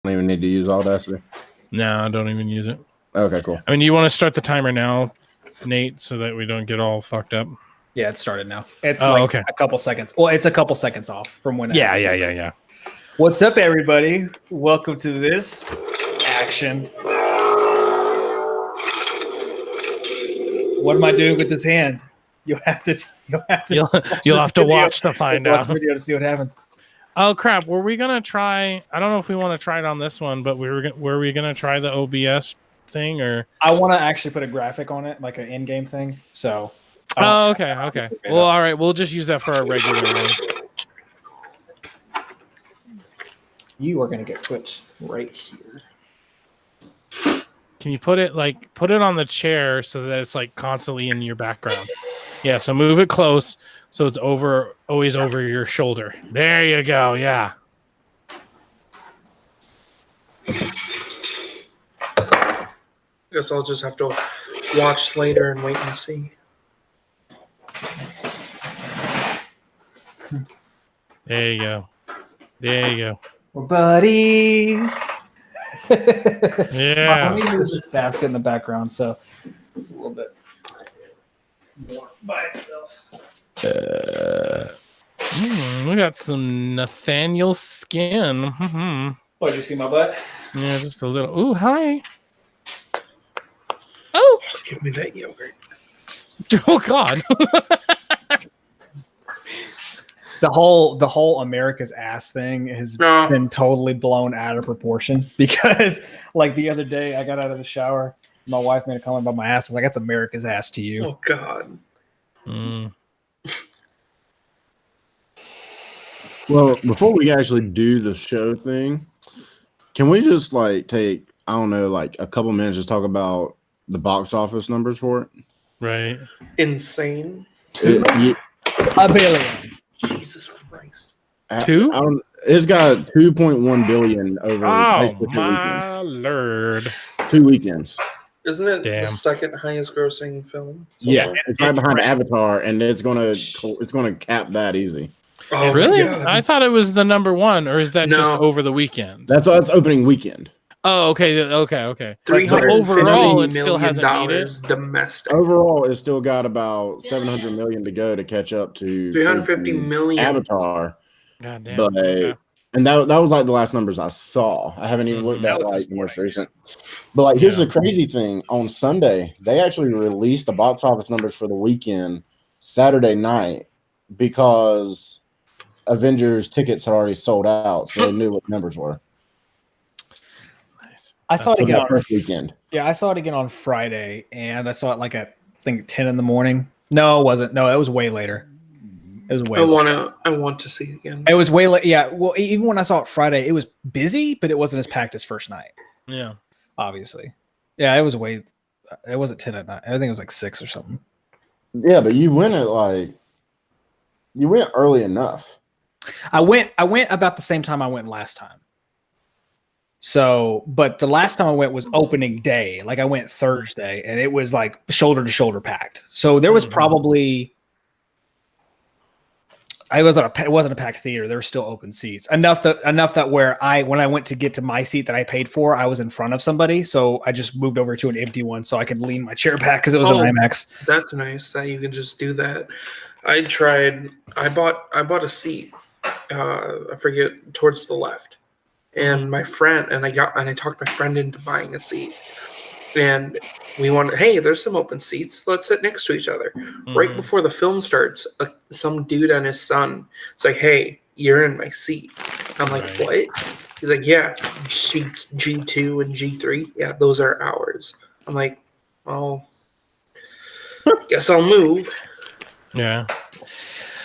don't even need to use Audacity. No, don't even use it. Okay, cool. I mean, you want to start the timer now, Nate, so that we don't get all fucked up? Yeah, it started now. It's a couple seconds. Well, it's a couple seconds off from when. Yeah. What's up, everybody? Welcome to this action. What am I doing with this hand? You'll have to watch to find out. Watch the video to see what happens. Oh crap! Were we gonna try? I don't know if we want to try it on this one, but were we gonna try the OBS thing or? I want to actually put a graphic on it, like an in-game thing. So. Oh, okay. Well, all right. We'll just use that for our regular one. You are gonna get put right here. Can you put it on the chair so that it's like constantly in your background? Yeah. So move it close so it's always over your shoulder. There you go. Yeah. Guess I'll just have to watch later and wait and see. There you go. We're buddies. Yeah. Let me move this basket in the background so it's a little bit more by itself. We got some Nathaniel skin. Mm-hmm. Oh, did you see my butt? Yeah, just a little. Ooh, hi. Oh, give me that yogurt. Oh God. The whole America's ass thing has been totally blown out of proportion because, like, the other day I got out of the shower, my wife made a comment about my ass. I was like, "That's America's ass to you." Oh God. Well, before we actually do the show thing, can we just take a couple minutes just talk about the box office numbers for it? Right. Insane. $1 billion. Jesus Christ. It's got 2.1 billion over basically 2 weekends. Lord. 2 weekends. Isn't it the second highest grossing film? Yeah, it's right behind Avatar, and it's gonna cap that easy. Oh, really? God. I thought it was the number one, or is that just over the weekend? That's opening weekend. Oh, okay. So overall, it still hasn't made it. Domestic. Overall, it's still got about 700 million to go to catch up to 350 million. Avatar. God damn. But and that was the last numbers I saw. I haven't even looked at the most recent. But here's the crazy thing: on Sunday, they actually released the box office numbers for the weekend Saturday night because Avengers tickets had already sold out, so they knew what the numbers were. I saw it again on first weekend. Yeah, I saw it again on Friday, and I saw it at I think 10 in the morning. No, it wasn't. No, it was way later. It was way. I want to see it again. It was way late. Yeah. Well, even when I saw it Friday, it was busy, but it wasn't as packed as first night. Yeah. Obviously. Yeah, it was way. It wasn't 10 at night. I think it was 6 or something. Yeah, but you went you went early enough. I went about the same time I went last time. So, but the last time I went was opening day. I went Thursday, and it was shoulder to shoulder packed. So there was probably, it wasn't a packed theater. There were still open seats enough that when I went to get to my seat that I paid for, I was in front of somebody. So I just moved over to an empty one so I could lean my chair back because it was an IMAX. That's nice that you can just do that. I bought a seat. I forget, towards the left. And my friend I talked my friend into buying a seat, and we wanted. Hey, there's some open seats. Let's sit next to each other. Right before the film starts, some dude and his son. It's like, hey, you're in my seat. I'm like, what? He's like, yeah, seats G2 and G3. Yeah, those are ours. I'm like, well, guess I'll move. Yeah.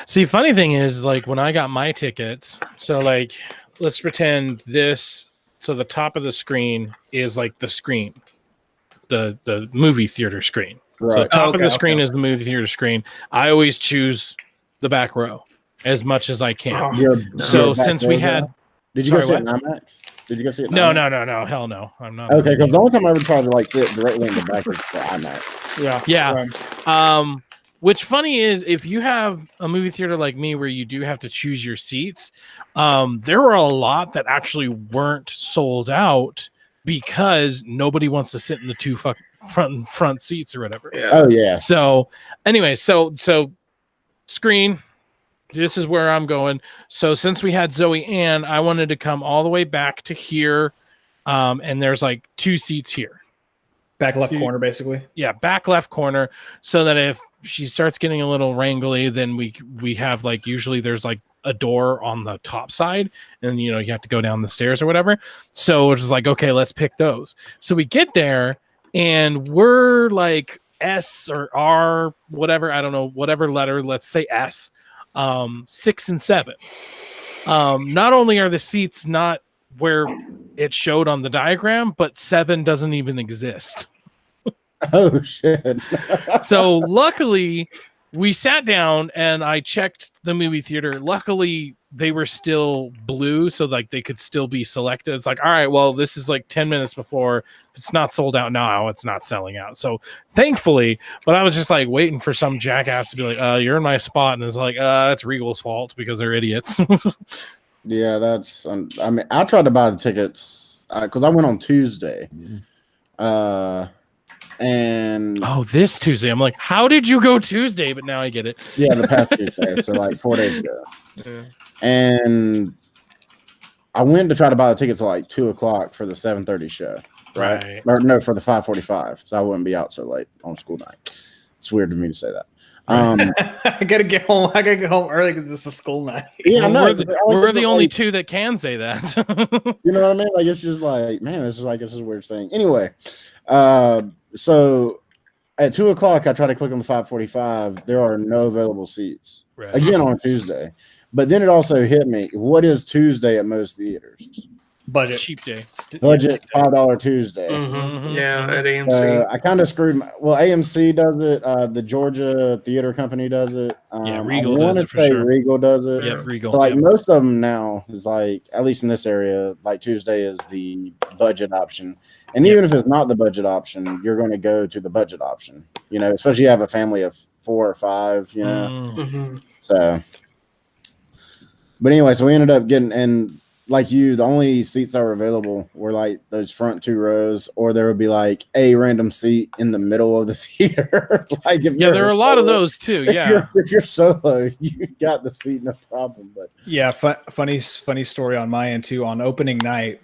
See, funny thing is, when I got my tickets, so let's pretend this. So the top of the screen is the screen, the movie theater screen. Right. So the top of the screen is the movie theater screen. I always choose the back row as much as I can. Since we had, did you go see it in IMAX? Did you go see it? No, hell no. I'm not. Okay, because the only time I would try to sit directly in the back is for IMAX. Yeah. Which funny is, if you have a movie theater like me where you do have to choose your seats, there were a lot that actually weren't sold out because nobody wants to sit in the two front seats or whatever. Yeah. Oh yeah. So anyway, so screen. This is where I'm going. So since we had Zoe Ann, I wanted to come all the way back to here, and there's like 2 seats here. Back left corner, basically. Yeah, back left corner, so that if she starts getting a little wrangly, then we have like usually there's like a door on the top side, and you have to go down the stairs or whatever. So it's just like, okay, let's pick those. So we get there, and we're like S or R, whatever, I don't know, whatever letter, let's say S, 6 and 7. Not only are the seats not where it showed on the diagram, but 7 doesn't even exist. Oh shit. So luckily we sat down and I checked the movie theater. Luckily they were still blue, so like they could still be selected. It's like, all right, well, this is like 10 minutes before. If it's not sold out now, it's not selling out. So thankfully, but I was just like waiting for some jackass to be like, you're in my spot. And it's like, it's Regal's fault because they're idiots. Yeah, that's. I mean, I tried to buy the tickets because I went on Tuesday, and this Tuesday, I'm like, how did you go Tuesday? But now I get it. Yeah, the past Tuesday, so like 4 days ago, and I went to try to buy the tickets at like 2:00 for the 7:30 show, right? Or no, for the 5:45, so I wouldn't be out so late on school night. It's weird for me to say that. I gotta get home. I gotta get home early because it's a school night. Yeah, well, we're the only two that can say that. You know what I mean? Like it's just like, man, this is a weird thing. Anyway, so at 2:00, I try to click on the 5:45. There are no available seats again on Tuesday. But then it also hit me. What is Tuesday at most theaters? Budget. Cheap day. Budget $5 Tuesday. Yeah, at AMC. I kind of screwed. AMC does it. The Georgia Theater Company does it. Regal does it for sure. Regal does it. Yeah, Regal. So like most of them now is like, at least in this area, like Tuesday is the budget option. And even if it's not the budget option, you're going to go to the budget option. Especially if you have a family of 4 or 5. So. But anyway, so we ended up getting and. Like the only seats that were available were like those front 2 rows, or there would be like a random seat in the middle of the theater. Like there are a lot of those too. Yeah, if you're solo, you got the seat, no problem. But yeah, funny story on my end too. On opening night,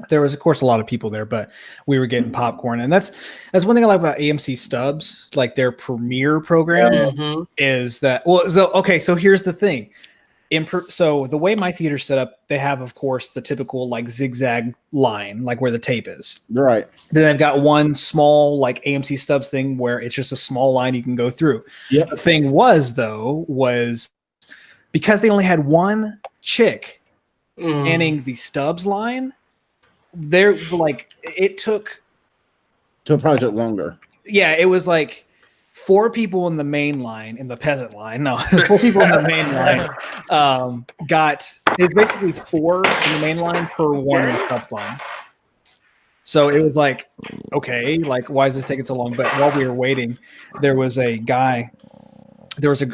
there was of course a lot of people there, but we were getting popcorn, and that's one thing I like about AMC Stubs, like their premiere program, is that so here's the thing. So the way my theater's set up, they have, of course, the typical like zigzag line, like where the tape is. Right. Then I've got one small like AMC Stubs thing where it's just a small line you can go through. Yep. The thing was because they only had one chick manning the Stubs line, they're like it probably took longer. Yeah, it was like 4 people in the main line, in the peasant line. No, 4 people in the main line it's basically 4 in the main line per 1 in the Stubs line. So it was like, okay, like why is this taking so long? But while we were waiting, there was a guy.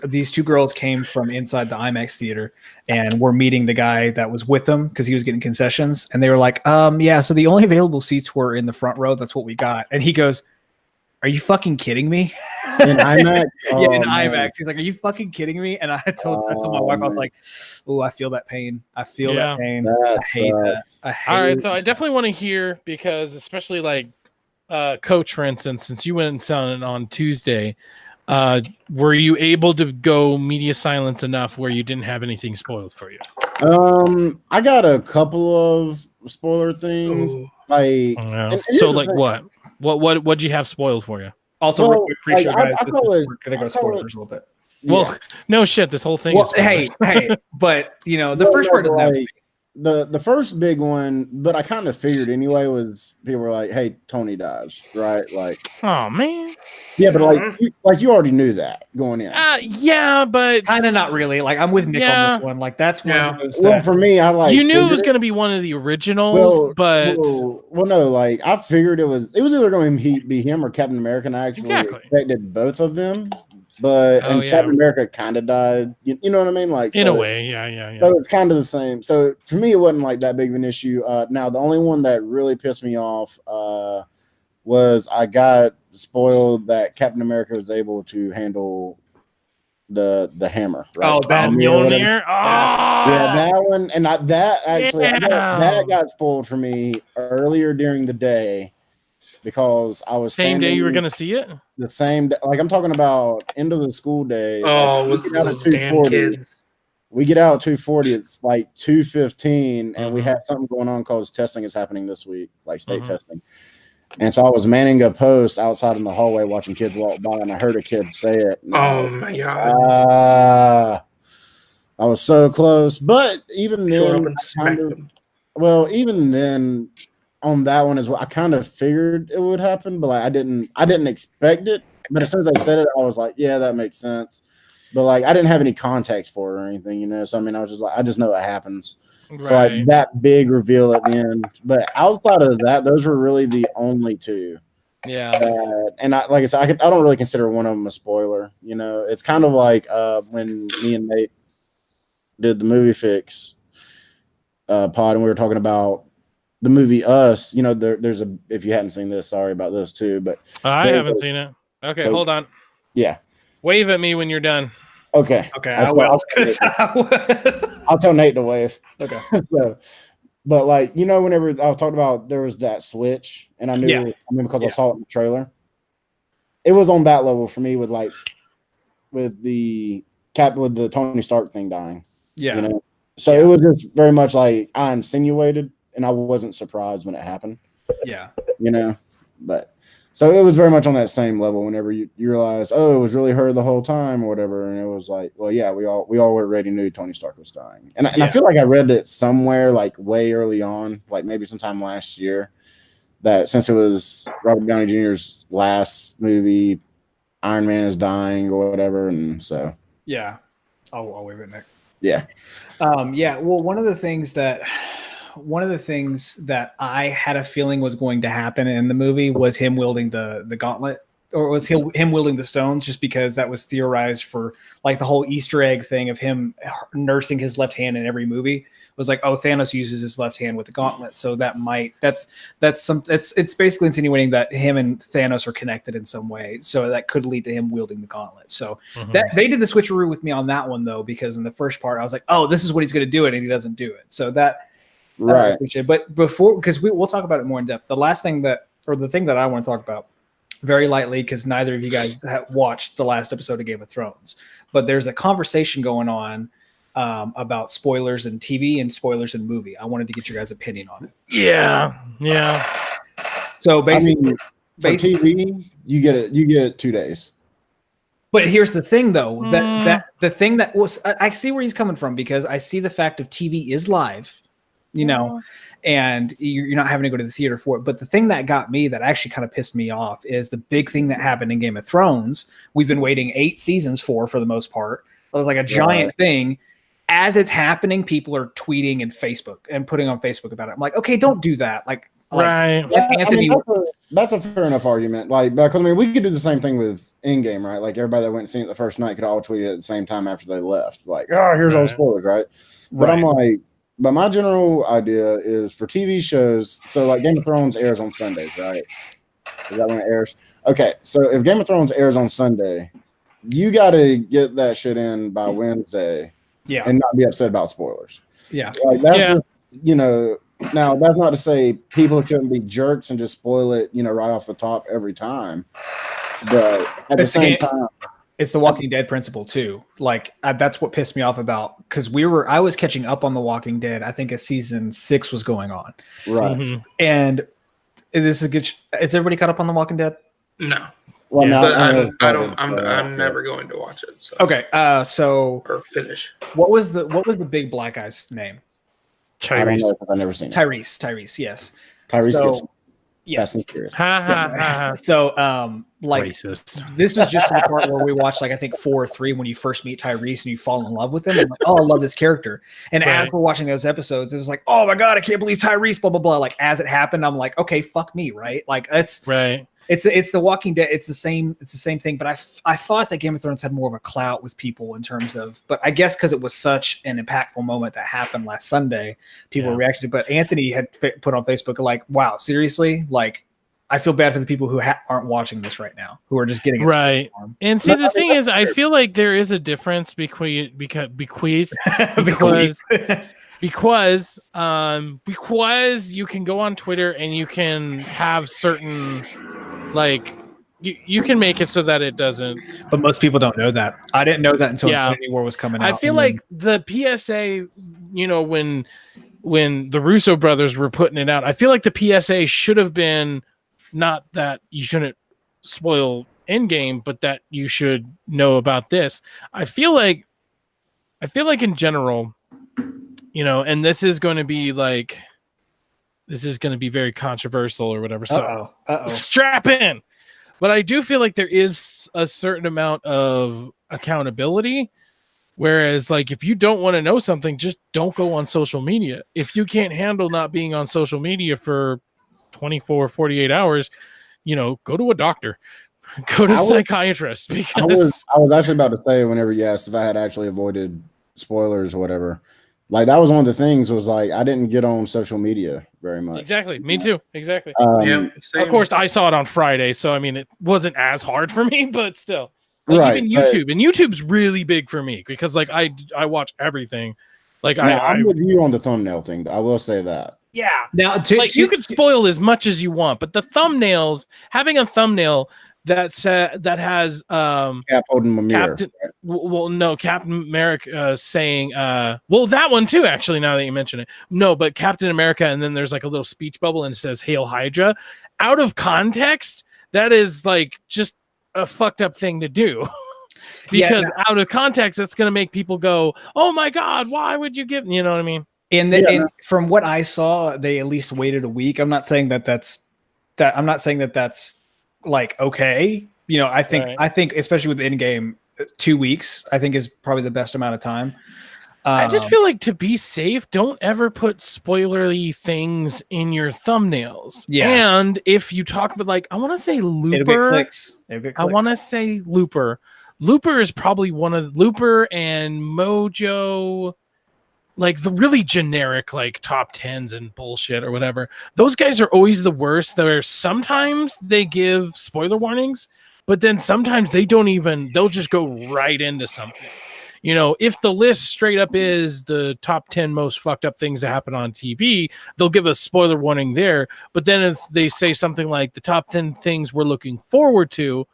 These 2 girls came from inside the IMAX theater and were meeting the guy that was with them because he was getting concessions. And they were like, yeah, so the only available seats were in the front row. That's what we got. And he goes, are you fucking kidding me? In IMAX? Yeah, in IMAX. He's like, are you fucking kidding me? And I told my wife, I was like, oh, I feel that pain. I feel that pain. I hate that. All right, so I definitely want to hear, because especially like Coach, for instance, since you went and saw it on Tuesday, were you able to go media silence enough where you didn't have anything spoiled for you? I got a couple of spoiler things. So like what? What'd you have spoiled for you? Also, real quick, pretty sure, guys, we're gonna go spoilers a little bit. Well, no shit. This whole thing. Hey, but the first part doesn't have to be. The first big one, but I kind of figured anyway, was people were like, "Hey, Tony dies," right? Like, oh man, yeah, but like you already knew that going in. Yeah, but kind of not really. Like, I'm with Nick on this one. Like, that's one of those. Well, for me, you knew it was going to be one of the originals, but no, like I figured it was either going to be him or Captain America. And I actually expected both of them but Captain America kind of died. You know what I mean? Like in a way, yeah. So it's kind of the same. So to me, it wasn't like that big of an issue. Now the only one that really pissed me off was I got spoiled that Captain America was able to handle the hammer. Right? Oh, that Mjolnir. Yeah, that one, and that got spoiled for me earlier during the day because I was same day you were going to see it. The same day, like I'm talking about end of the school day. Oh, with those damn kids. We get out at 2:40. It's like 2:15, and we have something going on because testing is happening this week, like state testing. And so I was manning a post outside in the hallway watching kids walk by, and I heard a kid say it. Oh my god! I was so close, but even then, even then, on that one as well, I kind of figured it would happen, but like I didn't expect it. But as soon as I said it, I was like, yeah, that makes sense. But like I didn't have any context for it or anything, you know. So I mean, I was just like, I just know it happens. Right. So like that big reveal at the end. But outside of that, those were really the only two. Yeah. And like I said, I don't really consider one of them a spoiler. You know, it's kind of like when me and Nate did the movie fix pod, and we were talking about the movie Us. You know, there's a, if you hadn't seen this, sorry about this too, but I haven't seen it. Okay, so, hold on. Yeah. Wave at me when you're done. Okay. I will. I'll tell Nate to wave. Okay. So, but like, you know, whenever I was talking about there was that switch, and I knew, because I saw it in the trailer, it was on that level for me with the Tony Stark thing dying. Yeah. You know? So it was just very much like I insinuated, and I wasn't surprised when it happened. Yeah. You know, but. So it was very much on that same level whenever you realize, oh, it was really her the whole time or whatever. And it was like, well, yeah, we all already knew Tony Stark was dying. And I feel like I read it somewhere like way early on, like maybe sometime last year, that since it was Robert Downey Jr.'s last movie, Iron Man is dying or whatever. And so. Yeah. I'll wave it, Nick. Yeah. Well, one of the things that I had a feeling was going to happen in the movie was him wielding the gauntlet, or was him wielding the stones, just because that was theorized for like the whole Easter egg thing of him nursing his left hand in every movie. It was like, oh, Thanos uses his left hand with the gauntlet, so it's basically insinuating that him and Thanos are connected in some way, so that could lead to him wielding the gauntlet. So that they did the switcheroo with me on that one though, because in the first part I was like, oh, this is what he's going to do it, and he doesn't do it. So that. Right. But before, because we'll talk about it more in depth. The thing that I want to talk about very lightly, because neither of you guys have watched the last episode of Game of Thrones, but there's a conversation going on about spoilers in TV and spoilers in movie. I wanted to get your guys' opinion on it. Yeah. So basically, for TV, you get 2 days. But here's the thing, though, that the thing that was, I see where he's coming from, because I see the fact of TV is live. You know, and you're not having to go to the theater for it. But the thing that got me, that actually kind of pissed me off, is the big thing that happened in Game of Thrones. We've been waiting 8 seasons for the most part. It was like a giant thing. As it's happening, people are tweeting and Facebook and putting on Facebook about it. I'm like, okay, don't do that. Like right. Anthony. That's a fair enough argument. Like, because I mean, we could do the same thing with Endgame, right? Like everybody that went and seen it the first night could all tweet it at the same time after they left. Like, oh, here's all the spoilers, right? But I'm like. But my general idea is for TV shows, so like Game of Thrones airs on Sundays, right? Is that when it airs? Okay, so if Game of Thrones airs on Sunday, you got to get that shit in by Wednesday, and not be upset about spoilers. Yeah, like that's just, you know. Now that's not to say people shouldn't be jerks and just spoil it, you know, right off the top every time. But at the same time. It's the Walking Dead principle too. Like that's what pissed me off about, because I was catching up on the Walking Dead. I think season 6 was going on, right? And this is good. Is everybody caught up on the Walking Dead? No. Well, I'm never going to watch it. So. Okay. Or finish. What was the big black guy's name? Tyrese. I don't know, I've never seen it. Tyrese. Yes. Tyrese. Yes. So, like, racist. This was just the part where we watched, like, I think 4 or 3 when you first meet Tyrese and you fall in love with him. I'm like, oh, I love this character. And as we're watching those episodes, it was like, oh my God, I can't believe Tyrese, blah, blah, blah. Like, as it happened, I'm like, okay, fuck me, right? Like, it's right. It's the Walking Dead. It's the same thing. But I thought that Game of Thrones had more of a clout with people in terms of. But I guess because it was such an impactful moment that happened last Sunday, people reacted. But Anthony had put on Facebook like, "Wow, seriously? Like, I feel bad for the people who aren't watching this right now, who are just getting it right." And see, the thing is, I feel like there is a difference because you can go on Twitter and you can have certain like you can make it so that it doesn't. But most people don't know that. I didn't know that until Infinity War was coming out. I feel like the PSA, when the Russo brothers were putting it out, I feel like the PSA should have been not that you shouldn't spoil Endgame, but that you should know about this. I feel like in general, and this is going to be very controversial or whatever. So strap in. But I do feel like there is a certain amount of accountability. Whereas, like, if you don't want to know something, just don't go on social media. If you can't handle not being on social media for 24, 48 hours, go to a doctor, go to a psychiatrist. Because I was actually about to say, whenever you asked if I had actually avoided spoilers or whatever, like that was one of the things was like I didn't get on social media very much. Exactly. Me too. Exactly. Of course, I saw it on Friday, so I mean, it wasn't as hard for me, but still. Like even YouTube, and YouTube's really big for me because like I watch everything. Like I'm with you on the thumbnail thing. I will say that. Yeah. Now, you could spoil as much as you want, but the thumbnails, having a thumbnail that has Cap holding a mirror. Captain America saying that one too. Actually, now that you mention it, no, but Captain America, and then there's like a little speech bubble and it says "Hail Hydra." Out of context, that is like just a fucked up thing to do. Because out of context, that's going to make people go, "Oh my god, why would you give?" You know what I mean? And from what I saw, they at least waited a week. I'm not saying that's like okay. I think especially with Endgame, 2 weeks I think is probably the best amount of time. I just feel like to be safe, don't ever put spoilery things in your thumbnails. Yeah. And if you talk about like, I want to say Looper. It'll get clicks. I want to say Looper. Looper is probably one of Looper and Mojo, like the really generic like top 10s and bullshit or whatever. Those guys are always the worst. There sometimes they give spoiler warnings, but then sometimes they'll just go right into something. If the list straight up is the top 10 most fucked up things that happen on TV, they'll give a spoiler warning there. But then if they say something like the top 10 things we're looking forward to,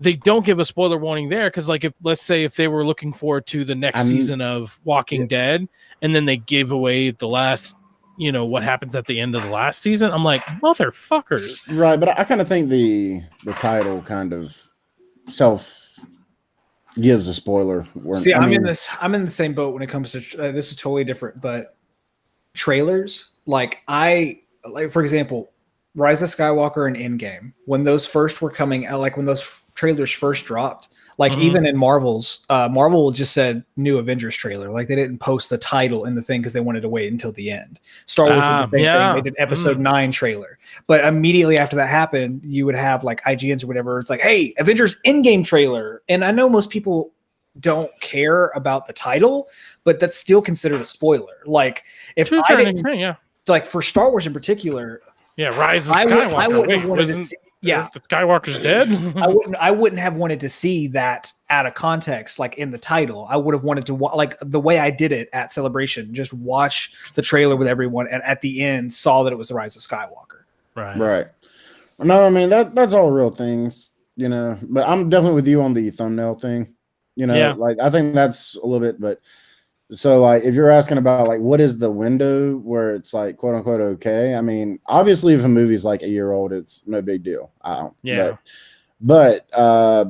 they don't give a spoiler warning there. Because like let's say if they were looking forward to the next season of Walking Dead, and then they give away the last, what happens at the end of the last season, I'm like, motherfuckers. Right, but I kind of think the title kind of gives a spoiler. See, I'm in the same boat when it comes to this is totally different, but trailers, for example, Rise of Skywalker and Endgame, when those first were coming out, like when those trailers first dropped, like even in Marvel just said new Avengers trailer. Like they didn't post the title in the thing because they wanted to wait until the end. Star Wars did the same thing. They did episode 9 trailer. But immediately after that happened, you would have like IGNs or whatever. It's like, hey, Avengers Endgame trailer. And I know most people don't care about the title, but that's still considered a spoiler. Like if I didn't, like for Star Wars in particular, Rise of Skywalker. I wouldn't have wanted to see. Yeah, the Skywalker's dead. I wouldn't have wanted to see that out of context, like in the title. I would have wanted to like the way I did it at Celebration, just watch the trailer with everyone, and at the end saw that it was the Rise of Skywalker. Right. No, I mean that's all real things, But I'm definitely with you on the thumbnail thing. Like I think that's a little bit, but. So, like, if you're asking about, like, what is the window where it's, like, quote-unquote okay, I mean, obviously, if a movie's, like, a year old, it's no big deal. I don't. Yeah. But I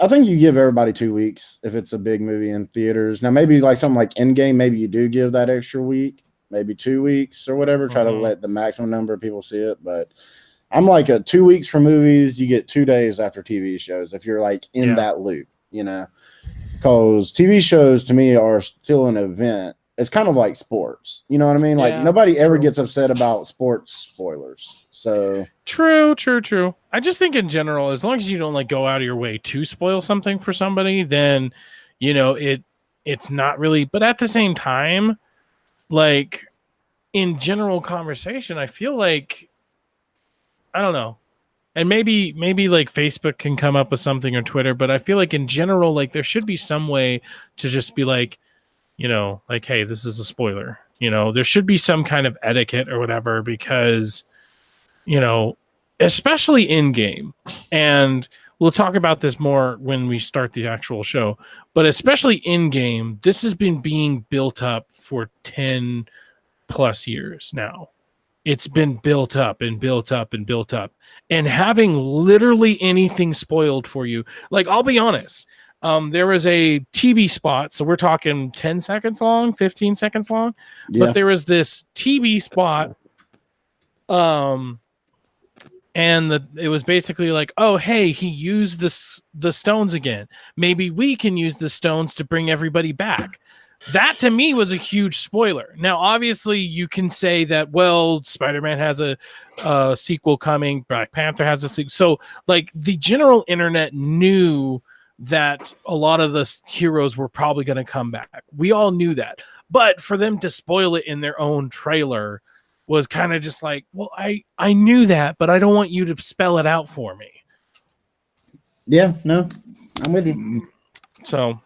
think you give everybody 2 weeks if it's a big movie in theaters. Now, maybe, like, something like Endgame, maybe you do give that extra week, maybe 2 weeks or whatever, try to let the maximum number of people see it. But I'm, like, 2 weeks for movies, you get 2 days after TV shows if you're, like, in that loop, Because TV shows to me are still an event it's kind of like sports. You know what I mean? Like nobody ever gets upset about sports spoilers. So true. I just think in general, as long as you don't like go out of your way to spoil something for somebody, then it's not really. But at the same time, like in general conversation, I feel like I don't know. And maybe like Facebook can come up with something or Twitter, but I feel like in general, like there should be some way to just be like, like, hey, this is a spoiler. There should be some kind of etiquette or whatever, because, especially in game, and we'll talk about this more when we start the actual show, but especially in game, this has been being built up for 10 plus years now. It's been built up and built up and built up, and having literally anything spoiled for you. Like, I'll be honest. There was a TV spot, so we're talking 10 seconds long, 15 seconds long, but there was this TV spot, and it was basically like, oh, hey, he used the stones again. Maybe we can use the stones to bring everybody back. That to me was a huge spoiler. Now, obviously, you can say that, well, Spider-Man has a sequel coming, Black Panther has a sequel. So, like, the general internet knew that a lot of the heroes were probably going to come back. We all knew that. But for them to spoil it in their own trailer was kind of just like, well, I knew that, but I don't want you to spell it out for me. Yeah, no, I'm with you. So,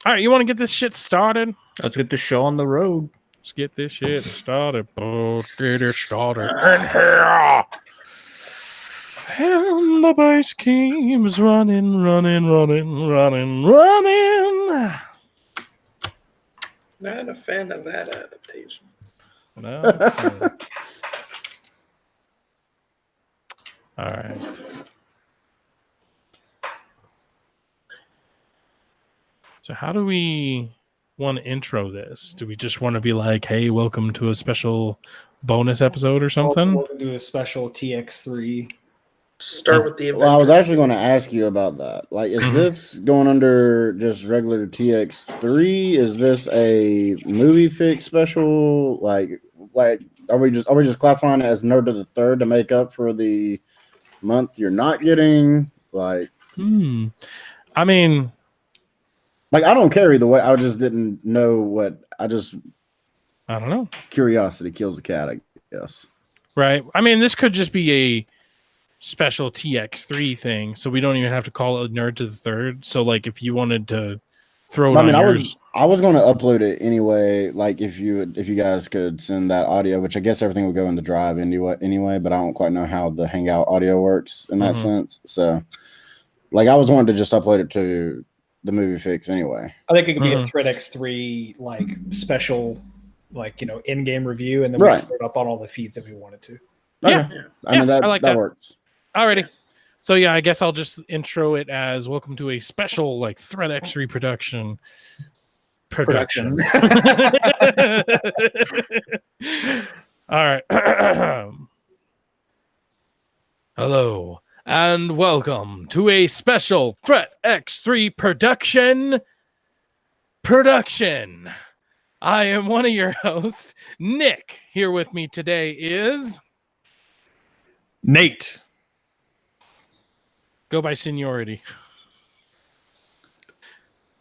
all right, you want to get this shit started? Let's get the show on the road. Let's get this shit started. Get it started. In here. And the bass keeps running. Not a fan of that adaptation. No. Okay. All right. So how do we want to intro this? Do we just want to be like, hey, welcome to a special bonus episode or something? We'll do a special TX3. Start with the Avengers. Well, I was actually going to ask you about that. Like, is this going under just regular TX3? Is this a movie fix special? Like, are we just classifying it as Nerd of the Third to make up for the month you're not getting? Like, I mean, like, I don't care either way. I just didn't know what. I don't know. Curiosity kills the cat, I guess. Right. I mean, this could just be a special TX3 thing, so we don't even have to call it Nerd to the Third. So, like, if you wanted to throw it I was going to upload it anyway. Like, if you guys could send that audio, which I guess everything would go in the drive anyway, but I don't quite know how the Hangout audio works in that sense. So, like, I was wanting to just upload it to the movie fix anyway. I think it could be a ThreadX3 like special, like, in-game review, and then we put it up on all the feeds if we wanted to. Okay. Yeah, I mean that works. Alrighty. So yeah, I guess I'll just intro it as welcome to a special like ThreadX3 production. All right. Hello and welcome to a special ThreadX3 production. I am one of your hosts, Nick. Here with me today is Nate. Go by seniority.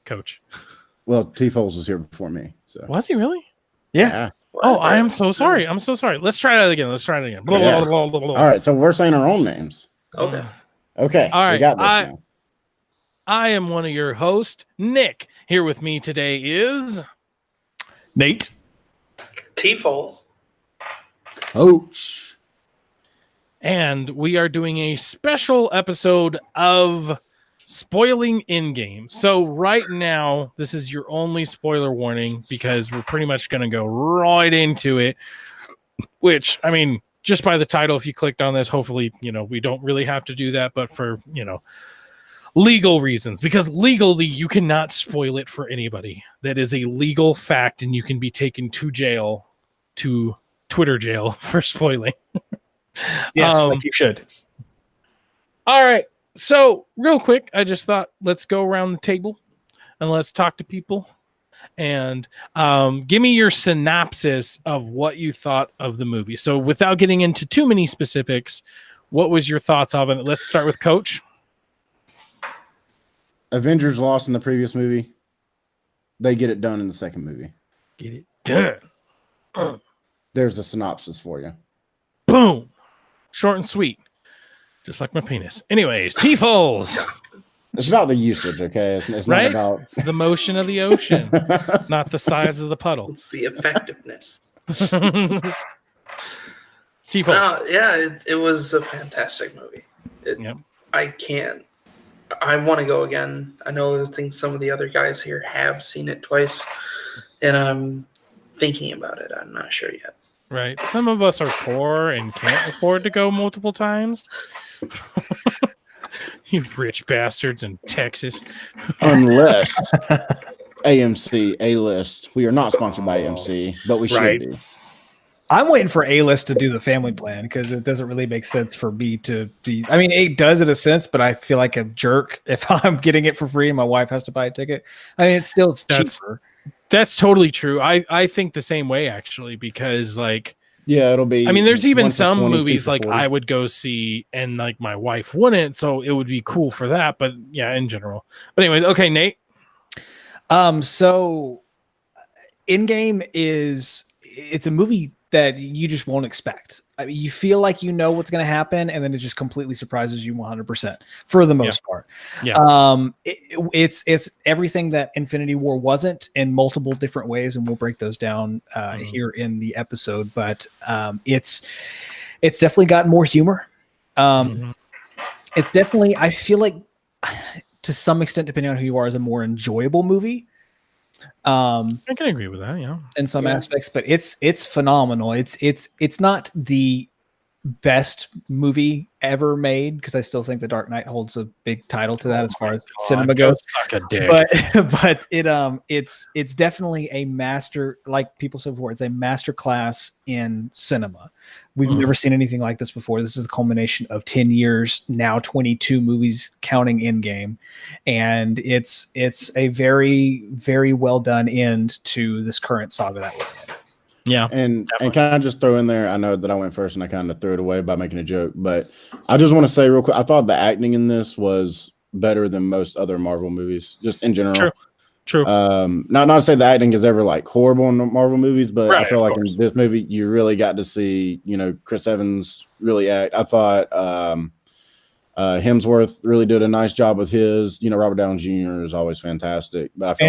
Coach. Well, T-Foles was here before me. So was he really? Yeah. Oh, I am so sorry. I'm so sorry. Let's try that again. All right, so we're saying our own names. Okay. All right. We got this now. I am one of your hosts, Nick. Here with me today is Nate. T-Foles. Coach. And we are doing a special episode of spoiling in-game. So right now, this is your only spoiler warning because we're pretty much going to go right into it, which, I mean, just by the title, if you clicked on this, hopefully, we don't really have to do that, but for, legal reasons, because legally you cannot spoil it for anybody. That is a legal fact, and you can be taken to jail, to Twitter jail for spoiling. Yes, like you should. All right. So real quick, I just thought let's go around the table and let's talk to people And give me your synopsis of what you thought of the movie. So without getting into too many specifics, what was your thoughts of it? Let's start with Coach. Avengers lost in the previous movie. They get it done in the second movie. Get it done. There's a synopsis for you. Boom. Short and sweet. Just like my penis. Anyways, T-Foles. It's about the usage, okay? It's right? not about it's the motion of the ocean, not the size of the puddle. It's the effectiveness. T-Foles. Yeah, it was a fantastic movie. Yep. I want to go again. I think some of the other guys here have seen it twice, and I'm thinking about it. I'm not sure yet. Right. Some of us are poor and can't afford to go multiple times. You rich bastards in Texas. Unless AMC A-List. We are not sponsored by AMC, but we should be. I'm waiting for A-List to do the family plan because it doesn't really make sense for me to be. I mean, it does in a sense, but I feel like a jerk if I'm getting it for free and my wife has to buy a ticket. I mean, it's still cheaper. That's totally true. I think the same way actually, because like, yeah, it'll be. I mean, there's even some movies like I would go see and like my wife wouldn't, so it would be cool for that. But yeah, in general. But anyways, okay, Nate. So Endgame it's a movie that you just won't expect. I mean, you feel like you know what's going to happen, and then it just completely surprises you 100% for the most part. Yeah. It's everything that Infinity War wasn't in multiple different ways, and we'll break those down here in the episode. But it's definitely got more humor. It's definitely, I feel like, to some extent, depending on who you are, is a more enjoyable movie. I can agree with that, yeah, in some aspects, but it's phenomenal. It's not the best movie ever made because I still think The Dark Knight holds a big title to that as far as cinema goes. Suck a dick. But it's definitely a master, like people said before, it's a master class in cinema. We've never seen anything like this before. This is a culmination of 10 years, now 22 movies counting Endgame. And it's a very, very well done end to this current saga that we're in. Yeah. And can I just throw in there? I know that I went first and I kind of threw it away by making a joke, but I just want to say real quick, I thought the acting in this was better than most other Marvel movies, just in general. True. Not to say the acting is ever like horrible in Marvel movies, but right, I feel like in this movie you really got to see, Chris Evans really act. I thought Hemsworth really did a nice job with his. Robert Downey Jr. is always fantastic, but I feel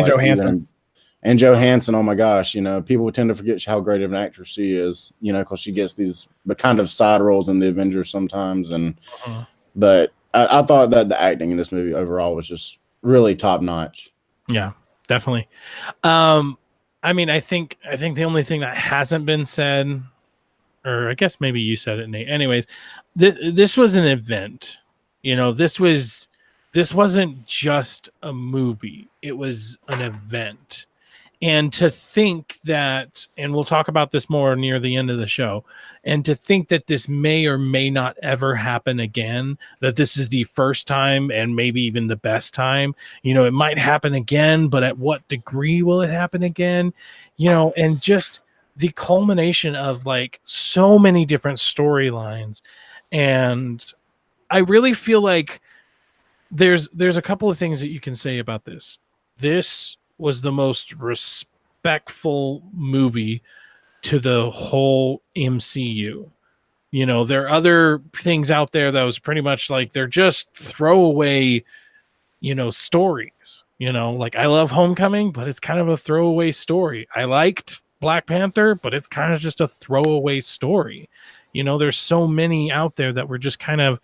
and Johansson, oh my gosh, people tend to forget how great of an actress she is, because she gets these kind of side roles in the Avengers sometimes. But I thought that the acting in this movie overall was just really top notch. Yeah, definitely. I mean, I think the only thing that hasn't been said, or I guess maybe you said it, Nate. Anyways, this was an event. This wasn't just a movie. It was an event. And to think that, and we'll talk about this more near the end of the show, and to think that this may or may not ever happen again, that this is the first time and maybe even the best time, it might happen again, but at what degree will it happen again? And just the culmination of like so many different storylines. And I really feel like there's a couple of things that you can say about this. This was the most respectful movie to the whole MCU. There are other things out there that was pretty much like they're just throwaway, stories. Like I love Homecoming, but it's kind of a throwaway story. I liked Black Panther, but it's kind of just a throwaway story. There's so many out there that were just kind of,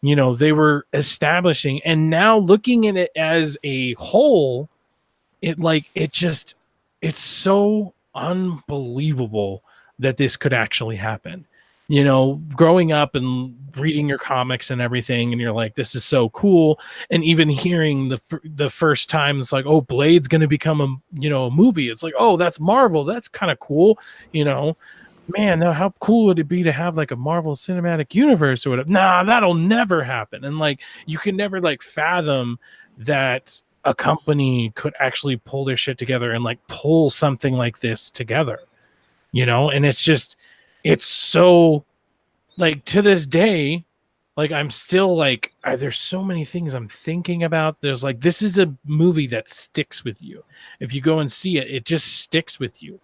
they were establishing, and now looking at it as a whole, it's so unbelievable that this could actually happen. Growing up and reading your comics and everything, and you're like, this is so cool. And even hearing the first time, it's like, oh, Blade's going to become a movie. It's like, oh, that's Marvel. That's kind of cool. Man, now how cool would it be to have like a Marvel Cinematic Universe or whatever? Nah, that'll never happen. And like, you can never like fathom that a company could actually pull their shit together and like pull something like this together, you know? And it's so like to this day, like I'm still like, there's so many things I'm thinking about. There's like, this is a movie that sticks with you. If you go and see it, it just sticks with you.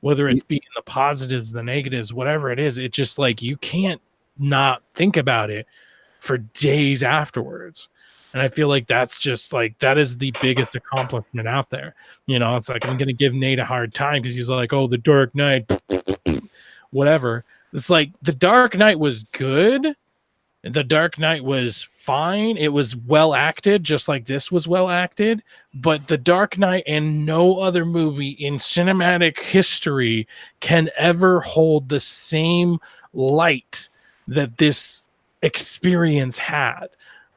Whether it be the positives, the negatives, whatever it is, it just like you can't not think about it for days afterwards. And I feel like that's just like that is the biggest accomplishment out there. You know, it's like I'm gonna give Nate a hard time because he's like, oh, The Dark Knight, whatever. It's like The Dark Knight was good. The Dark Knight was fine. It was well acted, just like this was well acted. But The Dark Knight and no other movie in cinematic history can ever hold the same light that this experience had.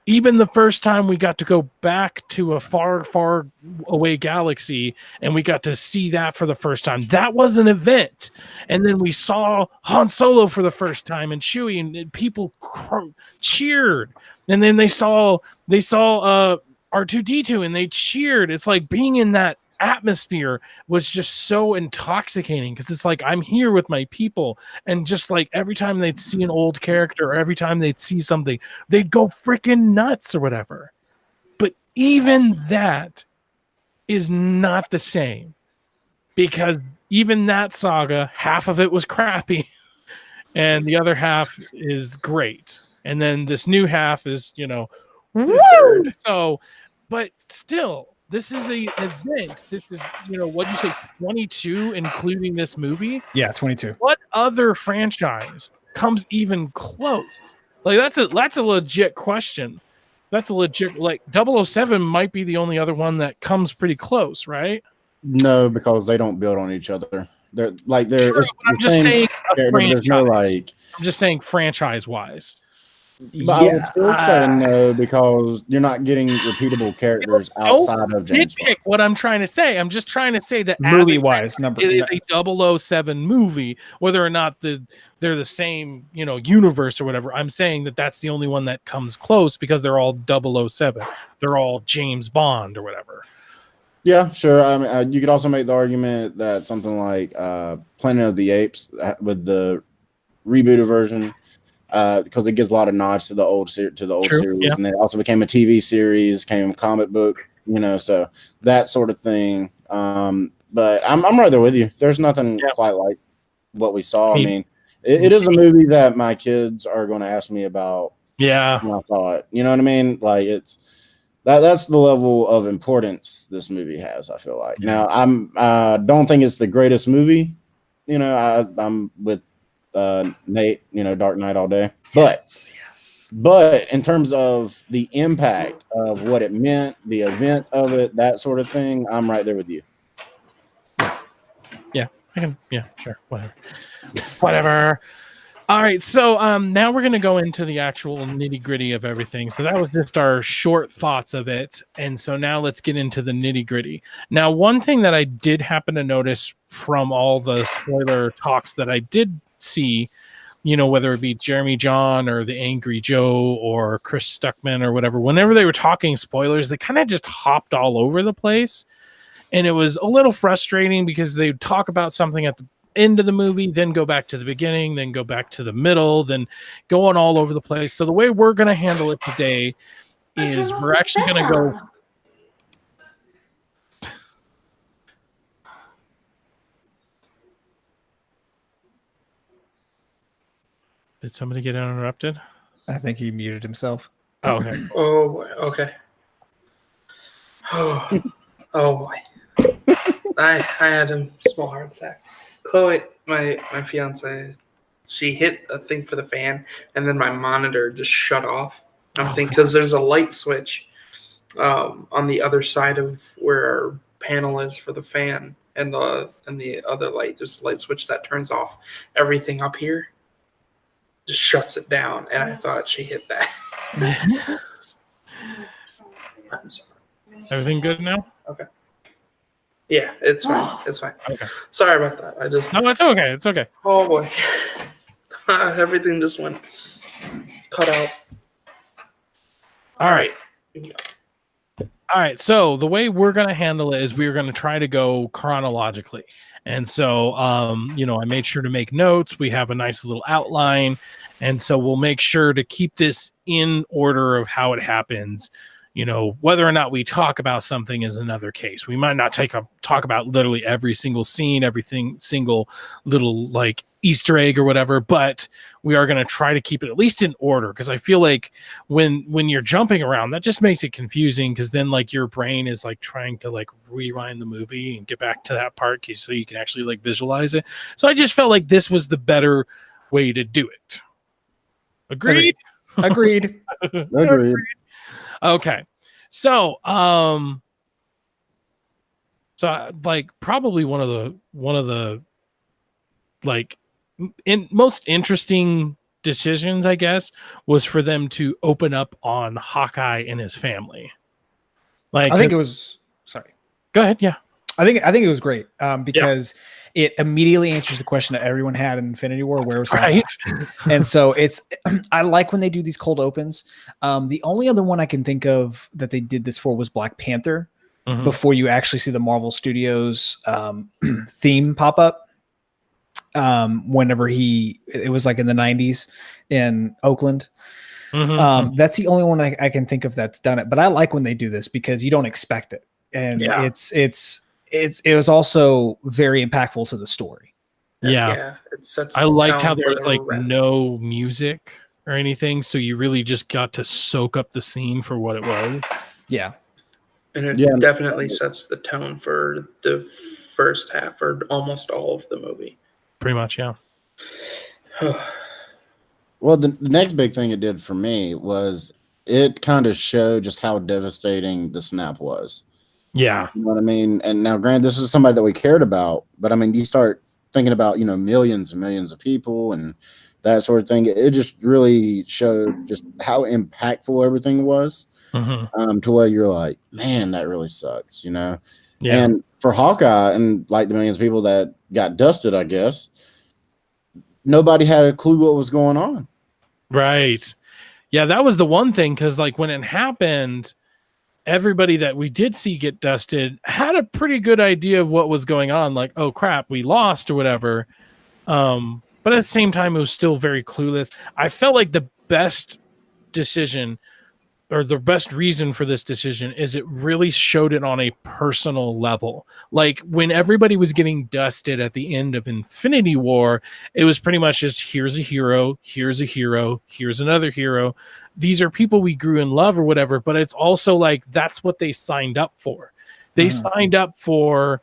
Even the first time we got to go back to a far, far away galaxy and we got to see that for the first time, that was an event. And then we saw Han Solo for the first time and Chewie, and people cheered. And then they saw R2-D2 and they cheered. It's like being in that atmosphere was just so intoxicating because it's like I'm here with my people, and just like every time they'd see an old character or every time they'd see something, they'd go freaking nuts or whatever. But even that is not the same, because even that saga, half of it was crappy and the other half is great, and then this new half is, you know, weird. So but still, this is an event. This is, you know, what you say, 22, including this movie? Yeah, 22. What other franchise comes even close? Like, that's a legit question. That's a legit, like, 007 might be the only other one that comes pretty close, right? No, because they don't build on each other. They're like True, but I'm just saying there's no like. I'm just saying franchise-wise. But I would still say no, because you're not getting repeatable characters outside of James Bond. What I'm trying to say. I'm just trying to say that movie-wise, it is a 007 movie, whether or not they're the same, you know, universe or whatever. I'm saying that that's the only one that comes close because they're all 007. They're all James Bond or whatever. Yeah, sure. I mean, you could also make the argument that something like Planet of the Apes with the rebooted version, because it gives a lot of nods to the old series, yeah. And then it also became a TV series, came a comic book, you know, so that sort of thing. But I'm right there with you. There's nothing quite like what we saw. I mean, it is a movie that my kids are going to ask me about. Yeah, when I saw it. You know what I mean? Like that's the level of importance this movie has, I feel like. Now, don't think it's the greatest movie. You know, I'm with Nate, you know, Dark Knight all day. But in terms of the impact of what it meant, the event of it, that sort of thing, I'm right there with you. Yeah, sure. Whatever. All right, so now we're going to go into the actual nitty-gritty of everything. So that was just our short thoughts of it. And so now let's get into the nitty-gritty. Now, one thing that I did happen to notice from all the spoiler talks that I did see, you know, whether it be Jeremy John or the Angry Joe or Chris Stuckman or whatever, whenever they were talking spoilers, they kind of just hopped all over the place. And it was a little frustrating because they would talk about something at the end of the movie, then go back to the beginning, then go back to the middle, then going all over the place. So the way we're going to handle it today is we're actually going to go. Did somebody get interrupted? I think he muted himself. Oh, okay. Oh boy. Okay. Oh boy. I had a small heart attack. Chloe, my fiance, she hit a thing for the fan, and then my monitor just shut off. I'm thinking because there's a light switch on the other side of where our panel is for the fan, and the other light. There's a light switch that turns off everything up here. Just shuts it down, and I thought she hit that. I'm sorry. Everything good now? Okay. Yeah, it's fine. It's fine. Okay. Sorry about that. No, it's okay. It's okay. Oh boy. Everything just went cut out. All right. All right, so the way we're going to handle it is we're going to try to go chronologically. And so, I made sure to make notes. We have a nice little outline. And so we'll make sure to keep this in order of how it happens. Whether or not we talk about something is another case. We might not talk about literally every single scene, single little like Easter egg or whatever, but we are going to try to keep it at least in order, because I feel like when you're jumping around, that just makes it confusing, because then like your brain is like trying to like rewind the movie and get back to that part so you can actually like visualize it. So I just felt like this was the better way to do it. Agreed? Agreed. Agreed. Okay. So like probably one of the like most interesting decisions, I guess, was for them to open up on Hawkeye and his family. Like, I think it was. Sorry. Go ahead. Yeah. I think it was great because it immediately answers the question that everyone had in Infinity War, where it was right. And so I like when they do these cold opens. The only other one I can think of that they did this for was Black Panther, before you actually see the Marvel Studios theme pop up. Whenever it was like in the 90s in Oakland. That's the only one I can think of that's done it. But I like when they do this because you don't expect it. And it was also very impactful to the story. Yeah. I liked how there was like no music or anything, so you really just got to soak up the scene for what it was. Yeah. And it definitely sets the tone for the first half or almost all of the movie. Pretty much, yeah. Well, the next big thing it did for me was it kind of showed just how devastating the snap was. Yeah. You know what I mean? And now, granted, this is somebody that we cared about, but I mean, you start thinking about, millions and millions of people and that sort of thing. It just really showed just how impactful everything was, to where you're like, man, that really sucks, Yeah. And for Hawkeye and like the millions of people that got dusted, I guess, nobody had a clue what was going on. Right. Yeah, that was the one thing, because like when it happened, everybody that we did see get dusted had a pretty good idea of what was going on. Like, oh crap, we lost or whatever. But at the same time, it was still very clueless. I felt like the best decision, or the best reason for this decision, is it really showed it on a personal level. Like when everybody was getting dusted at the end of Infinity War, it was pretty much just, here's a hero, here's another hero. These are people we grew in love or whatever, but it's also like, that's what they signed up for. They signed up for,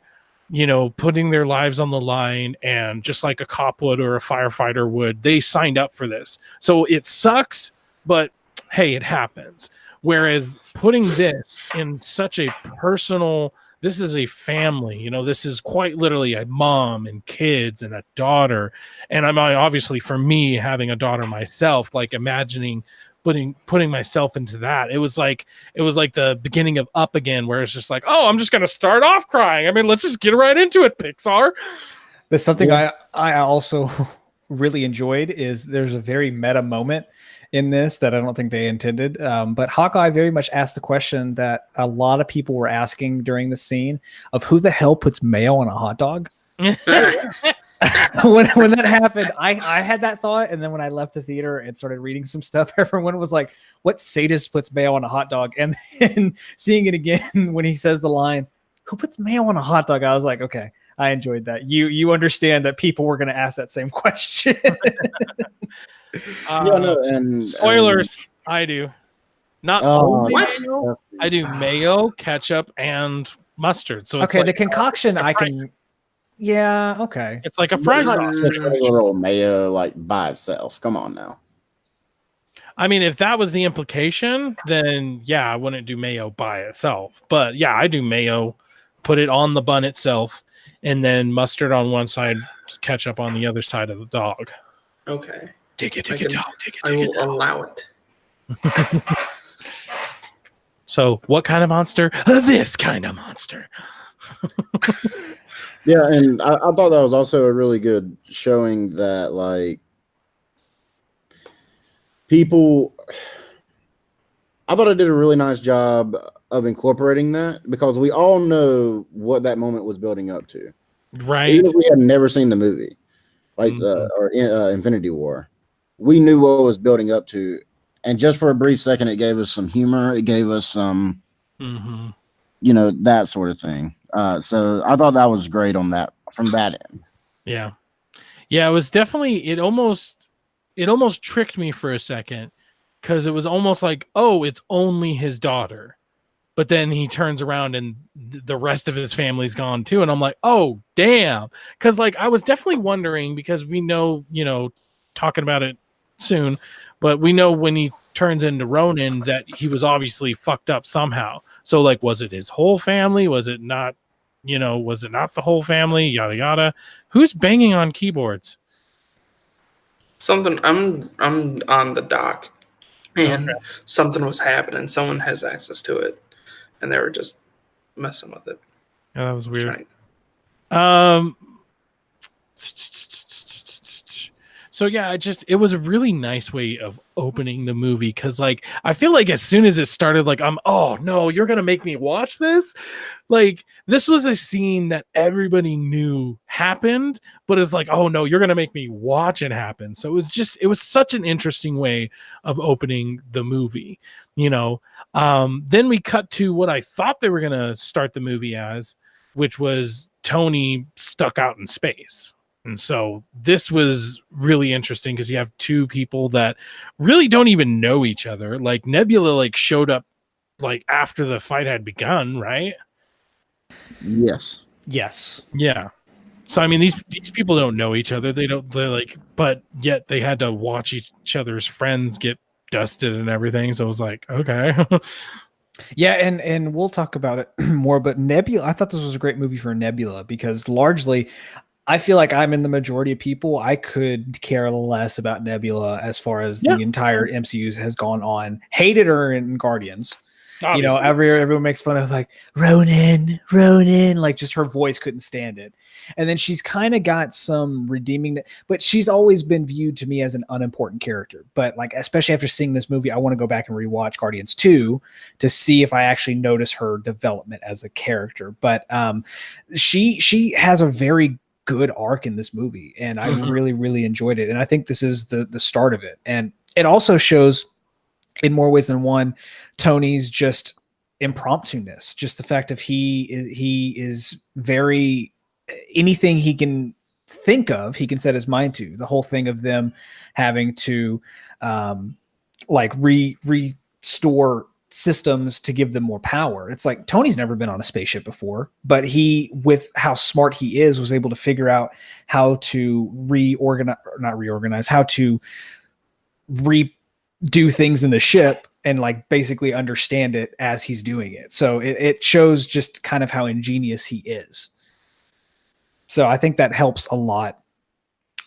putting their lives on the line, and just like a cop would or a firefighter would, they signed up for this. So it sucks, but hey, it happens. Whereas putting this in such a personal, this is a family, this is quite literally a mom and kids and a daughter. And I'm obviously, for me, having a daughter myself, like imagining putting myself into that, it was like the beginning of Up again, where it's just like, oh, I'm just gonna start off crying. I mean, let's just get right into it, Pixar. There's something I also really enjoyed, is there's a very meta moment in this that I don't think they intended. But Hawkeye very much asked the question that a lot of people were asking during the scene of, who the hell puts mayo on a hot dog? when that happened, I had that thought, and then when I left the theater and started reading some stuff, everyone was like, what sadist puts mayo on a hot dog? And then seeing it again when he says the line, who puts mayo on a hot dog? I was like, okay, I enjoyed that. You understand that people were going to ask that same question. And spoilers, I do. Not only mayo, I do mayo, ketchup, and mustard. So it's okay, like the concoction I can. Yeah, okay. It's like a fry sauce. Just regular mayo, like by itself. Come on now. I mean, if that was the implication, then yeah, I wouldn't do mayo by itself. But yeah, I do mayo, put it on the bun itself, and then mustard on one side, ketchup on the other side of the dog. Okay. Take it down. I will allow it. So, what kind of monster? This kind of monster. Yeah, and I thought that was also a really good showing that, like, people. I thought I did a really nice job of incorporating that, because we all know what that moment was building up to. Right. Even if we had never seen the movie, like Infinity War, we knew what was building up to. And just for a brief second, it gave us some humor. It gave us some, that sort of thing. So I thought that was great on that, from that end. Yeah. Yeah, it was definitely, it almost tricked me for a second, because it was almost like, oh, it's only his daughter. But then he turns around and the rest of his family's gone too. And I'm like, oh, damn. Because like I was definitely wondering, because we know, talking about it soon, but we know when he turns into Ronin that he was obviously fucked up somehow. So like, was it his whole family? Was it not, was it not the whole family? Yada, yada. Who's banging on keyboards? Something, I'm on the dock, and something was happening. Someone has access to it, and they were just messing with it. Yeah, that was weird. So yeah, it was a really nice way of opening the movie, because like I feel like as soon as it started, like oh no, you're gonna make me watch this. Like this was a scene that everybody knew happened, but it's like, oh no, you're gonna make me watch it happen. So it was such an interesting way of opening the movie, Then we cut to what I thought they were gonna start the movie as, which was Tony stuck out in space. And so this was really interesting, because you have two people that really don't even know each other. Like Nebula like showed up like after the fight had begun, right? Yes. Yeah. So I mean, these people don't know each other. They're like, but yet they had to watch each other's friends get dusted and everything. So it was like, okay. Yeah, and we'll talk about it more, but Nebula, I thought this was a great movie for Nebula, because largely I feel like I'm in the majority of people. I could care less about Nebula as far as the entire MCU has gone on. Hated her in Guardians. Obviously. Everyone makes fun of like Ronin, like just her voice, couldn't stand it. And then she's kind of got some redeeming, but she's always been viewed to me as an unimportant character. But like, especially after seeing this movie, I want to go back and rewatch Guardians 2 to see if I actually notice her development as a character. But she has a very good arc in this movie, and I really, really enjoyed it. And I think this is the start of it. And it also shows, in more ways than one, Tony's just impromptu-ness, just the fact of he is very, anything he can think of, he can set his mind to. The whole thing of them having to like restore systems to give them more power. It's like Tony's never been on a spaceship before, but he, with how smart he is, was able to figure out how to how to do things in the ship and like basically understand it as he's doing it. So it shows just kind of how ingenious he is. So I think that helps a lot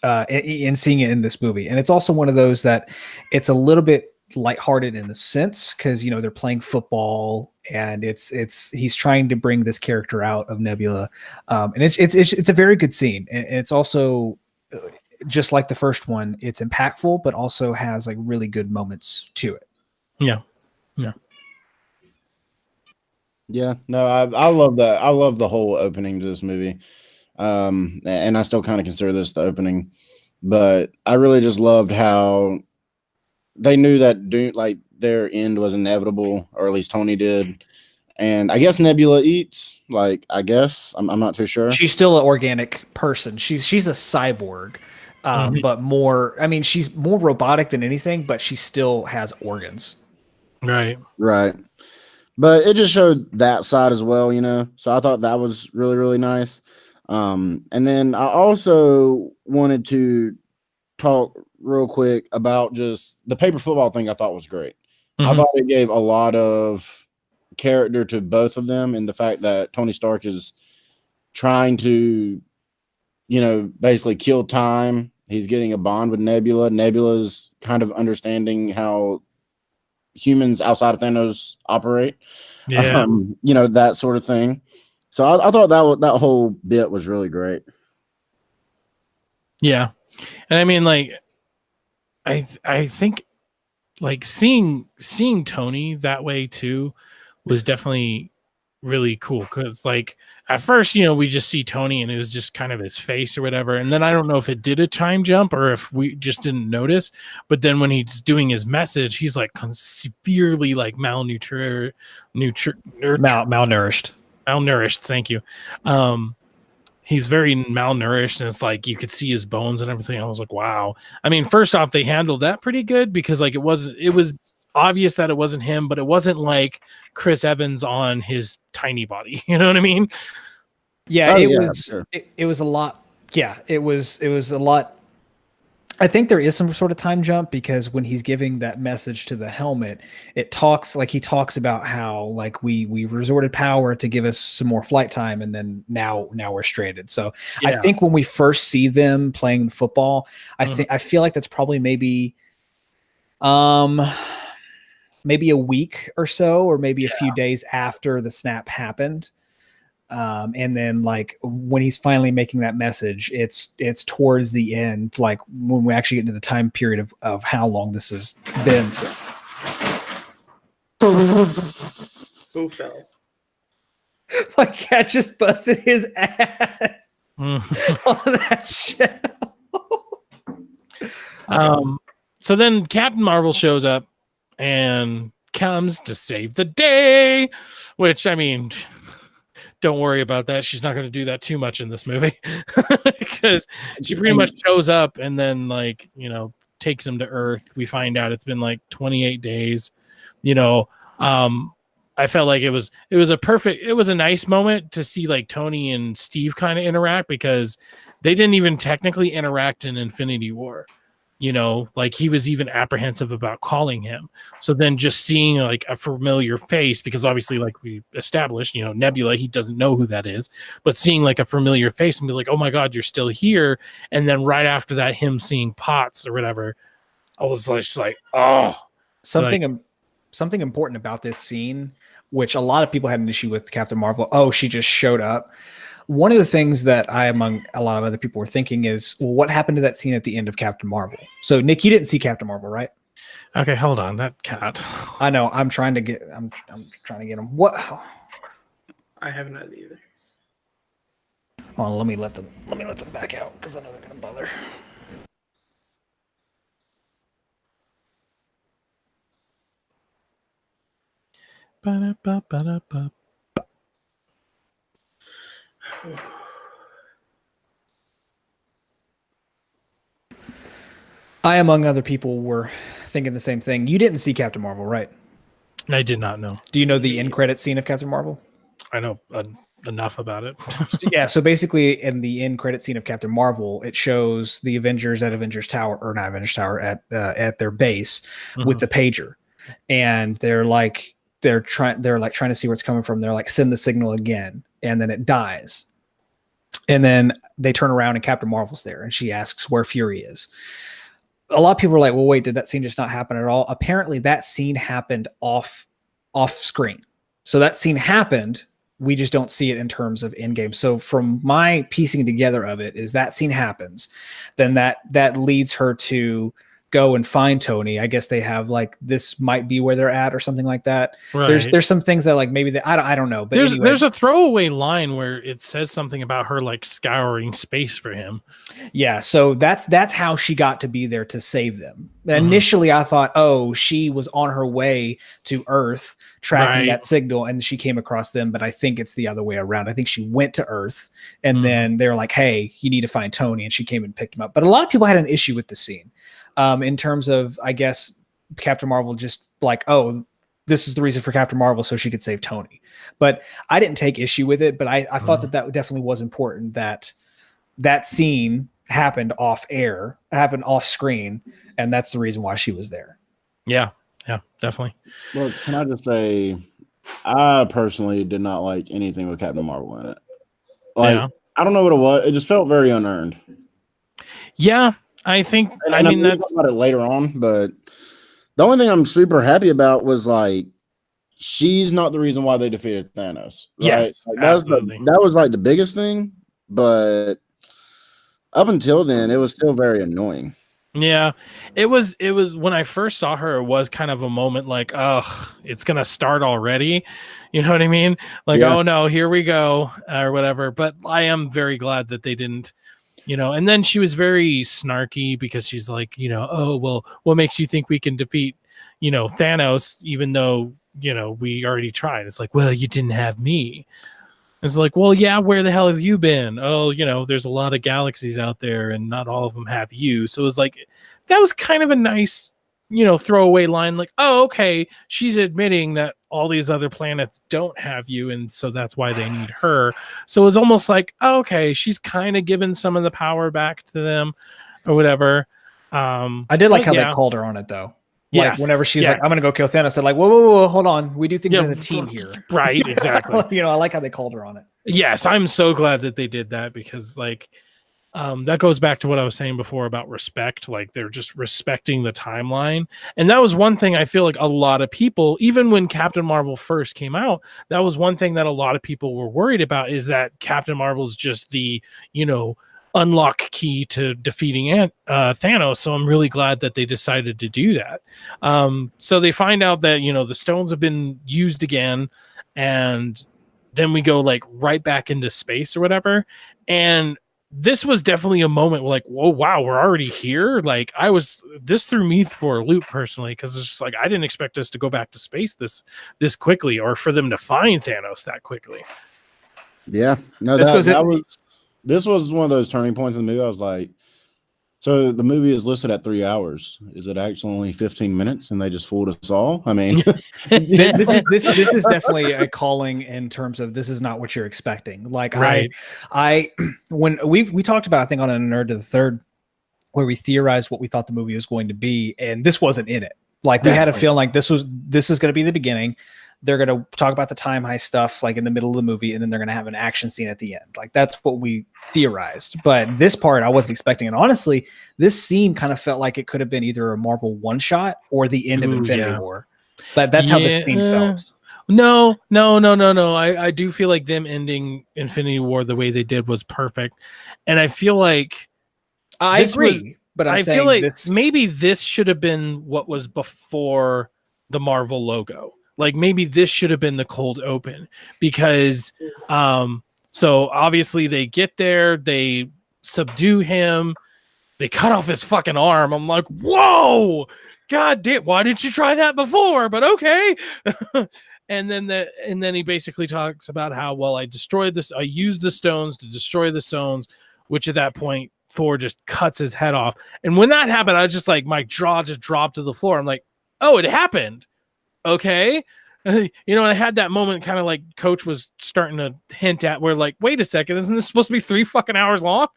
in seeing it in this movie. And it's also one of those that it's a little bit lighthearted in the sense, because they're playing football, and he's trying to bring this character out of Nebula, and it's a very good scene. And it's also just like the first one, it's impactful, but also has like really good moments to it. Yeah. No, I love that. I love the whole opening to this movie. And I still kind of consider this the opening, but I really just loved how they knew that their end was inevitable, or at least Tony did. And I guess Nebula eats, I guess I'm not too sure. She's still an organic person. She's a cyborg, but more, I mean, she's more robotic than anything, but she still has organs. Right. But it just showed that side as well, so I thought that was really, really nice. And then I also wanted to talk real quick about just the paper football thing. I thought was great. I thought it gave a lot of character to both of them, and the fact that Tony Stark is trying to, basically kill time. He's getting a bond with Nebula. Nebula's kind of understanding how humans outside of Thanos operate. Yeah. That sort of thing. So I thought that whole bit was really great. Yeah. And I mean, like, I think like seeing Tony that way too, was definitely really cool, because like at first, you know, we just see Tony and it was just kind of his face or whatever, and then I don't know if it did a time jump or if we just didn't notice, but then when he's doing his message, he's like severely like malnourished. Thank you. He's very malnourished, and it's like you could see his bones and everything. I was like, wow. I mean, first off, they handled that pretty good, because like it was obvious that it wasn't him, but it wasn't like Chris Evans on his tiny body. You know what I mean? Yeah, it was a lot. Yeah, it was a lot. I think there is some sort of time jump, because when he's giving that message to the helmet, he talks about how like we resorted power to give us some more flight time, and then now we're stranded. So I think when we first see them playing football, I feel like that's probably maybe a week or so, or maybe a few days after the snap happened. And then like when he's finally making that message, it's towards the end, like when we actually get into the time period of how long this has been. So. Who fell? My cat just busted his ass on that show. So then Captain Marvel shows up and comes to save the day, which, I mean, don't worry about that. She's not going to do that too much in this movie, because she pretty much shows up and then, like, you know, takes him to Earth. We find out it's been like 28 days. You know, I felt like it was a nice moment to see like Tony and Steve kind of interact, because they didn't even technically interact in Infinity War. You know, like he was even apprehensive about calling him. So then just seeing like a familiar face, because obviously, like we established, you know, Nebula, he doesn't know who that is, but seeing like a familiar face and be like, oh my God, you're still here. And then right after that, him seeing Potts or whatever, I was just like, oh. Something important about this scene, which a lot of people had an issue with Captain Marvel. Oh, she just showed up. One of the things that I, among a lot of other people, were thinking is, well, what happened to that scene at the end of Captain Marvel? So, Nick, you didn't see Captain Marvel, right? Okay, hold on. That cat. I know. I'm trying to get him. What? I haven't had either. Hold on, let me let them back out, because I know they're gonna bother. Ba-da-ba-ba-da-ba. I, among other people, were thinking the same thing. You didn't see Captain Marvel, right? I did not know. Do you know the end credit scene of Captain Marvel? I know enough about it. Yeah, so basically in the end credit scene of Captain Marvel, it shows the Avengers at Avengers Tower, or not Avengers Tower, at their base with the pager. And they're trying to see where it's coming from. They're like, send the signal again, and then it dies. And then they turn around and Captain Marvel's there, and she asks where Fury is. A lot of people are like, well, wait, did that scene just not happen at all? Apparently that scene happened off screen. So that scene happened. We just don't see it in terms of Endgame. So from my piecing together of it is that scene happens. Then that leads her to go and find Tony. I guess they have like, this might be where they're at or something like that. Right. There's some things that like maybe I don't know. But there's a throwaway line where it says something about her like scouring space for him. Yeah, so that's how she got to be there to save them. Initially, I thought, oh, she was on her way to Earth tracking that signal, and she came across them. But I think it's the other way around. I think she went to Earth, and then they're like, hey, you need to find Tony, and she came and picked him up. But a lot of people had an issue with the scene. In terms of, I guess, Captain Marvel just like, oh, this is the reason for Captain Marvel, so she could save Tony. But I didn't take issue with it, but I thought that definitely was important, that scene happened off screen, and that's the reason why she was there. Yeah, definitely. Well, can I just say, I personally did not like anything with Captain Marvel in it. Like, I don't know what it was. It just felt very unearned. Yeah. I think, and I mean, that's about it later on, but the only thing I'm super happy about was like, she's not the reason why they defeated Thanos. Right? Yes, like, that was like the biggest thing, but up until then, it was still very annoying. Yeah, it was when I first saw her, it was kind of a moment like, oh, it's gonna start already. You know what I mean? Like, Yeah. oh no, here we go, or whatever. But I am very glad that they didn't, and then she was very snarky because she's like, oh, well, what makes you think we can defeat, Thanos, even though, we already tried? It's like, well, you didn't have me. It's like, well, yeah, where the hell have you been? Oh, there's a lot of galaxies out there and not all of them have you. So it's like, that was kind of a nice, throwaway line. Like, oh, okay, she's admitting that all these other planets don't have you. And so that's why they need her. So it's almost like, oh, okay, she's kind of given some of the power back to them or whatever. I did like how they called her on it, though. Like, yes, whenever she's like, I'm going to go kill Thanos, they're like, whoa, hold on. We do things as a team here. Right, exactly. I like how they called her on it. Yes, I'm so glad that they did that because, like, that goes back to what I was saying before about respect. Like, they're just respecting the timeline. And that was one thing I feel like a lot of people, even when Captain Marvel first came out, that was one thing that a lot of people were worried about, is that Captain Marvel's just the, unlock key to defeating Thanos. So I'm really glad that they decided to do that. So they find out that, the stones have been used again, and then we go like right back into space or whatever. And this was definitely a moment where, like, whoa, wow, we're already here. Like, this threw me for a loop personally, because it's just like, I didn't expect us to go back to space this quickly, or for them to find Thanos that quickly. Yeah, no, this was one of those turning points in the movie. I was like, so the movie is listed at 3 hours. Is it actually only 15 minutes and they just fooled us all? I mean, this is definitely a calling in terms of, this is not what you're expecting. Like, right. When we talked about, I think, on a Nerd to the Third, where we theorized what we thought the movie was going to be, and this wasn't in it. Like, we had a feeling like this is going to be the beginning. They're going to talk about the time heist stuff like in the middle of the movie, and then they're going to have an action scene at the end. Like, that's what we theorized. But this part I wasn't expecting. And honestly, this scene kind of felt like it could have been either a Marvel one-shot or the end of Infinity War. But that's how the scene felt. No. I do feel like them ending Infinity War the way they did was perfect. And I feel like I agree. But I feel like maybe this should have been what was before the Marvel logo. Like, maybe this should have been the cold open, because so obviously they get there, they subdue him, they cut off his fucking arm. I'm like, whoa, god damn, why didn't you try that before? But okay. and then he basically talks about how, well, I used the stones to destroy the stones, which at that point Thor just cuts his head off. And when that happened, I was just like, my jaw just dropped to the floor. I'm like, oh, it happened. Okay. And I had that moment, kind of like Coach was starting to hint at, where, like, wait a second, isn't this supposed to be 3 fucking hours long?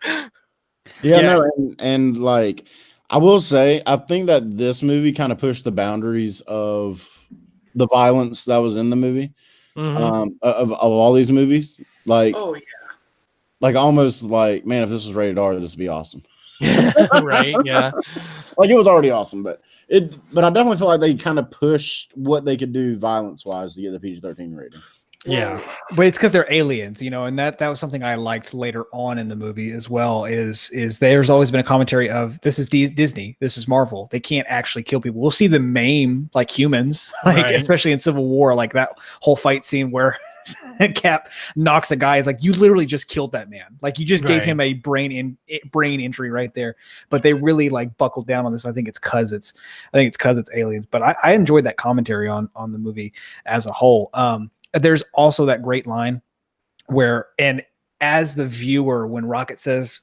Yeah. No, and like, I will say, I think that this movie kind of pushed the boundaries of the violence that was in the movie, of all these movies. Like, oh yeah, like, almost like, man, if this was rated R, this would be awesome. Right? Yeah. Like, it was already awesome, but I definitely feel like they kind of pushed what they could do violence-wise to get the PG-13 rating. Yeah, but it's because they're aliens, and that was something I liked later on in the movie as well. Is there's always been a commentary of, this is Disney, this is Marvel. They can't actually kill people. We'll see them maim like humans, like especially in Civil War, like that whole fight scene where Cap knocks a guy. Is like, you literally just killed that man. Like, you just gave him a brain injury right there. But they really like buckled down on this. I think it's because it's aliens. But I enjoyed that commentary on the movie as a whole. There's also that great line where, and as the viewer, when Rocket says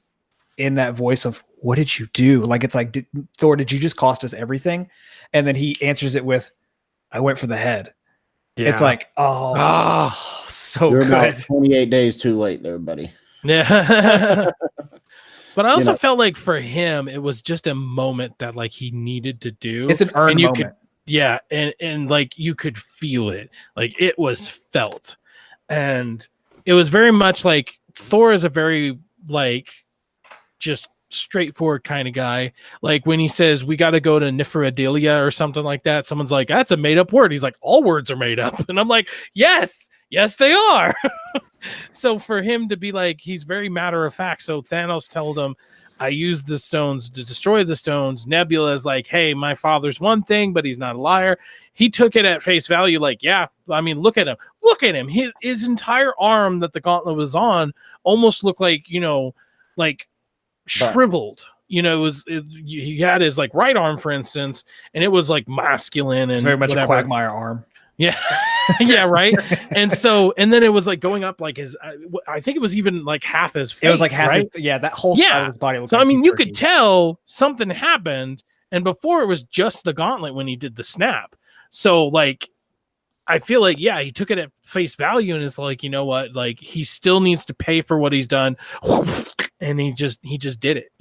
in that voice of, what did you do? Like, it's like, Thor, did you just cost us everything? And then he answers it with, I went for the head. Yeah. It's like, so You're good. about 28 days too late there, buddy. Yeah. But I also felt like for him, it was just a moment that, like, he needed to do. It's an earned moment. And like, you could feel it. Like, it was felt. And it was very much like, Thor is a very, like, just straightforward kind of guy. Like, when he says, we got to go to Niferadelia or something like that, someone's like, that's a made-up word. He's like, all words are made up. And I'm like, yes, they are. So for him to be like, he's very matter of fact. So Thanos told him, I used the stones to destroy the stones. Nebula's like, hey, my father's one thing, but he's not a liar. He took it at face value, like, yeah, I mean, look at him. His entire arm that the gauntlet was on almost looked like, like shriveled. He had his like right arm, for instance, and it was like masculine and it's very much whatever. a Quagmire arm. Yeah. Yeah, right. And then it was like going up like his, I think it was even like half his face. It was like half right? that whole side of his body looked so like I mean, you turkey. could tell something happened, and before it was just the gauntlet when he did the snap. So like I feel like, yeah, he took it at face value and it's like, you know what, like he still needs to pay for what he's done. And he just did it,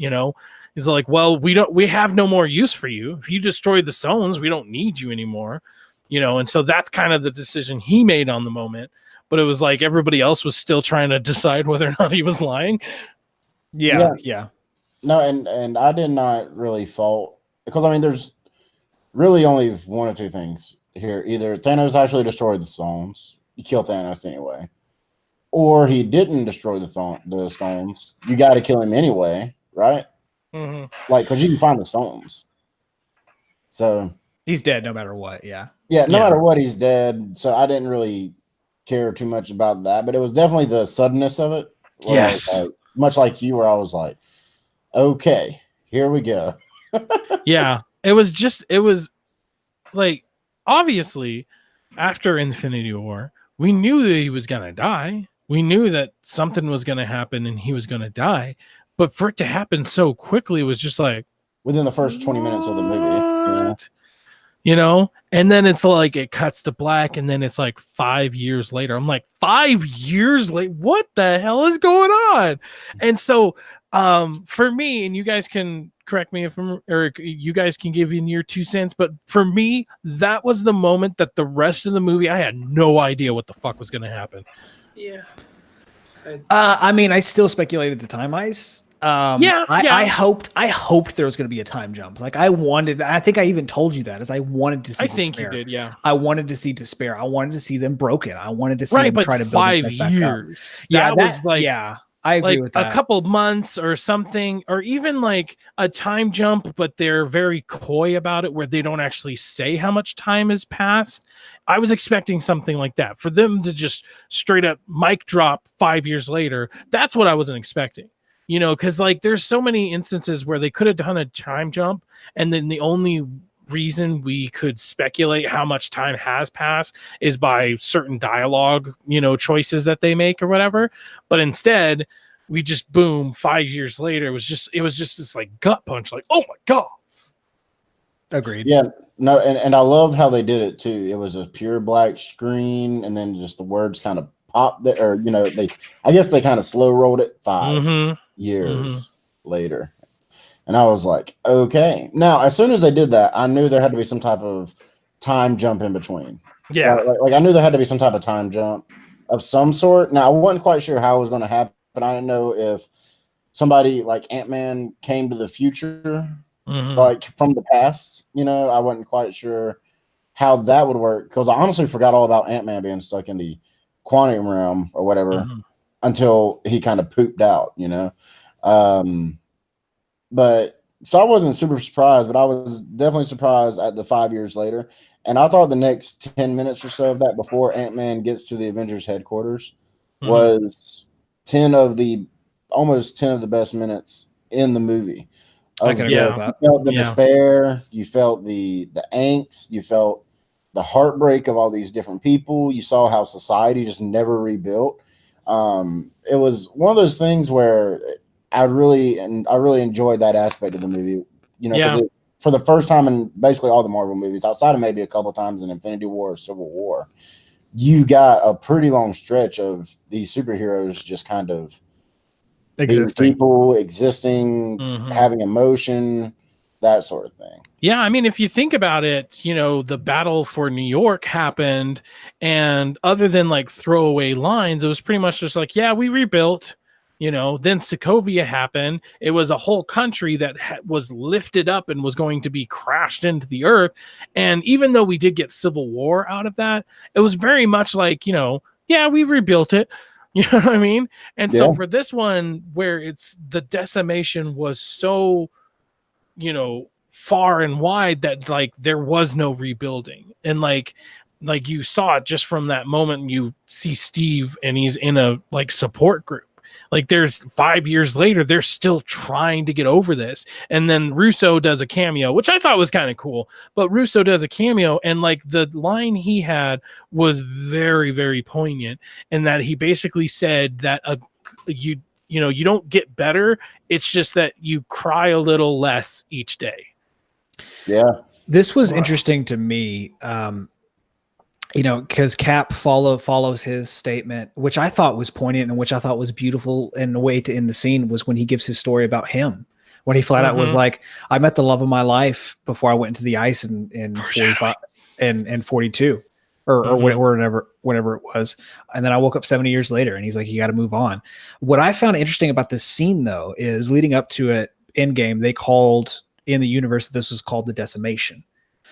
He's like, well, we have no more use for you. If you destroyed the stones, we don't need you anymore, and so that's kind of the decision he made on the moment. But it was like everybody else was still trying to decide whether or not he was lying. Yeah. No, and I did not really fault, because I mean, there's really only one of two things here. Either Thanos actually destroyed the stones, you kill Thanos anyway, or he didn't destroy the stones. You got to kill him anyway, right? Mm-hmm. Like, because you can find the stones. So he's dead no matter what. Yeah, no matter what, he's dead. So I didn't really care too much about that, but it was definitely the suddenness of it. Yes. Much like you, where I was like, okay, here we go. Yeah. It was like, obviously, after Infinity War, we knew that he was going to die. We knew that something was going to happen and he was going to die. But for it to happen so quickly, it was just like, within the first 20 minutes of the movie. And then it's like it cuts to black, and then it's like 5 years later. I'm like, 5 years late? What the hell is going on? And so for me, and you guys can correct me or you guys can give in your 2 cents, but for me, that was the moment that the rest of the movie, I had no idea what the fuck was going to happen. Yeah. I mean, I still speculated the time ice. I hoped there was going to be a time jump. Like I think I even told you that, as I wanted to see. I think you did, yeah. I wanted to see despair. I wanted to see them broken. I wanted to see them try to build 5 years. Yeah, that was like, yeah, I agree like with that. A couple months or something, or even like a time jump, but they're very coy about it, where they don't actually say how much time has passed. I was expecting something like that, for them to just straight up mic drop 5 years later. That's what I wasn't expecting. Because like there's so many instances where they could have done a time jump, and then the only reason we could speculate how much time has passed is by certain dialogue, choices that they make or whatever. But instead, we just boom, 5 years later, it was just this like gut punch, like, oh my God. Agreed. Yeah, no, and I love how they did it too. It was a pure black screen, and then just the words kind of popped there, or I guess they kind of slow rolled it 5 years later. And I was like, okay. Now, as soon as they did that, I knew there had to be some type of time jump in between. Yeah. Like I knew there had to be some type of time jump of some sort. Now, I wasn't quite sure how it was going to happen. I didn't know if somebody like Ant-Man came to the future, like from the past. I wasn't quite sure how that would work, because I honestly forgot all about Ant-Man being stuck in the quantum realm or whatever until he kind of pooped out, but so I wasn't super surprised, but I was definitely surprised at the 5 years later. And I thought the next 10 minutes or so of that, before Ant-Man gets to the Avengers headquarters, was almost 10 of the best minutes in the movie. I can agree with that. You felt the despair, you felt the angst, you felt the heartbreak of all these different people. You saw how society just never rebuilt. It was one of those things where I really enjoyed that aspect of the movie. For the first time in basically all the Marvel movies, outside of maybe a couple times in Infinity War or Civil War, you got a pretty long stretch of these superheroes just kind of existing, having emotion, that sort of thing. Yeah, I mean, if you think about it, the battle for New York happened, and other than like throwaway lines, it was pretty much just like, yeah, we rebuilt. Then Sokovia happened. It was a whole country that was lifted up and was going to be crashed into the earth. And even though we did get civil war out of that, it was very much like, yeah, we rebuilt it. You know what I mean? And so Yeah. for this one, where it's the decimation was so, far and wide that like there was no rebuilding. And like you saw it just from that moment you see Steve and he's in a like support group. Like there's 5 years later, they're still trying to get over this. And then Russo does a cameo, which I thought was kind of cool. But Russo does a cameo, and like the line he had was very, very poignant in that he basically said that you don't get better. It's just that you cry a little less each day. Yeah. This was interesting to me. Because Cap follows his statement, which I thought was poignant and which I thought was beautiful in the way to end the scene, was when he gives his story about him. When he flat out was like, I met the love of my life before I went into the ice in 45 and 42 or whenever it was. And then I woke up 70 years later, and he's like, you got to move on. What I found interesting about this scene, though, is leading up to it, Endgame, they called in the universe, this was called the decimation.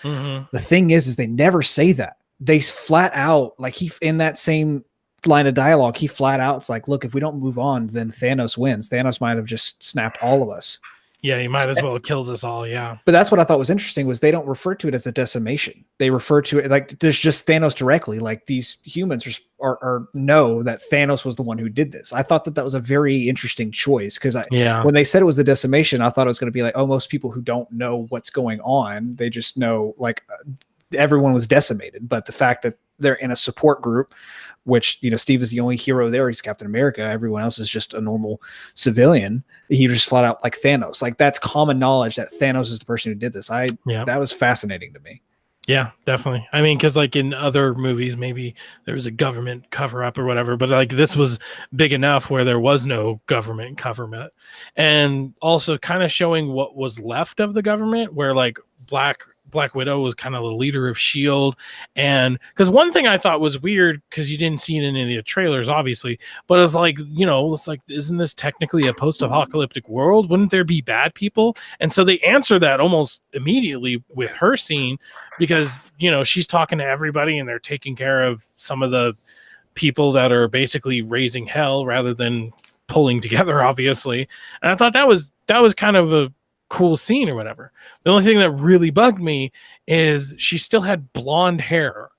The thing is they never say that. They flat out, like in that same line of dialogue, he flat out, it's like, look, if we don't move on, then Thanos wins. Thanos might have just snapped all of us. Yeah, he might as well have killed us all. Yeah. But that's what I thought was interesting, was they don't refer to it as a decimation. They refer to it like there's just Thanos directly. Like these humans are know that Thanos was the one who did this. I thought that was a very interesting choice, because when they said it was the decimation, I thought it was going to be like, oh, most people who don't know what's going on, they just know like everyone was decimated. But the fact that they're in a support group, which, Steve is the only hero there. He's Captain America. Everyone else is just a normal civilian. He just flat out like Thanos. Like that's common knowledge that Thanos is the person who did this. That was fascinating to me. Yeah, definitely. I mean, because like in other movies, maybe there was a government cover up or whatever, but like this was big enough where there was no government cover-up, and also kind of showing what was left of the government, where like Black Widow was kind of the leader of S.H.I.E.L.D. And because one thing I thought was weird, because you didn't see it in any of the trailers, obviously, but it's like, it's like, isn't this technically a post-apocalyptic world? Wouldn't there be bad people? And so they answer that almost immediately with her scene, because, she's talking to everybody and they're taking care of some of the people that are basically raising hell rather than pulling together, obviously. And I thought that was kind of a cool scene or whatever. The only thing that really bugged me is she still had blonde hair,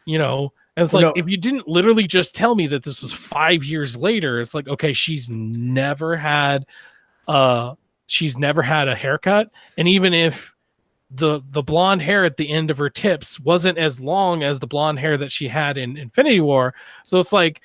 and it's like, if you didn't literally just tell me that this was 5 years later, it's like, okay, she's never had a haircut. And even if the blonde hair at the end of her tips wasn't as long as the blonde hair that she had in Infinity War, so it's like,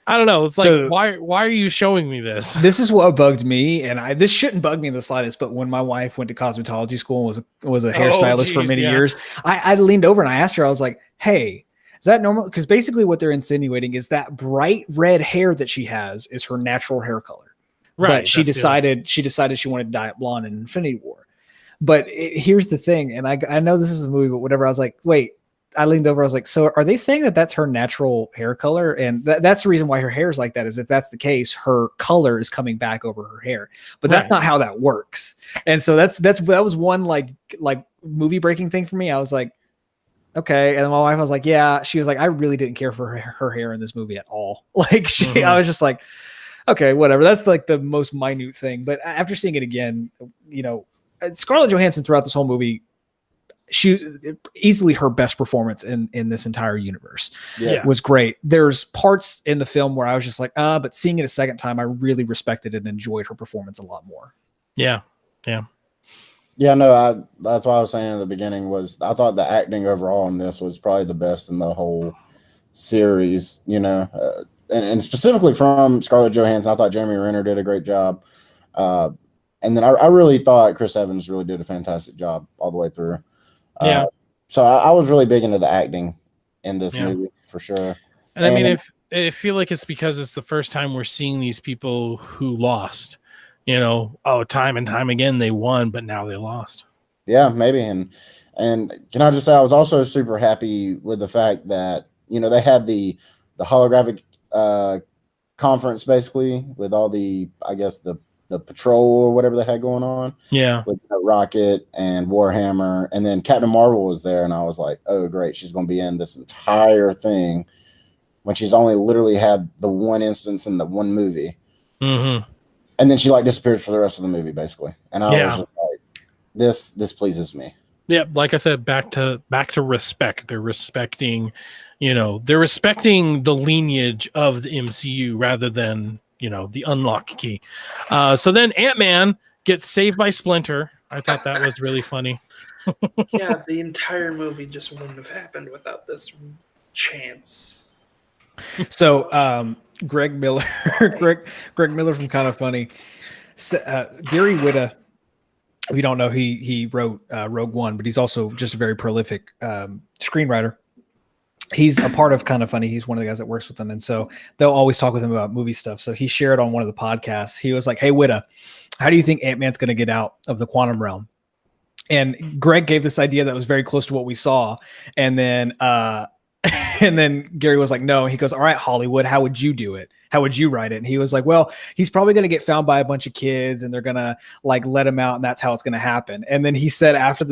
I don't know. It's like, why are you showing me this? This is what bugged me, and this shouldn't bug me in the slightest. But when my wife went to cosmetology school and was a hairstylist for many years, I leaned over and I asked her. I was like, "Hey, is that normal?" Because basically, what they're insinuating is that bright red hair that she has is her natural hair color. Right. But she decided she wanted to dye it blonde in Infinity War. But here's the thing, and I know this is a movie, but whatever. I was like, wait. I leaned over. I was like, so are they saying that that's her natural hair color? And that's the reason why her hair is like that, is if that's the case, her color is coming back over her hair, but that's not how that works. And so that was one like movie breaking thing for me. I was like, okay. And my wife was like, yeah, she was like, I really didn't care for her hair in this movie at all. Like I was just like, okay, whatever. That's like the most minute thing. But after seeing it again, Scarlett Johansson throughout this whole movie, she easily her best performance in this entire universe. Was great. There's parts in the film where I was just like, but seeing it a second time, I really respected and enjoyed her performance a lot more. No, that's what I was saying in the beginning, was I thought the acting overall in this was probably the best in the whole series, and specifically from Scarlett Johansson. I thought Jeremy Renner did a great job. And then I really thought Chris Evans really did a fantastic job all the way through. So I was really big into the acting in this movie for sure. And I mean, I feel like it's because it's the first time we're seeing these people who lost, time and time again, they won, but now they lost. Yeah, maybe. And can I just say, I was also super happy with the fact that, they had the holographic conference basically with all the, I guess the patrol or whatever they had going on. With Rocket and Warhammer, and then Captain Marvel was there, and I was like, oh great, she's going to be in this entire thing. when she's only literally had the one instance in the one movie. Mm-hmm. And then she like disappears for the rest of the movie, basically. And I was just like, this pleases me. Yeah, like I said, back to respect. They're respecting, they're respecting the lineage of the MCU rather than, the unlock key. So then Ant-Man gets saved by Splinter. I thought that was really funny. Yeah, the entire movie just wouldn't have happened without this chance. So Greg Miller from Kind of Funny, Gary Whitta. We don't know he wrote Rogue One, but he's also just a very prolific screenwriter. He's a part of Kind of Funny. He's one of the guys that works with them, and so they'll always talk with him about movie stuff. So he shared on one of the podcasts. He was like, "Hey Whitta, how do you think Ant-Man's going to get out of the quantum realm?" And Greg gave this idea that was very close to what we saw, and then Gary was like, "No." He goes, "All right, Hollywood, how would you do it? How would you write it?" And he was like, "Well, he's probably going to get found by a bunch of kids, and they're going to like let him out, and that's how it's going to happen." And then he said after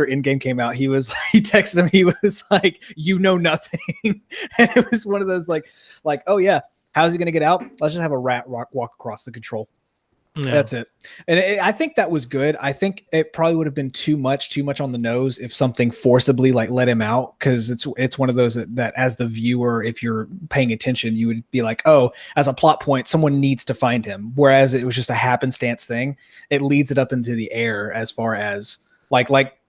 Endgame came out, he texted him. He was like, "You know nothing," and it was one of those like, "Oh yeah, how's he going to get out? Let's just have a rat walk across the control." Yeah. That's it. And I think that was good. I think it probably would have been too much on the nose if something forcibly like let him out, because it's one of those that as the viewer, if you're paying attention, you would be like, oh, as a plot point, someone needs to find him. Whereas it was just a happenstance thing. It leads it up into the air as far as like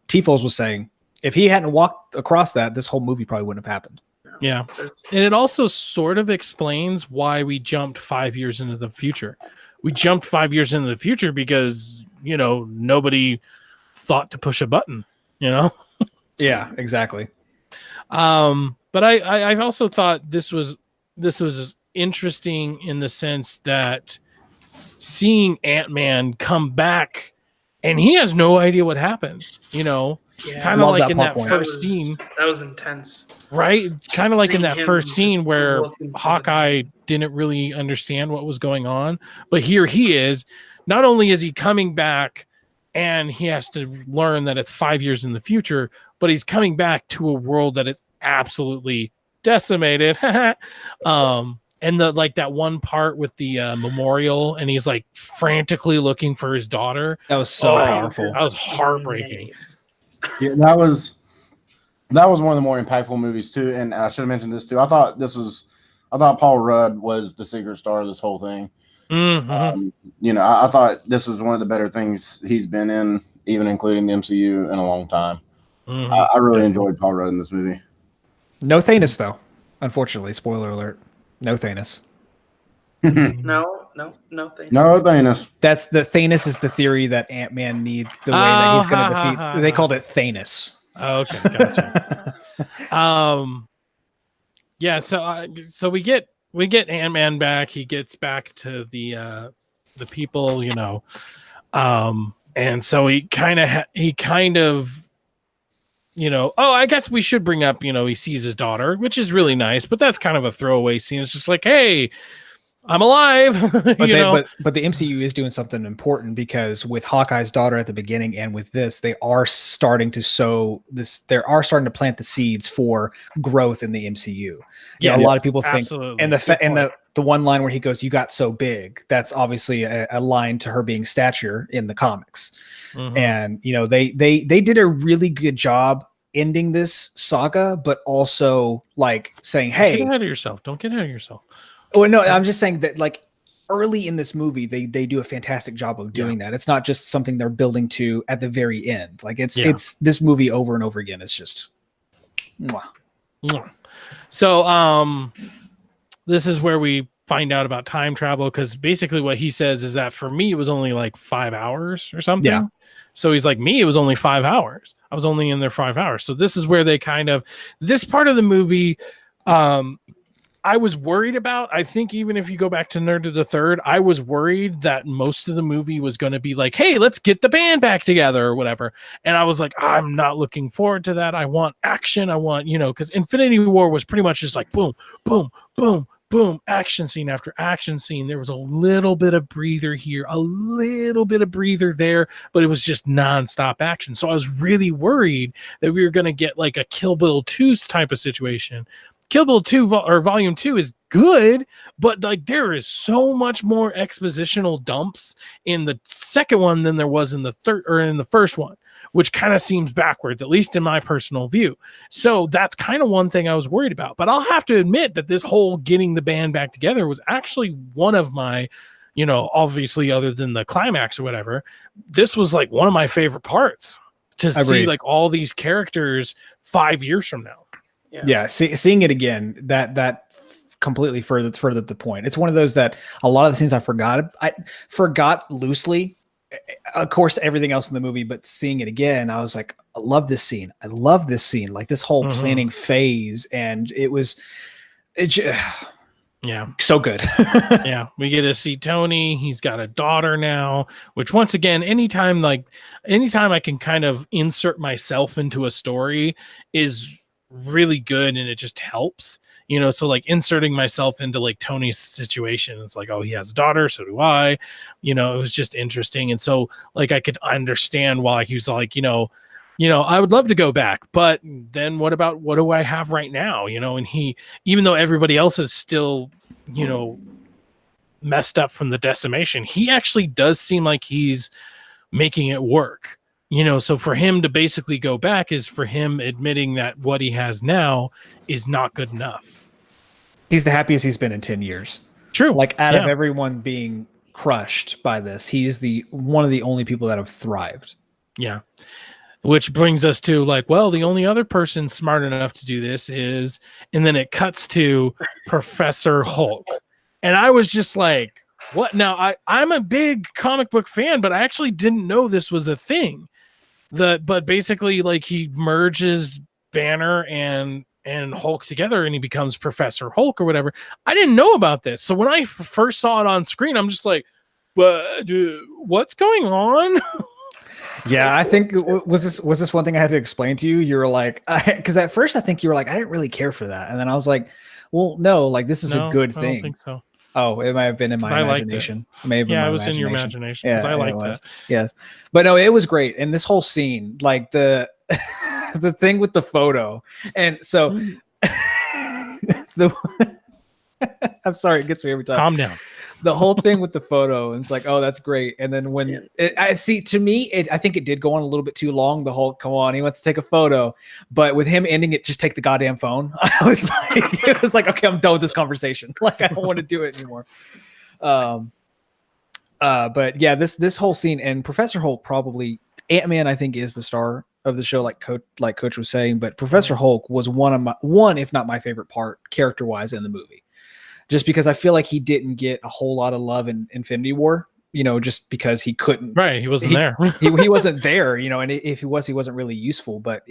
T-Foles was saying, if he hadn't walked across that, this whole movie probably wouldn't have happened. Yeah. And it also sort of explains why we jumped 5 years into the future. We jumped 5 years into the future because, nobody thought to push a button, Yeah, exactly. But I also thought this was interesting in the sense that seeing Ant-Man come back and he has no idea what happened, kind of like in that first scene. That was intense. Right? Kind of like in that first scene where Hawkeye didn't really understand what was going on. But here he is. Not only is he coming back and he has to learn that it's 5 years in the future, but he's coming back to a world that is absolutely decimated. And that one part with the memorial, and he's like frantically looking for his daughter. That was so powerful. That was heartbreaking. Yeah, that was one of the more impactful movies too. And I should have mentioned this too. I thought Paul Rudd was the secret star of this whole thing. Mm-hmm. I thought this was one of the better things he's been in, even including the MCU, in a long time. Mm-hmm. I really enjoyed Paul Rudd in this movie. No Thanos though, unfortunately. Spoiler alert. No Thanos. No Thanos. No Thanos. That's the Thanos is the theory that Ant-Man needs the way that he's going to defeat. They called it Thanos. Oh, okay, gotcha. Yeah. So we get Ant-Man back. He gets back to the people, and so he kind of. I guess we should bring up, he sees his daughter, which is really nice, but that's kind of a throwaway scene. It's just like, hey, I'm alive. But the MCU is doing something important, because with Hawkeye's daughter at the beginning and with this, they are starting to plant the seeds for growth in the MCU. Yeah, a lot of people think, absolutely. And the one line where he goes, "You got so big," that's obviously a line to her being stature in the comics. Mm-hmm. And they did a really good job ending this saga, but also like saying, "Hey, don't get ahead of yourself. Don't get ahead of yourself." Oh no, I'm just saying that like early in this movie, they do a fantastic job of doing that. It's not just something they're building to at the very end. Like it's this movie over and over again. It's just. Mwah. So this is where we find out about time travel, because basically what he says is that for me it was only like 5 hours or something. Yeah. So he's like, me, it was only 5 hours. I was only in there 5 hours. So this is where they this part of the movie, I was worried about. I think even if you go back to Nerd of the Third, I was worried that most of the movie was going to be like, hey, let's get the band back together or whatever. And I was like, I'm not looking forward to that. I want action. I want, because Infinity War was pretty much just like boom, boom, boom, boom, action scene after action scene. There was a little bit of breather here, a little bit of breather there, but it was just nonstop action. So I was really worried that we were going to get like a Kill Bill 2 type of situation. Kill Bill 2 or Volume 2 is good, but like there is so much more expositional dumps in the second one than there was in the third or in the first one, which kind of seems backwards, at least in my personal view. So that's kind of one thing I was worried about. But I'll have to admit that this whole getting the band back together was actually one of my, you know, obviously other than the climax or whatever, this was like one of my favorite parts to see like all these characters 5 years from now. Yeah, seeing it again, that completely furthered the point. It's one of those that a lot of the scenes I forgot loosely. Of course, everything else in the movie, but seeing it again, I was like, I love this scene. I love this scene. Like this whole planning phase, and yeah, so good. Yeah, we get to see Tony. He's got a daughter now, which once again, anytime I can kind of insert myself into a story is really good, and it just helps, you know. So like inserting myself into like Tony's situation, it's like, oh, he has a daughter, so do I, you know. It was just interesting, and so like I could understand why he was like, you know, I would love to go back, but then what do I have right now, you know? And he, even though everybody else is still, you know, messed up from the decimation, he actually does seem like he's making it work. You know, so for him to basically go back is for him admitting that what he has now is not good enough. He's the happiest he's been in 10 years. True. Like out of everyone being crushed by this, he's one of the only people that have thrived. Yeah. Which brings us to like, well, the only other person smart enough to do this is, and then it cuts to Professor Hulk. And I was just like, what? Now I'm a big comic book fan, but I actually didn't know this was a thing. But basically, like, he merges Banner and Hulk together, and he becomes Professor Hulk or whatever. I didn't know about this, so when I first saw it on screen, I'm just like, what's going on? Yeah, I think was this one thing I had to explain to you? You were like, because at first I think you were like, I didn't really care for that, and then I was like, well, no, like this is a good thing. I don't think so. Oh, it might have been in my imagination. It was in your imagination because I liked that. Yes, but no, it was great. And this whole scene, like the thing with the photo, and so I'm sorry, it gets me every time. Calm down. The whole thing with the photo, and it's like, oh, that's great. And then when I think it did go on a little bit too long. The whole, come on, he wants to take a photo, but with him ending it, just take the goddamn phone. It was like, okay, I'm done with this conversation. Like, I don't want to do it anymore. But yeah, this whole scene, and Professor Hulk, probably Ant-Man, I think, is the star of the show, like Coach was saying. But Professor Hulk was one, if not my favorite part, character-wise, in the movie. Just because I feel like he didn't get a whole lot of love in Infinity War, you know, just because he couldn't. Right, he wasn't there. he wasn't there, you know, and if he was, he wasn't really useful. But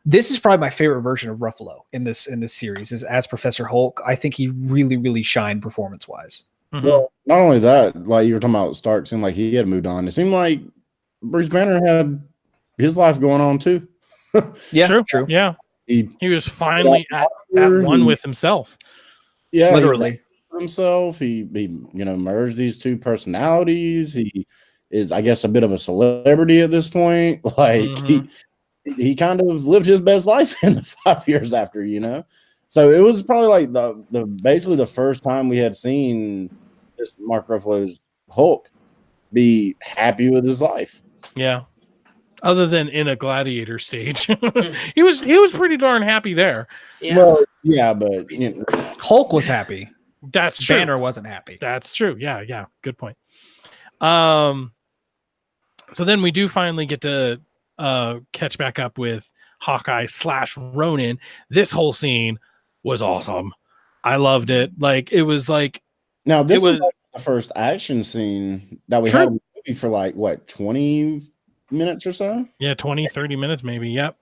this is probably my favorite version of Ruffalo in this series, is as Professor Hulk. I think he really, really shined performance-wise. Mm-hmm. Well, not only that, like you were talking about Stark, seemed like he had moved on. It seemed like Bruce Banner had his life going on too. Yeah, true. Yeah, he was finally at one with himself. Yeah, literally himself. He you know, merged these two personalities. He is, I guess, a bit of a celebrity at this point. Like he kind of lived his best life in the 5 years after, you know. So it was probably like the basically the first time we had seen this Mark Ruffalo's Hulk be happy with his life. Yeah. Other than in a gladiator stage. he was pretty darn happy there. Yeah. Well, yeah, but you know, Hulk was happy. That's true. Banner wasn't happy. That's true. Yeah. Good point. So then we do finally get to catch back up with Hawkeye / Ronin. This whole scene was awesome. I loved it. Like, it was like, now this was like the first action scene that we had in the movie for like what, 20 minutes or so? Yeah, 20-30 minutes maybe. Yep.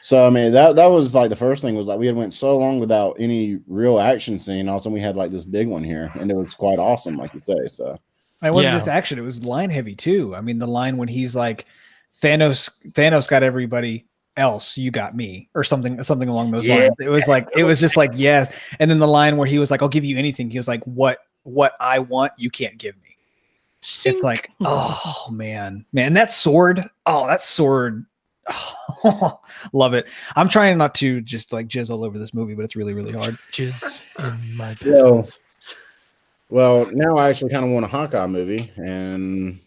So I mean, that was like the first thing, was like we had went so long without any real action scene. All of a sudden we had like this big one here, and it was quite awesome, like you say. So it wasn't just action; it was line heavy too. I mean, the line when he's like, Thanos got everybody else, you got me, or something along those lines. It was like, it was just like, yes. And then the line where he was like, I'll give you anything. He was like, what I want, you can't give me. It's like, oh man, that sword. Oh, that sword. Love it. I'm trying not to just like jizz all over this movie, but it's really, really hard. Jizz in my pants. Well, now I actually kind of want a Hawkeye movie, and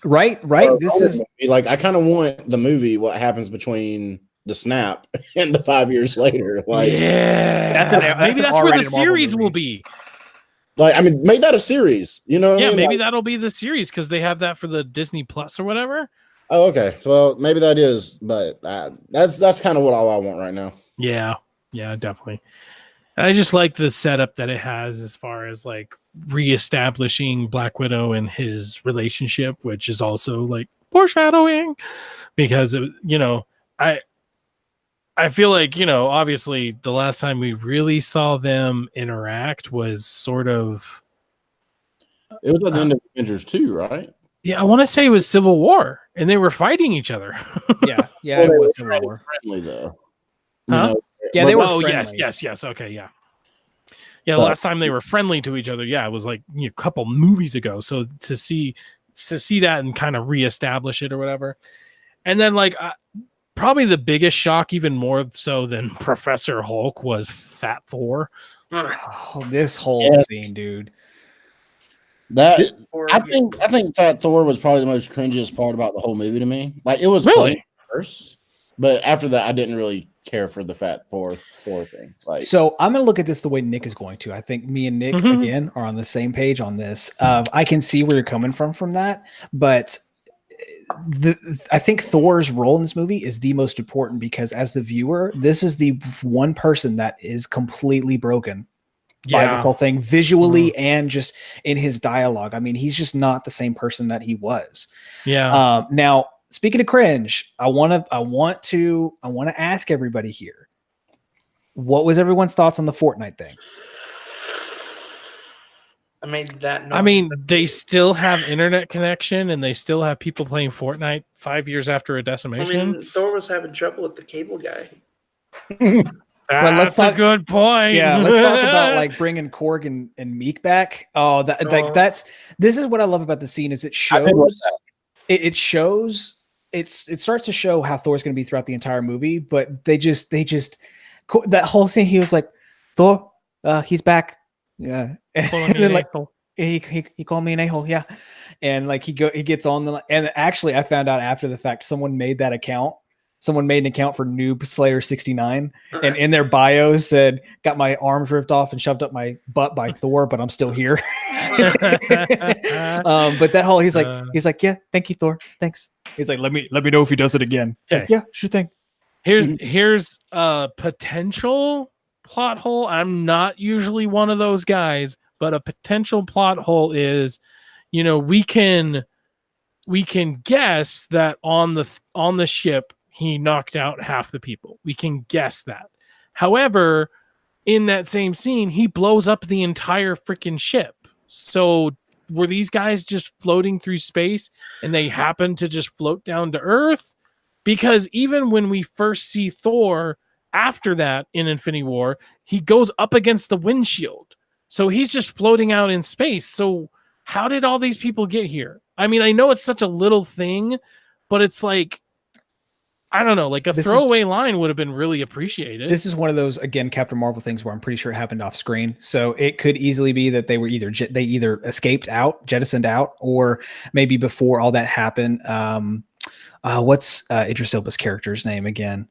right. This is like I kind of want the movie. What happens between the snap and the 5 years later? Like, yeah, maybe that's where the series will be. Like, I mean, make that a series. You know? What I mean? Maybe like, that'll be the series because they have that for the Disney Plus or whatever. Oh, okay. Well, maybe that is, but that's kind of what all I want right now. Yeah, definitely. I just like the setup that it has as far as like reestablishing Black Widow and his relationship, which is also like foreshadowing because I feel like, obviously the last time we really saw them interact was sort of it was at the end of Avengers 2, right? Yeah, I want to say it was Civil War and they were fighting each other. yeah, it was Civil War. Friendly though. Huh? Yeah, they were friendly. Yes. Okay, yeah. Yeah, the last time they were friendly to each other, it was like a couple movies ago. So to see that and kind of reestablish it or whatever. And then like probably the biggest shock, even more so than Professor Hulk, was Fat Thor. Oh, this whole scene, dude. I think Fat Thor was probably the most cringiest part about the whole movie to me. Like, it was really funny first, but after that, I didn't really care for the Fat Thor thing. Like, so I'm gonna look at this the way Nick is going to. I think me and Nick again are on the same page on this. I can see where you're coming from that, but I think Thor's role in this movie is the most important because as the viewer, this is the one person that is completely broken by the whole thing visually and just in his dialogue. I mean, he's just not the same person that he was. Yeah. Now, speaking of cringe, I want to ask everybody here, what was everyone's thoughts on the Fortnite thing? I mean, they still have internet connection and they still have people playing Fortnite 5 years after a decimation. I mean, Thor was having trouble with the cable guy. That's a good point. Yeah, let's talk about like bringing Korg and Meek back. Oh, this is what I love about the scene is it shows it starts to show how Thor's going to be throughout the entire movie, but they just that whole scene. He was like, Thor, he's back. Yeah, and then like he called me an a-hole. Yeah, and like he gets on the and actually I found out after the fact someone made an account for Noob Slayer 69 and in their bio said got my arms ripped off and shoved up my butt by Thor, but I'm still here. But that whole he's like yeah, thank you Thor, thanks. He's like let me know if he does it again. Okay. Like, yeah, sure thing. Here's a potential plot hole. I'm not usually one of those guys, but a potential plot hole is, we can guess that on the ship he knocked out half the people. We can guess that. However, in that same scene, he blows up the entire freaking ship. So were these guys just floating through space and they happen to just float down to Earth? Because even when we first see Thor after that in Infinity War, he goes up against the windshield. So he's just floating out in space. So how did all these people get here? I mean, I know it's such a little thing, but it's like, I don't know, like a throwaway line would have been really appreciated. This is one of those, again, Captain Marvel things where I'm pretty sure it happened off screen. So it could easily be that they were either escaped out, jettisoned out, or maybe before all that happened. What's Idris Elba's character's name again?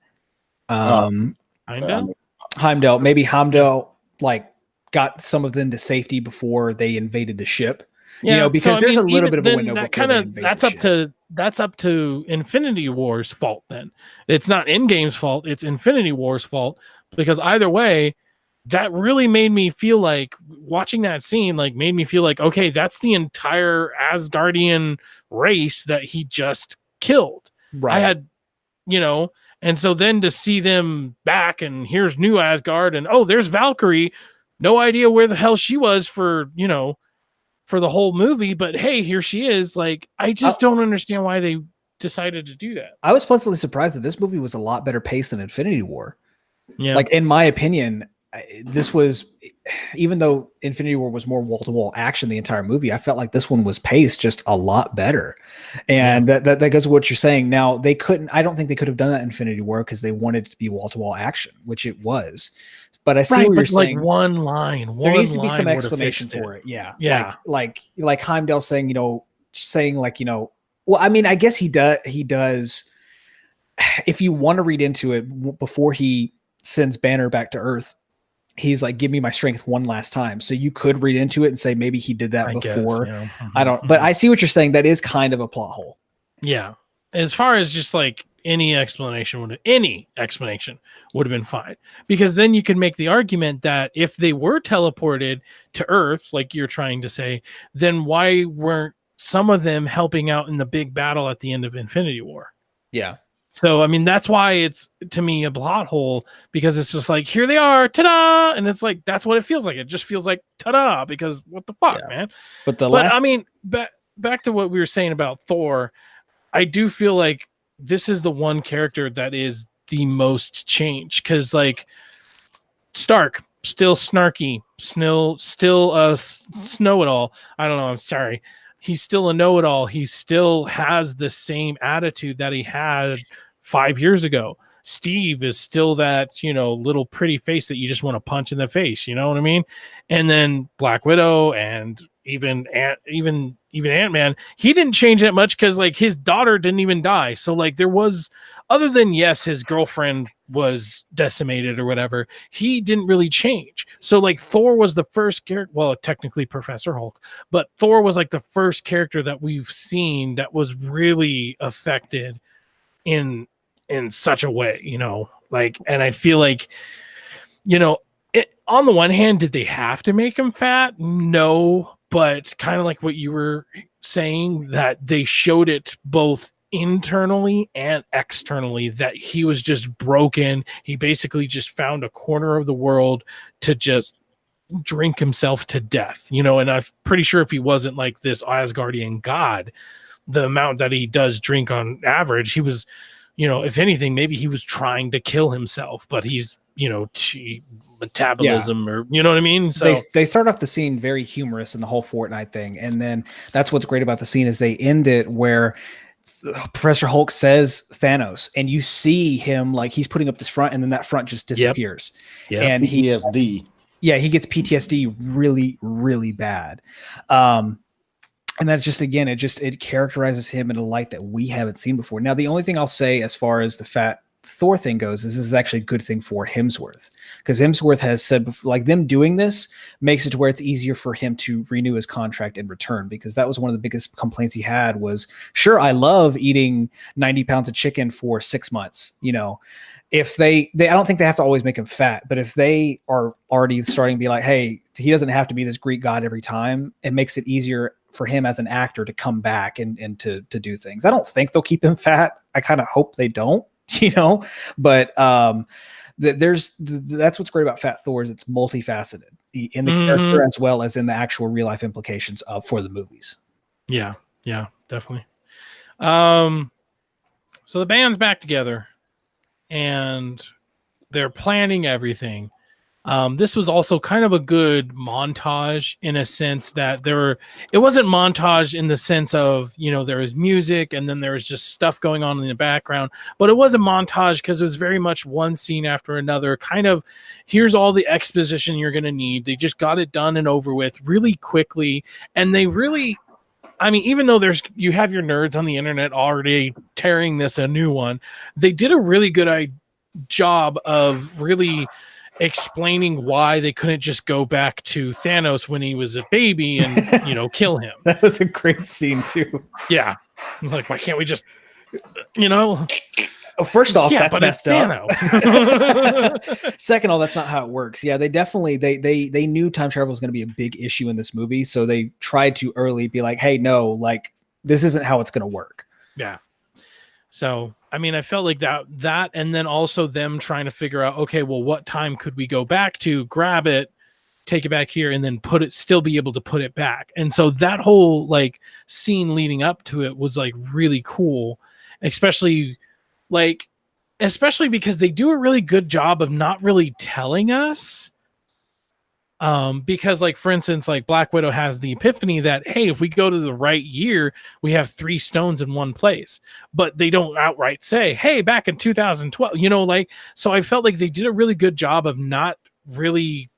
Heimdall? Heimdall. Maybe Heimdall like got some of them to safety before they invaded the ship. Yeah, because there's a little bit of a window. That's up to Infinity War's fault. Then it's not Endgame's fault. It's Infinity War's fault because either way, that really made me feel like watching that scene. Like made me feel like okay, that's the entire Asgardian race that he just killed. Right. I had, and so then to see them back and here's new Asgard and oh, there's Valkyrie. No idea where the hell she was for the whole movie, but hey, here she is. Like, I just don't understand why they decided to do that. I was pleasantly surprised that this movie was a lot better paced than Infinity War. Yeah. Like, in my opinion, this was, even though Infinity War was more wall-to-wall action the entire movie, I felt like this one was paced just a lot better. And that goes with what you're saying. Now, I don't think they could have done that in Infinity War because they wanted it to be wall-to-wall action, which it was. But I see what you're saying. Like one line. There needs to be some explanation for it. Yeah. Yeah. Like Heimdall saying, like, well, I mean, I guess he does. If you want to read into it, before he sends Banner back to Earth, he's like, give me my strength one last time. So you could read into it and say maybe he did that before. Guess, yeah. I don't, but I see what you're saying. That is kind of a plot hole. Yeah. As far as just like any explanation would have been fine, because then you could make the argument that if they were teleported to Earth, like you're trying to say, then why weren't some of them helping out in the big battle at the end of Infinity War? Yeah. So, I mean, that's why it's, to me, a plot hole, because it's just like, here they are, ta-da! And it's like, that's what it feels like. It just feels like, ta-da, because what the fuck, man? But I mean, back to what we were saying about Thor, I do feel like this is the one character that is the most changed, because, like, Stark, still snarky, still know-it-all. I don't know, I'm sorry. He's still a know-it-all. He still has the same attitude that he had 5 years ago. Steve is still that, little pretty face that you just want to punch in the face. You know what I mean? And then Black Widow and even Ant-Man, he didn't change that much because, like, his daughter didn't even die. So, like, there was, other than, yes, his girlfriend was decimated or whatever, he didn't really change. So, like, Thor was the first character, well, technically Professor Hulk, but Thor was like the first character that we've seen that was really affected in such a way, like, and I feel like, on the one hand, did they have to make him fat? No, but kind of like what you were saying, that they showed it both internally and externally, that he was just broken. He basically just found a corner of the world to just drink himself to death, and I'm pretty sure if he wasn't like this Asgardian god, the amount that he does drink on average, he was, if anything, maybe he was trying to kill himself, but he's, metabolism, or you know what I mean? So they start off the scene very humorous in the whole Fortnite thing, and then that's what's great about the scene is they end it where Professor Hulk says Thanos, and you see him like he's putting up this front, and then that front just disappears. Yep. And PTSD. He gets PTSD really, really bad. And that's just, again, it characterizes him in a light that we haven't seen before. Now, the only thing I'll say as far as the fat Thor thing goes is this is actually a good thing for Hemsworth, because Hemsworth has said, like, them doing this makes it to where it's easier for him to renew his contract and return, because that was one of the biggest complaints he had was, sure, I love eating 90 pounds of chicken for 6 months. If they I don't think they have to always make him fat, but if they are already starting to be like, hey, he doesn't have to be this Greek god every time, it makes it easier for him as an actor to come back and to do things. I don't think they'll keep him fat. I kind of hope they don't, but that's what's great about Fat Thor is it's multifaceted in the character as well as in the actual real life implications for the movies. Yeah, definitely. So the band's back together and they're planning everything. This was also kind of a good montage in a sense that it wasn't montage in the sense of, there was music and then there was just stuff going on in the background, but it was a montage because it was very much one scene after another, kind of, here's all the exposition you're going to need. They just got it done and over with really quickly. And they really, I mean, even though you have your nerds on the internet already tearing this a new one, they did a really good job of really explaining why they couldn't just go back to Thanos when he was a baby and kill him. That was a great scene too. Yeah, like, why can't we just first off, that's messed up. Second of all, that's not how it works. Yeah, they definitely they knew time travel was going to be a big issue in this movie, so they tried to early be like, hey, no, like, this isn't how it's going to work. Yeah. So, I mean, I felt like that, and then also them trying to figure out, okay, well, what time could we go back to, grab it, take it back here, and then still be able to put it back. And so that whole like scene leading up to it was like really cool, especially because they do a really good job of not really telling us Because like, for instance, like Black Widow has the epiphany that, hey, if we go to the right year, we have 3 stones in one place, but they don't outright say, hey, back in 2012, like, so I felt like they did a really good job of not really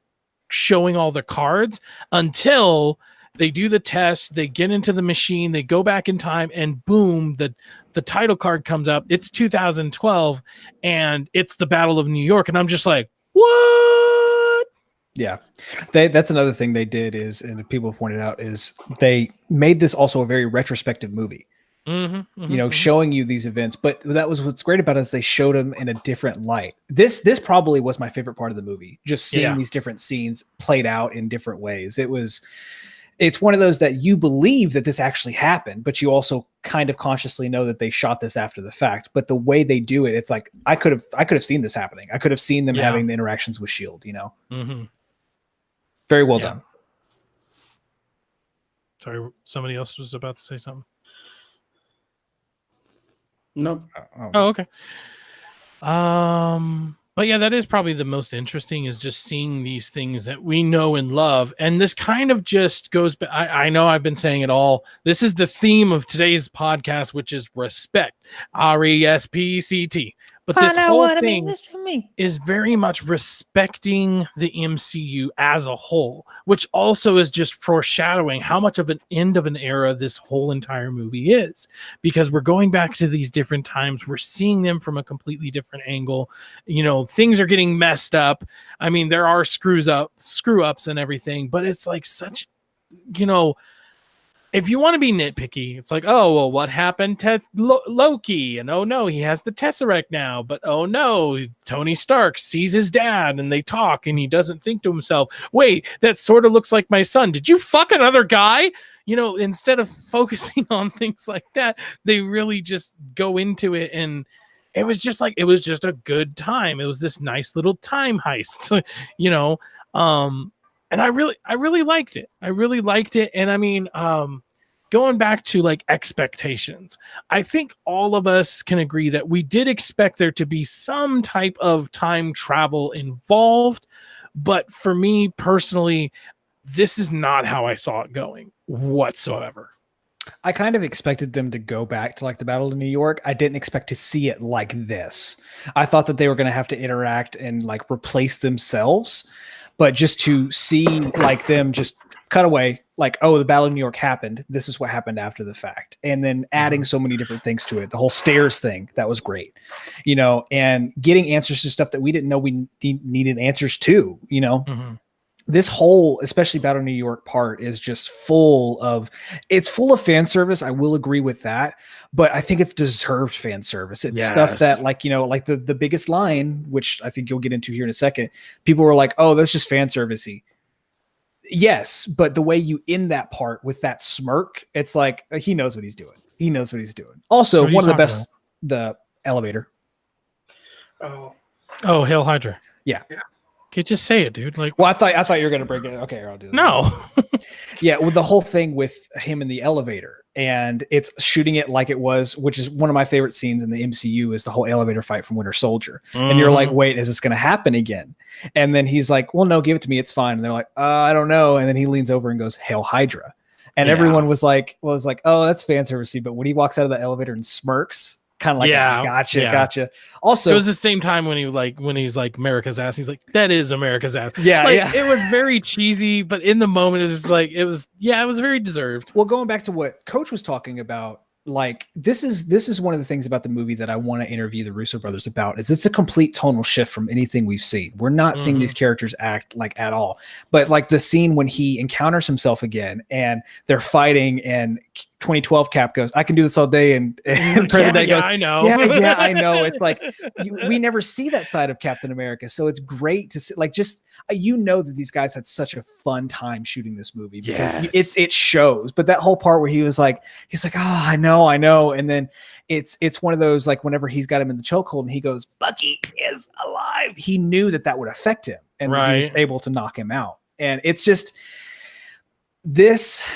showing all the cards until they do the test, they get into the machine, they go back in time, and boom, the title card comes up. It's 2012 and it's the Battle of New York. And I'm just like, what? Yeah, that's another thing they did is, and people pointed out, is they made this also a very retrospective movie. Showing you these events, but that was what's great about it is they showed them in a different light. This probably was my favorite part of the movie, just seeing these different scenes played out in different ways. It's one of those that you believe that this actually happened, but you also kind of consciously know that they shot this after the fact. But the way they do it, it's like I could have seen this happening. I could have seen them having the interactions with S.H.I.E.L.D., Very well done. Sorry, somebody else was about to say something. Nope. Oh, okay. But yeah, that is probably the most interesting, is just seeing these things that we know and love. And this kind of just goes back. I know I've been saying it all. This is the theme of today's podcast, which is respect. RESPCT. But this whole thing is very much respecting the MCU as a whole, which also is just foreshadowing how much of an end of an era this whole entire movie is, because we're going back to these different times. We're seeing them from a completely different angle. Things are getting messed up. I mean, there are screw ups and everything, but it's like such, if you want to be nitpicky, it's like, oh, well, what happened to Loki? And oh, no, he has the Tesseract now. But oh, no, Tony Stark sees his dad and they talk and he doesn't think to himself, wait, that sort of looks like my son. Did you fuck another guy? Instead of focusing on things like that, they really just go into it. And it was just a good time. It was this nice little time heist, and I really liked it. I really liked it. And I mean, going back to like expectations, I think all of us can agree that we did expect there to be some type of time travel involved. But for me personally, this is not how I saw it going whatsoever. I kind of expected them to go back to like the Battle of New York. I didn't expect to see it like this. I thought that they were going to have to interact and like replace themselves. But just to see like them just cut away, like, oh, the Battle of New York happened. This is what happened after the fact. And then adding so many different things to it. The whole stairs thing, that was great. And getting answers to stuff that we didn't know we needed answers to, This whole, especially Battle of New York part, is just full of fan service. I will agree with that, but I think it's deserved fan service. It's stuff that like the biggest line, which I think you'll get into here in a second. People were like, oh, that's just fan servicey. Yes. But the way you end that part with that smirk, it's like, he knows what he's doing. He knows what he's doing. Also, one of the best, the elevator. Oh, Hail Hydra. Yeah. Okay, just say it, dude. Like, well, I thought you were gonna bring it. Okay, I'll do that. No. Yeah, with the whole thing with him in the elevator, and it's shooting it like it was, which is one of my favorite scenes in the MCU, is the whole elevator fight from Winter Soldier. And you're like, wait, is this gonna happen again? And then he's like, well, no, give it to me, it's fine. And they're like, I don't know. And then he leans over and goes, Hail Hydra. And everyone was like, oh, that's fan servicey. But when he walks out of the elevator and smirks, kind of like, gotcha. Also, it was the same time when he's like America's ass. He's like, that is America's ass. Yeah. It was very cheesy, but in the moment, it was just like, it was very deserved. Well, going back to what Coach was talking about, like this is one of the things about the movie that I want to interview the Russo brothers about, is it's a complete tonal shift from anything we've seen. We're not seeing these characters act like at all, but like the scene when he encounters himself again and they're fighting and 2012 Cap goes, I can do this all day. And President Day goes, I know. Yeah, I know. It's like, we never see that side of Captain America. So it's great to see, like, just, that these guys had such a fun time shooting this movie because it shows. But that whole part where he's like, oh, I know. And then it's one of those, like, whenever he's got him in the chokehold and he goes, Bucky is alive. He knew that would affect him, and he was able to knock him out. And it's just this,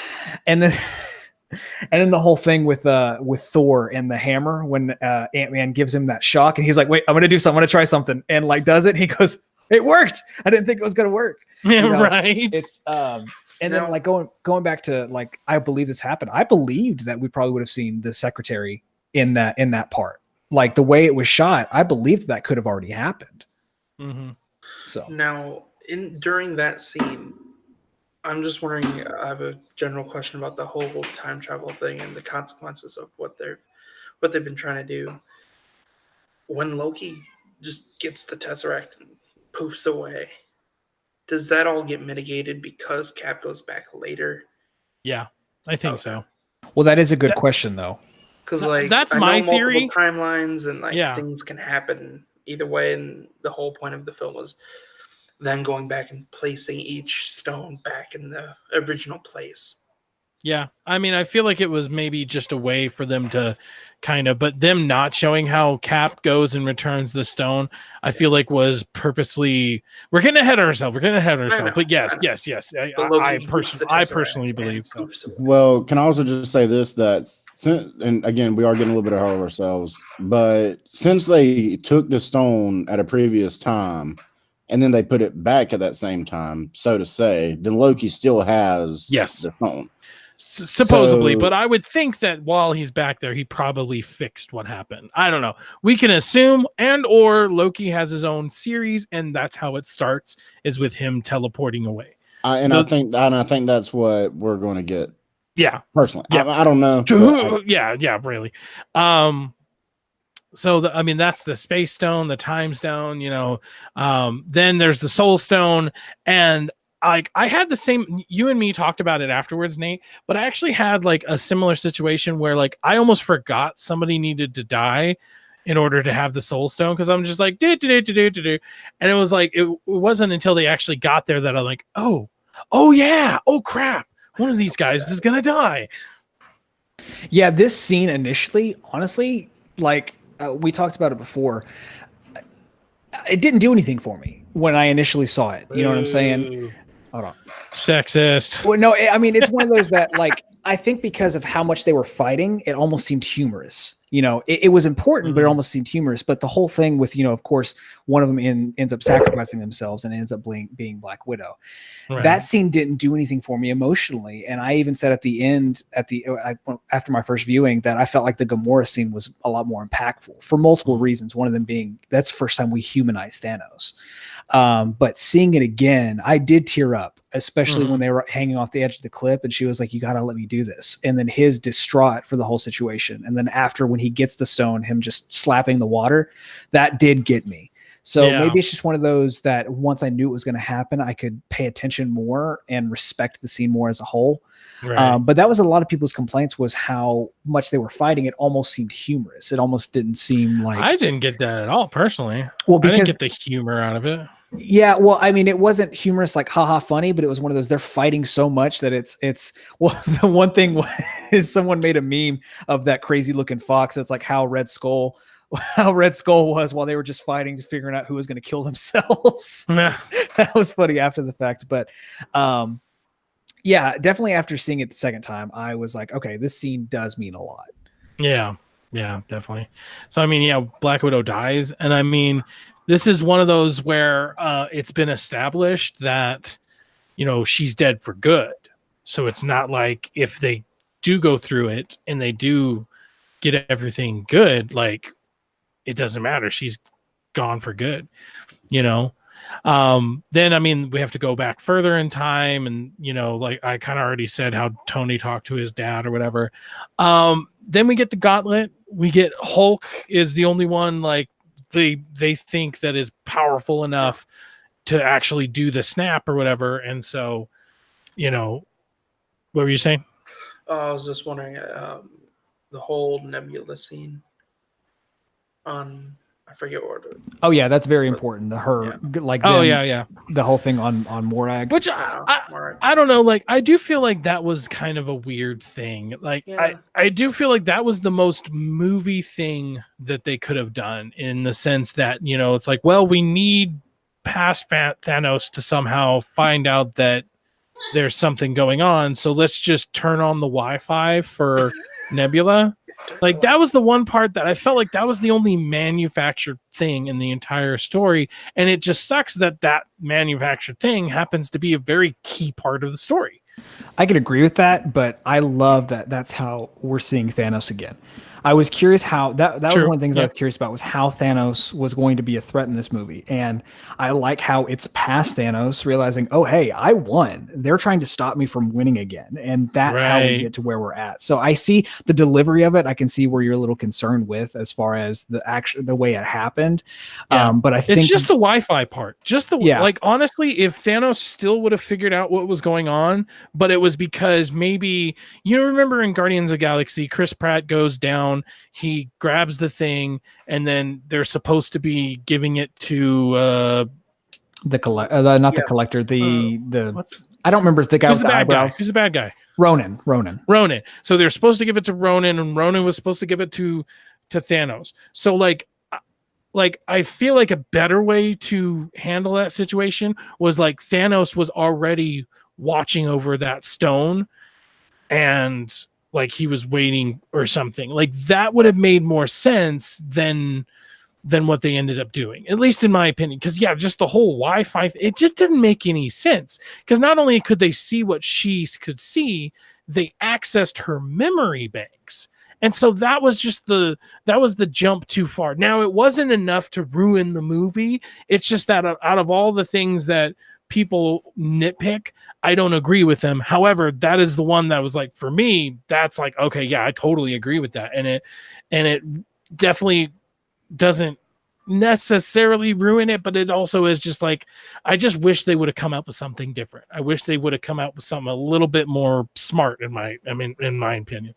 and then the whole thing with Thor and the hammer, when Ant-Man gives him that shock and he's like, wait, I'm going to do something. I'm going to try something. And like, does it? He goes, It worked. I didn't think it was gonna work. Yeah, You know, right. It's and then like going back to like, I believe this happened. I believed that we probably would have seen the secretary in that part. Like the way it was shot, I believed that could have already happened. Mm-hmm. So now during that scene, I'm just wondering. I have a general question about the whole time travel thing and the consequences of what they've been trying to do. When Loki just gets the Tesseract and poofs away, does that all get mitigated because Cap goes back later? Yeah, I think so. Well, that is a good question though. Because like that's I my know theory. multiple timelines and like Yeah. things can happen either way, and the whole point of the film was them going back and placing each stone back in the original place. Yeah, I mean, I feel like it was maybe just a way for them to kind of, but them not showing how Cap goes and returns the stone, I feel like was purposely. We're getting ahead of ourselves. But yes. I personally believe so. Well, can I also just say this, that and again, we are getting a little bit ahead of ourselves, but since they took the stone at a previous time and then they put it back at that same time, so to say, then Loki still has the stone. Supposedly, but I would think that while he's back there, he probably fixed what happened. I don't know. We can assume, and or Loki has his own series, and that's how it starts, is with him teleporting away. I think that's what we're going to get. Yeah, personally, yeah. I don't know. Really. So I mean, that's the space stone, the time stone. Then there's the soul stone, and I had the same, you and me talked about it afterwards, Nate, but I actually had like a similar situation where like I almost forgot somebody needed to die in order to have the soul stone, because I'm just like and it was like it wasn't until they actually got there that I'm like, oh yeah, oh crap, one of these guys is gonna die. Yeah, this scene initially, honestly, like we talked about it before, it didn't do anything for me when I initially saw it. You know what I'm saying? Hold on. Sexist. Well, no, I mean, it's one of those that, like, I think because of how much they were fighting, it almost seemed humorous. It was important, but it almost seemed humorous. But the whole thing with, of course, one of them ends up sacrificing themselves and ends up being Black Widow. Right. That scene didn't do anything for me emotionally. And I even said at the end, after my first viewing, that I felt like the Gamora scene was a lot more impactful for multiple reasons. One of them being that's the first time we humanized Thanos. But seeing it again, I did tear up, especially when they were hanging off the edge of the cliff and she was like, you got to let me do this. And then his distraught for the whole situation. And then after, when he gets the stone, him just slapping the water, that did get me. So maybe it's just one of those that once I knew it was going to happen, I could pay attention more and respect the scene more as a whole. Right. But that was a lot of people's complaints, was how much they were fighting. It almost seemed humorous. It almost didn't seem like... I didn't get that at all, personally. Well, because I didn't get the humor out of it. Yeah, well, I mean, it wasn't humorous, like haha funny, but it was one of those, they're fighting so much that it's well, the one thing is someone made a meme of that crazy looking fox. That's like how Red Skull was while they were just fighting, figuring out who was going to kill themselves. That was funny after the fact. But yeah, definitely after seeing it the second time, I was like, okay, this scene does mean a lot. Yeah, definitely. So, I mean, Black Widow dies. And I mean, this is one of those where it's been established that, she's dead for good. So it's not like if they do go through it and they do get everything good, like it doesn't matter. She's gone for good, Then, I mean, we have to go back further in time and, like I kind of already said how Tony talked to his dad or whatever. Then we get the gauntlet. We get Hulk is the only one, like, they think that is powerful enough to actually do the snap or whatever. And so, what were you saying? I was just wondering, the whole Nebula scene on, I forget what. Oh yeah, that's very important. The whole thing on Morag. Which I don't know. Like, I do feel like that was kind of a weird thing. Like, I do feel like that was the most movie thing that they could have done, in the sense that, it's like, well, we need past Thanos to somehow find out that there's something going on. So let's just turn on the Wi-Fi for Nebula. Like that was the one part that I felt like that was the only manufactured thing in the entire story, and it just sucks that that manufactured thing happens to be a very key part of the story. I could agree with that, but I love that that's how we're seeing Thanos again. I was curious how that was one of the things I was curious about was how Thanos was going to be a threat in this movie. And I like how it's past Thanos realizing, oh, hey, I won. They're trying to stop me from winning again. And that's how we get to where we're at. So I see the delivery of it. I can see where you're a little concerned with as far as the way it happened. But I think it's just the Wi-Fi part. Just the like honestly, if Thanos still would have figured out what was going on, but it was because maybe you remember in Guardians of the Galaxy, Chris Pratt goes down. He grabs the thing, and then they're supposed to be giving it to the collector, not the collector. The I don't remember the guy with the eyebrows. Who's the bad guy? Ronan. So they're supposed to give it to Ronan, and Ronan was supposed to give it to Thanos. So like I feel like a better way to handle that situation was like Thanos was already watching over that stone, and like he was waiting or something. Like that would have made more sense than what they ended up doing, at least in my opinion. Because just the whole Wi-Fi, it just didn't make any sense. Because not only could they see what she could see, they accessed her memory banks, and so that was the jump too far. Now it wasn't enough to ruin the movie. It's just that out of all the things that people nitpick, I don't agree with them. However, that is the one that was like, for me, that's like, okay, yeah, I totally agree with that. And it definitely doesn't necessarily ruin it, but it also is just like, I just wish they would have come up with something different. I wish they would have come out with something a little bit more smart in my opinion.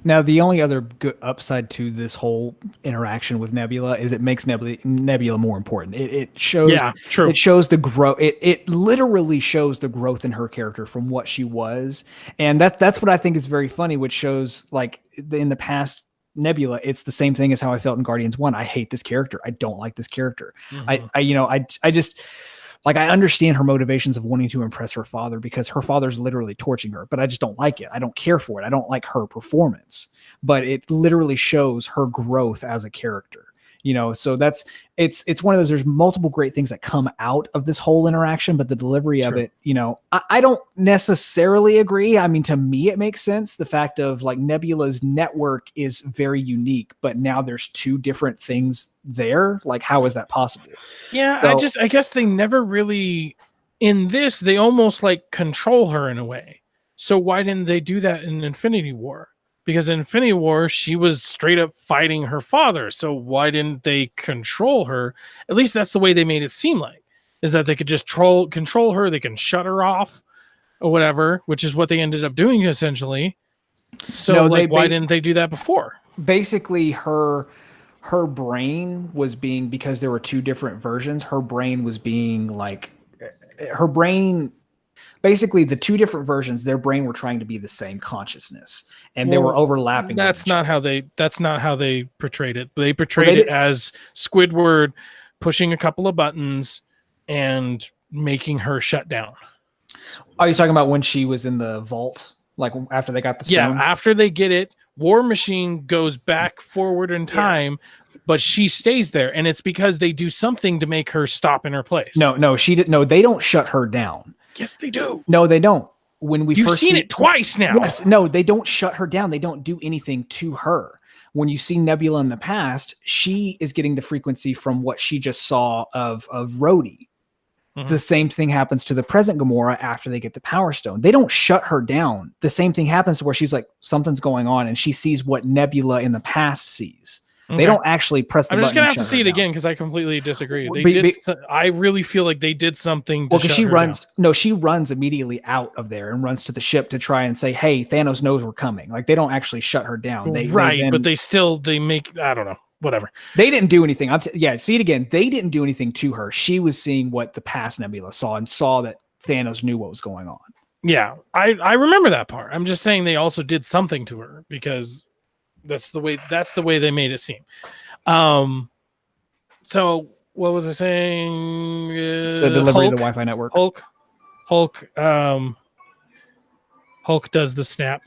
Now, the only other good upside to this whole interaction with Nebula is it makes Nebula more important. It shows, It shows the growth. It literally shows the growth in her character from what she was, and that's what I think is very funny. Which shows like in the past, Nebula, it's the same thing as how I felt in Guardians 1. I hate this character. I don't like this character. I just. Like, I understand her motivations of wanting to impress her father because her father's literally torching her, but I just don't like it. I don't care for it. I don't like her performance, but it literally shows her growth as a character, so it's one of those, there's multiple great things that come out of this whole interaction, but the delivery of it, I don't necessarily agree. I mean, to me, it makes sense. The fact of like Nebula's network is very unique, but now there's two different things there. Like, how is that possible? Yeah. So, I guess they never really, in this, they almost like control her in a way. So why didn't they do that in Infinity War? Because in Infinity War, she was straight up fighting her father. So why didn't they control her? At least that's the way they made it seem like, is that they could just control her. They can shut her off or whatever, which is what they ended up doing essentially. So why didn't they do that before? Basically, her brain was being, because there were two different versions, her brain was being like, basically the two different versions, their brain were trying to be the same consciousness, and they were overlapping. That's not how they portrayed it. They portrayed it as Squidward pushing a couple of buttons and making her shut down. Are you talking about when she was in the vault, like after they got the stone? Yeah, after they get it, War Machine goes back forward in time, but she stays there, and it's because they do something to make her stop in her place. No, she didn't. No, they don't shut her down. Yes, they do. No, they don't. You've seen it twice now. Yes, no, they don't shut her down. They don't do anything to her. When you see Nebula in the past, she is getting the frequency from what she just saw of Rhodey. Mm-hmm. The same thing happens to the present Gamora after they get the Power Stone. They don't shut her down. The same thing happens to where she's like, something's going on, and she sees what Nebula in the past sees. Okay. They don't actually press the button. I'm just going to have to see it again because I completely disagree. I really feel like they did something to shut her down. No, she runs immediately out of there and runs to the ship to try and say, hey, Thanos knows we're coming. Like, they don't actually shut her down. But they make, I don't know, whatever. They didn't do anything. See it again. They didn't do anything to her. She was seeing what the past Nebula saw and saw that Thanos knew what was going on. Yeah, I remember that part. I'm just saying they also did something to her because... That's the way they made it seem. So what was I saying? The delivery of the Wi-Fi network. Hulk does the snap.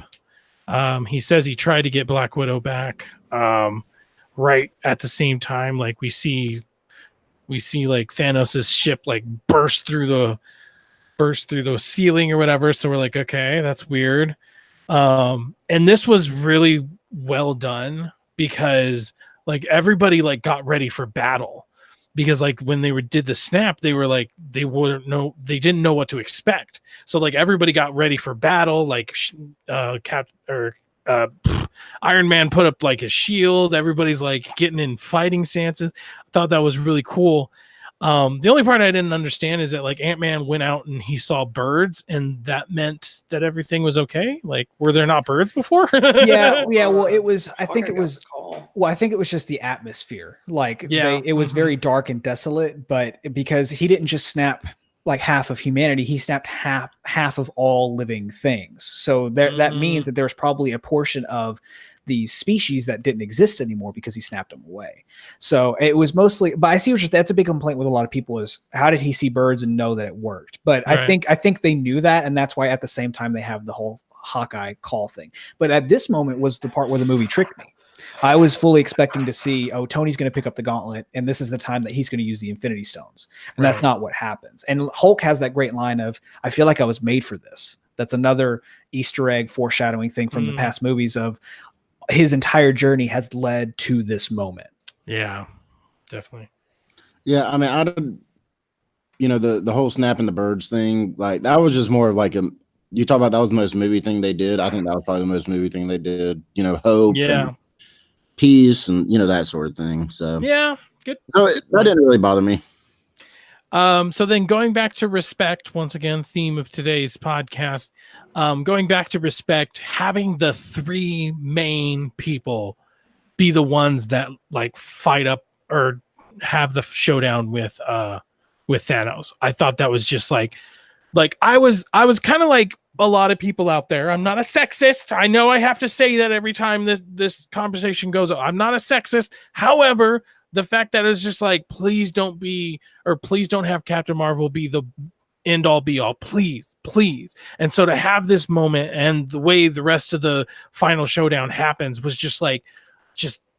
He says he tried to get Black Widow back. Right at the same time, like we see like Thanos' ship like burst through the ceiling or whatever. So we're like, okay, that's weird. And this was really well done because like everybody like got ready for battle, because like when they did the snap, they were like they didn't know what to expect. So like everybody got ready for battle. Like Iron Man put up like his shield. Everybody's like getting in fighting stances. I thought that was really cool. The only part I didn't understand is that like Ant-Man went out and he saw birds, and that meant that everything was okay. Like, were there not birds before? yeah. Well, it was. I think it was just the atmosphere. Like, it was very dark and desolate. But because he didn't just snap like half of humanity, he snapped half of all living things. So that means that there's probably a portion of these species that didn't exist anymore because he snapped them away. So it was mostly, but I see that's a big complaint with a lot of people is how did he see birds and know that it worked? But right. I think they knew that, and that's why at the same time they have the whole Hawkeye call thing. But at this moment was the part where the movie tricked me. I was fully expecting to see, Tony's going to pick up the gauntlet, and this is the time that he's going to use the Infinity Stones. And that's not what happens. And Hulk has that great line of, I feel like I was made for this. That's another Easter egg foreshadowing thing from the past movies of his entire journey has led to this moment. Yeah, definitely. Yeah, I mean, the whole snapping the birds thing, like that was just more of like you talk about that was the most movie thing they did. I think that was probably the most movie thing they did. Hope, and peace, and that sort of thing. So yeah, good. No, that didn't really bother me. So then going back to respect, once again, theme of today's podcast, going back to respect, having the three main people be the ones that like fight up or have the showdown with Thanos. I thought that was just like I was kind of like a lot of people out there. I'm not a sexist. I know I have to say that every time that this conversation goes on. I'm not a sexist. However, the fact that it's just like, please don't have Captain Marvel be the end all be all, please. And so to have this moment and the way the rest of the final showdown happens was just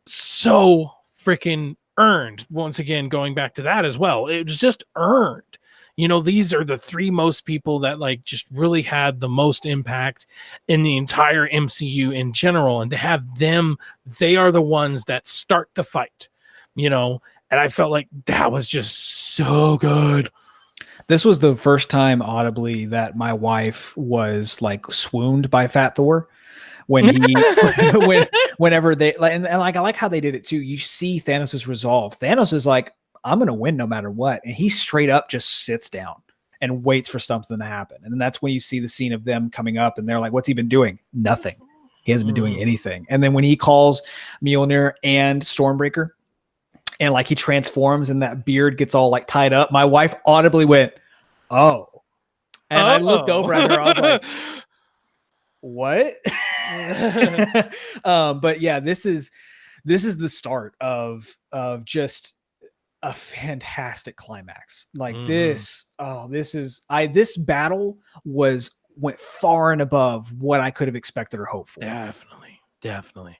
so freaking earned. Once again, going back to that as well, it was just earned. These are the three most people that like just really had the most impact in the entire MCU in general. And to have them, they are the ones that start the fight. And I felt like that was just so good. This was the first time audibly that my wife was like swooned by Fat Thor when whenever they and like I like how they did it too. You see Thanos' resolve. Thanos is like, I'm gonna win no matter what, and he straight up just sits down and waits for something to happen. And then that's when you see the scene of them coming up, and they're like, "What's he been doing? Nothing. He hasn't been doing anything." And then when he calls Mjolnir and Stormbreaker, and like he transforms and that beard gets all like tied up, my wife audibly went, "Oh," and I looked over at her. I was like, "What?" But yeah, this is the start of just a fantastic climax. Like this battle went far and above what I could have expected or hoped for. Definitely.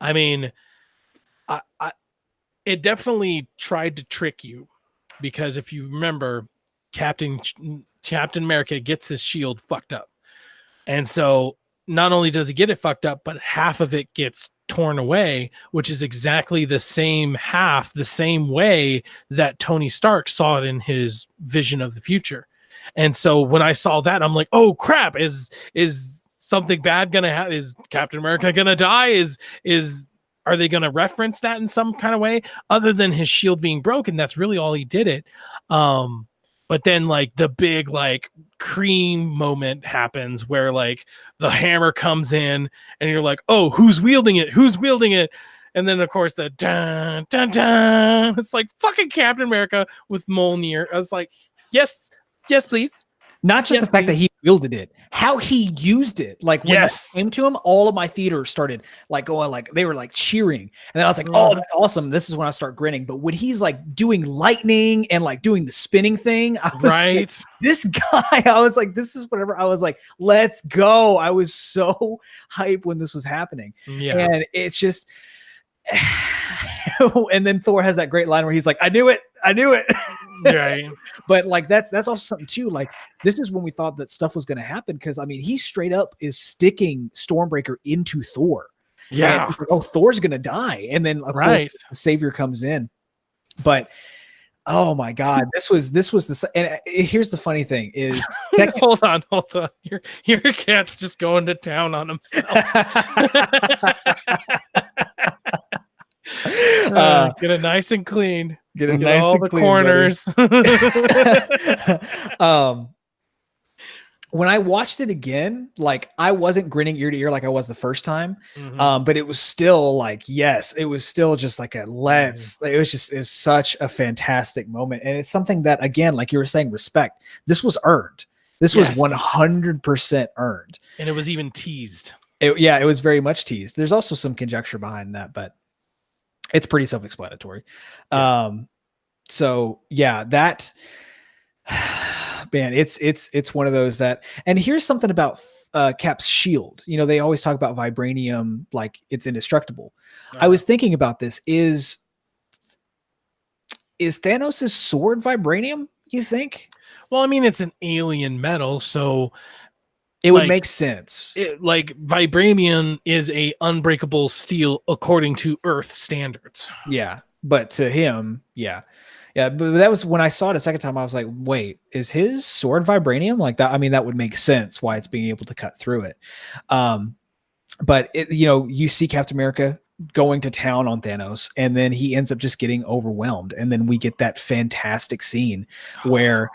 I mean, it definitely tried to trick you, because if you remember, Captain America gets his shield fucked up. And so not only does he get it fucked up, but half of it gets torn away, which is exactly the same way that Tony Stark saw it in his vision of the future. And so when I saw that, I'm like, oh crap, is something bad gonna happen? Is Captain America gonna die? Are they going to reference that in some kind of way other than his shield being broken? That's really all he did it. But then like the big like cream moment happens where like the hammer comes in and you're like, oh, who's wielding it? And then of course the dun, dun, dun. It's like fucking Captain America with Mjolnir. I was like, yes, please. Not just the fact that he wielded it, how he used it. Like when it came to him, all of my theaters started like going, like they were like cheering. And then I was like, oh, that's awesome. This is when I start grinning. But when he's like doing lightning and like doing the spinning thing, I was like, this guy, I was like, this is whatever. I was like, let's go. I was so hyped when this was happening. Yeah. And it's just, and then Thor has that great line where he's like, I knew it. Right. But like that's also something too. Like this is when we thought that stuff was going to happen, because I mean he straight up is sticking Stormbreaker into Thor. Yeah. Like, oh, Thor's going to die, and then of course, the Savior comes in. But oh my God, this was the. And here's the funny thing is, hold on. Your cat's just going to town on himself. Get it nice and clean. Get nice all the clean, corners. When I watched it again, like I wasn't grinning ear to ear like I was the first time. But it was still like, yes, it was still just like it was such a fantastic moment. And it's something that, again, like you were saying, respect. This was earned. This was 100% earned. And it was even teased. It was very much teased. There's also some conjecture behind that, but it's pretty self-explanatory. So yeah, that man, it's one of those that, and here's something about Cap's shield. You know, they always talk about vibranium, like it's indestructible. I was thinking about this. Is Thanos' sword vibranium, you think? Well, I mean, it's an alien metal, so it would make sense. Like vibranium is a unbreakable steel according to Earth standards. Yeah, but to him, yeah. But that was when I saw it a second time. I was like, wait, is his sword vibranium like that? I mean, that would make sense why it's being able to cut through it. But you see Captain America going to town on Thanos, and then he ends up just getting overwhelmed, and then we get that fantastic scene where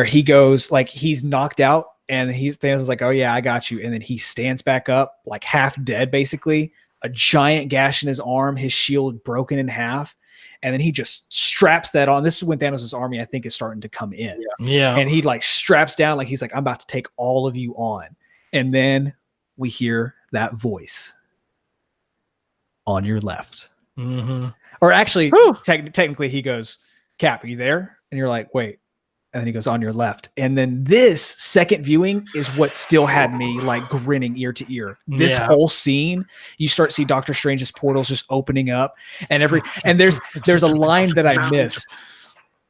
he goes, like, he's knocked out. And Thanos is like, oh yeah, I got you. And then he stands back up, like half dead, basically, a giant gash in his arm, his shield broken in half. And then he just straps that on. This is when Thanos' army, I think, is starting to come in. Yeah. And he like straps down, like he's like, I'm about to take all of you on. And then we hear that voice on your left. Or actually, technically he goes, Cap, are you there? And you're like, wait. And then he goes, on your left. And then this second viewing is what still had me like grinning ear to ear. This whole scene, you start to see Doctor Strange's portals just opening up, and there's a line that I missed.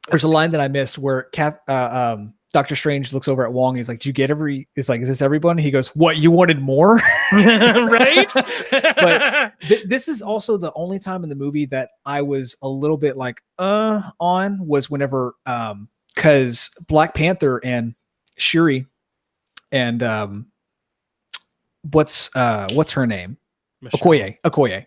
There's a line that I missed where Doctor Strange looks over at Wong. He's like, "Did you get is this everyone?" He goes, "What, you wanted more?" Right? But this is also the only time in the movie that I was a little bit like, was whenever because Black Panther and Shuri and what's her name? Okoye.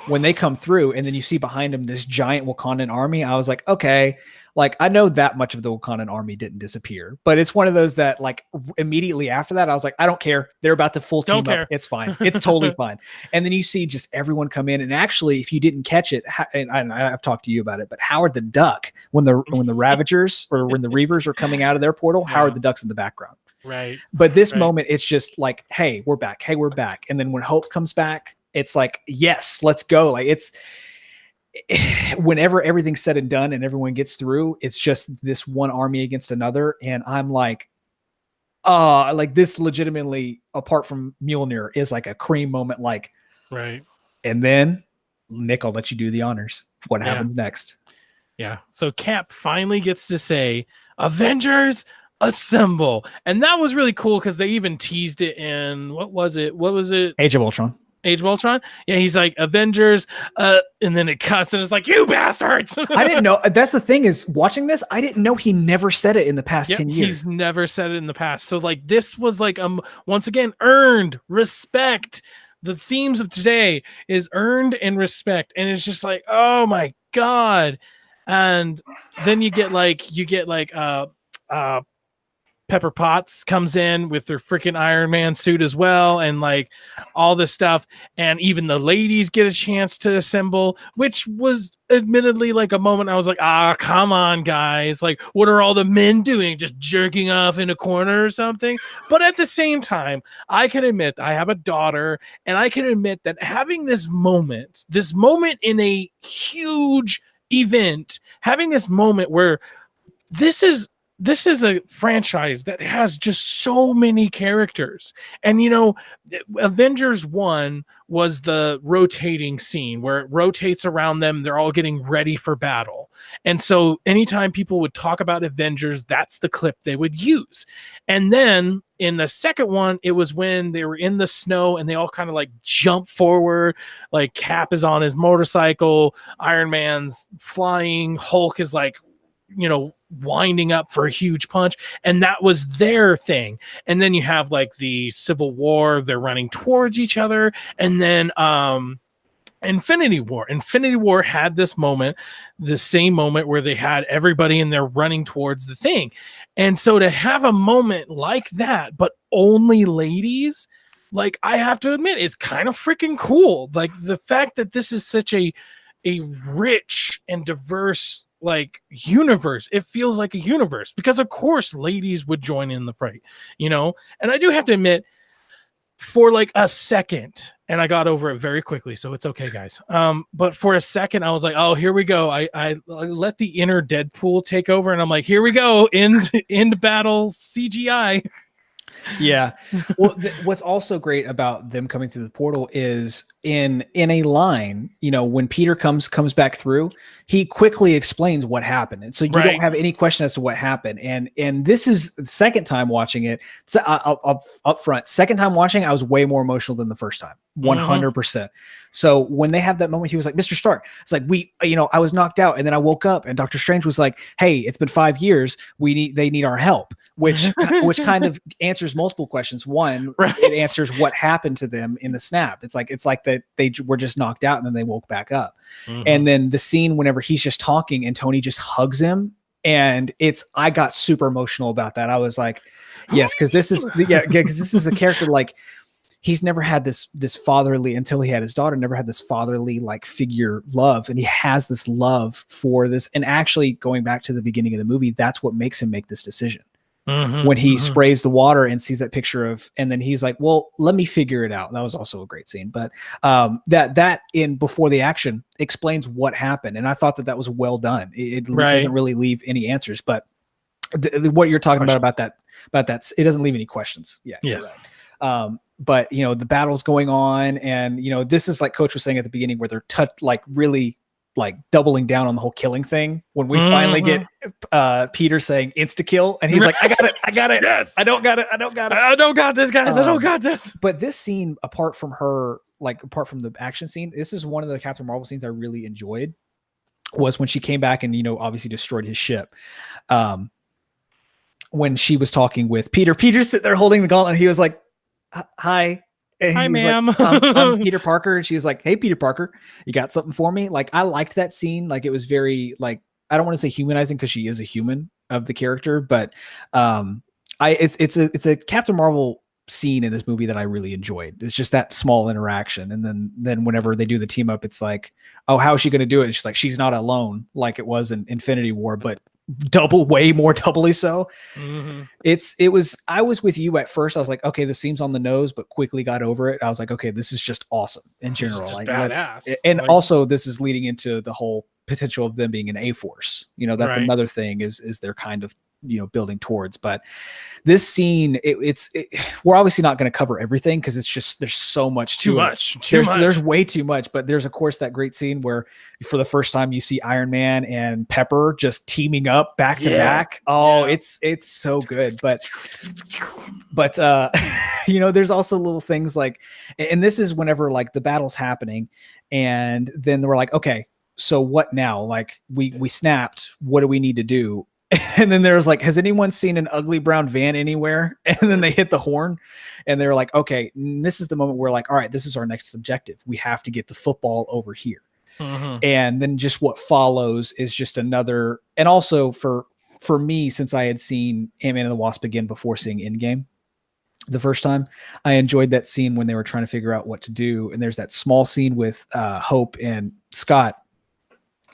When they come through, and then you see behind him this giant Wakandan army, I was like, okay, like I know that much of the Wakandan army didn't disappear, but it's one of those that like immediately after that, I was like, I don't care. They're about to full team up. It's fine. It's totally fine. And then you see just everyone come in, and actually, if you didn't catch it, and I've talked to you about it, but Howard the Duck, when the Ravagers or when the Reavers are coming out of their portal, Howard the Duck's in the background. Right. But this moment, it's just like, hey, we're back. Hey, we're back. And then when Hope comes back, it's like, yes, let's go. Like it's whenever everything's said and done and everyone gets through, it's just this one army against another. And I'm like, like this legitimately, apart from Mjolnir, is like a cream moment. Like, right. And then Nick, I'll let you do the honors. What happens next? Yeah. So Cap finally gets to say, Avengers assemble. And that was really cool because they even teased it in, what was it? Age of Ultron. Yeah, he's like, Avengers, and then it cuts and it's like, you bastards. I didn't know. That's the thing is, watching this, I didn't know he never said it in the past 10 years. He's never said it in the past. So like this was like once again, earned respect. The themes of today is earned and respect. And it's just like, oh my God. And then you get like Pepper Potts comes in with their freaking Iron Man suit as well, and like all this stuff, and even the ladies get a chance to assemble, which was admittedly like a moment I was like, come on, guys. Like, what are all the men doing? Just jerking off in a corner or something? But at the same time, I can admit I have a daughter, and I can admit that having this moment in a huge event, having this moment where this is a franchise that has just so many characters. And Avengers 1 was the rotating scene where it rotates around them, they're all getting ready for battle. And so anytime people would talk about Avengers, that's the clip they would use. And then in the second one, it was when they were in the snow and they all kind of like jump forward, like Cap is on his motorcycle, Iron Man's flying, Hulk is like winding up for a huge punch, and that was their thing. And then you have like the Civil War, they're running towards each other, and then Infinity War had this moment, the same moment where they had everybody and they're running towards the thing. And so to have a moment like that but only ladies, like, I have to admit, it's kind of freaking cool. Like, the fact that this is such a rich and diverse like universe, it feels like a universe, because of course ladies would join in the fight, and I do have to admit, for like a second, and I got over it very quickly, so it's okay, guys, but for a second I was like, oh, here we go. I let the inner Deadpool take over, and I'm like, here we go, end battle CGI. Yeah. Well, what's also great about them coming through the portal is in a line, when Peter comes back through, he quickly explains what happened. And so you don't have any question as to what happened. And this is the second time watching it. So up front, second time watching, I was way more emotional than the first time. 100%. So when they have that moment, he was like, Mr. Stark, it's like, I was knocked out, and then I woke up, and Doctor Strange was like, hey, it's been 5 years. They need our help, which kind of answers multiple questions. One, it answers what happened to them in the snap. It's like that they were just knocked out and then they woke back up. And then the scene whenever he's just talking and Tony just hugs him, and I got super emotional about that. I was like, yes, because this is a character, like, he's never had this fatherly, until he had his daughter, never had this fatherly like figure love. And he has this love for this. And actually, going back to the beginning of the movie, that's what makes him make this decision. When he sprays the water and sees that picture and then he's like, well, let me figure it out. That was also a great scene. But that in before the action explains what happened. And I thought that was well done. It didn't really leave any answers, but what you're talking about that, it doesn't leave any questions. Yeah. Yes. Right. But the battle's going on, and this is like Coach was saying at the beginning, where they're really like doubling down on the whole killing thing. When we finally get Peter saying insta kill, and he's like, I got it. Yes. I don't got this, guys. I don't got this. But this scene, apart from the action scene, this is one of the Captain Marvel scenes I really enjoyed, was when she came back and obviously destroyed his ship. When she was talking with Peter's sitting there holding the gauntlet, and he was like, hi. And hi, ma'am. Like, I'm Peter Parker. And she was like, hey, Peter Parker, you got something for me? Like, I liked that scene. Like, it was very, like, I don't want to say humanizing, because she is a human of the character, but it's a Captain Marvel scene in this movie that I really enjoyed. It's just that small interaction. And then whenever they do the team up, it's like, oh, how is she going to do it? And she's like, she's not alone like it was in Infinity War, but way more doubly so. I was with you at first. I was like, okay, this seems on the nose, but quickly got over it. I was like, okay, this is just awesome in general. Like, also this is leading into the whole potential of them being an A-Force. That's another thing is they're kind of building towards. But this scene, we're obviously not going to cover everything, because it's just, there's so much too much. There's way too much. But there's of course that great scene where for the first time you see Iron Man and Pepper just teaming up back to back. Oh, it's so good. But there's also little things like, and this is whenever like the battle's happening, and then we're like, okay, so what now? Like we snapped. What do we need to do? And then there's like, has anyone seen an ugly brown van anywhere? And then they hit the horn, and they're like, okay, this is the moment where like, all right, this is our next objective. We have to get the football over here. And then just what follows is just another. And also for me, since I had seen Ant-Man and the Wasp again before seeing Endgame the first time, I enjoyed that scene when they were trying to figure out what to do. And there's that small scene with Hope and Scott,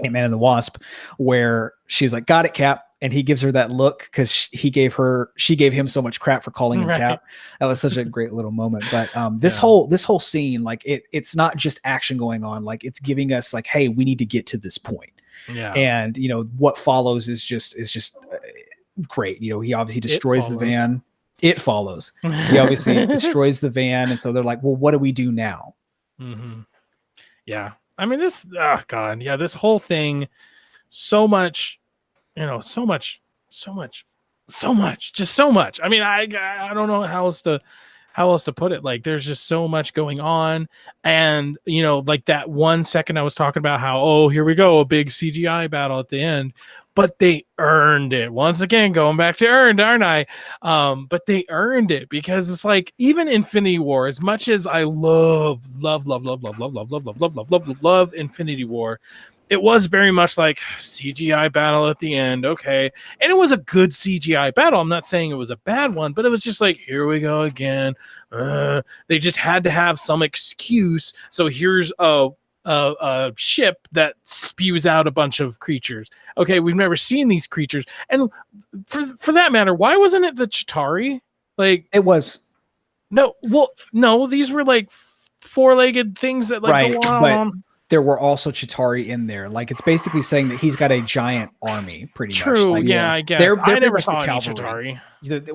Ant-Man and the Wasp, where she's like, "Got it, Cap," and he gives her that look because she gave him so much crap for calling him Cap. That was such a great little moment. But this whole scene, like it's not just action going on, like it's giving us like, hey, we need to get to this point. Yeah. And what follows is just great. He obviously destroys the van. It follows. He obviously destroys the van, and so they're like, well, what do we do now? Mm-hmm. Yeah. I mean, this whole thing, so much. So much. I mean, I don't know how else to put it. Like, there's just so much going on. And, like that 1 second I was talking about how, oh, here we go, a big CGI battle at the end, but they earned it. Once again, going back to earned, aren't I? But they earned it because it's like, even Infinity War, as much as I love Infinity War, it was very much like CGI battle at the end. Okay. And it was a good CGI battle. I'm not saying it was a bad one, but it was just like, here we go again. They just had to have some excuse. So here's a ship that spews out a bunch of creatures. Okay. We've never seen these creatures. And for that matter, why wasn't it the Chitauri? Like, it was. No, these were like four-legged things that like go on. There were also Chitauri in there. Like, it's basically saying that he's got a giant army, pretty much. True, like, I guess. I never saw any Chitauri.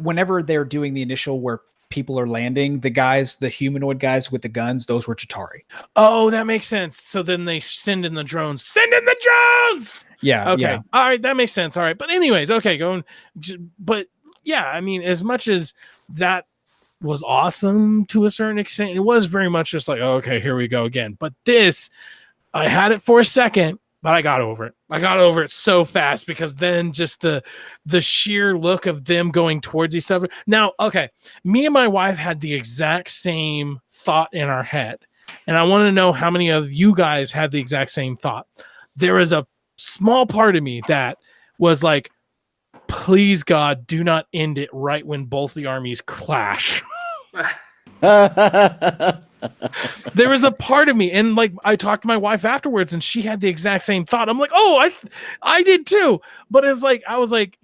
Whenever they're doing the initial where people are landing, the humanoid guys with the guns, those were Chitauri. Oh, that makes sense. So then they send in the drones. Send in the drones! Yeah. Okay. Yeah. All right, that makes sense. All right. But anyways, okay, but yeah, I mean, as much as that was awesome to a certain extent, it was very much just like, oh, okay, here we go again. But this, I had it for a second, but I got over it. I got over it so fast because then just the sheer look of them going towards each other. Now, okay, me and my wife had the exact same thought in our head. And I want to know how many of you guys had the exact same thought. There is a small part of me that was like, please, God, do not end it right when both the armies clash. There was a part of me, and like I talked to my wife afterwards, and she had the exact same thought. I'm like, oh, I did too. But it's like, I was like,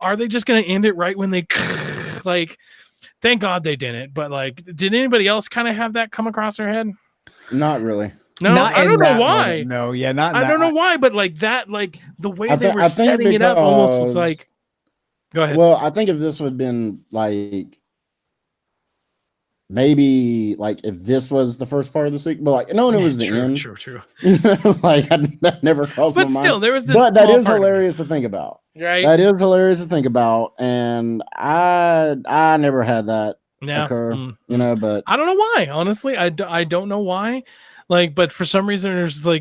are they just gonna end it right when they like? Thank God they didn't. But like, did anybody else kind of have that come across their head? Not really. No, I don't know why. Moment. No, yeah, not. I don't know why, but like that, like the way they were setting it up, almost was like. Go ahead. Well, I think if this would have been like. Maybe like if this was the first part of the sequel, but like no, it was the end. True. Like that never crossed my mind. But still, there was this. But that is hilarious to think about. Right. That is hilarious to think about, and I never had that occur. But I don't know why. Honestly, I don't know why. Like, but for some reason,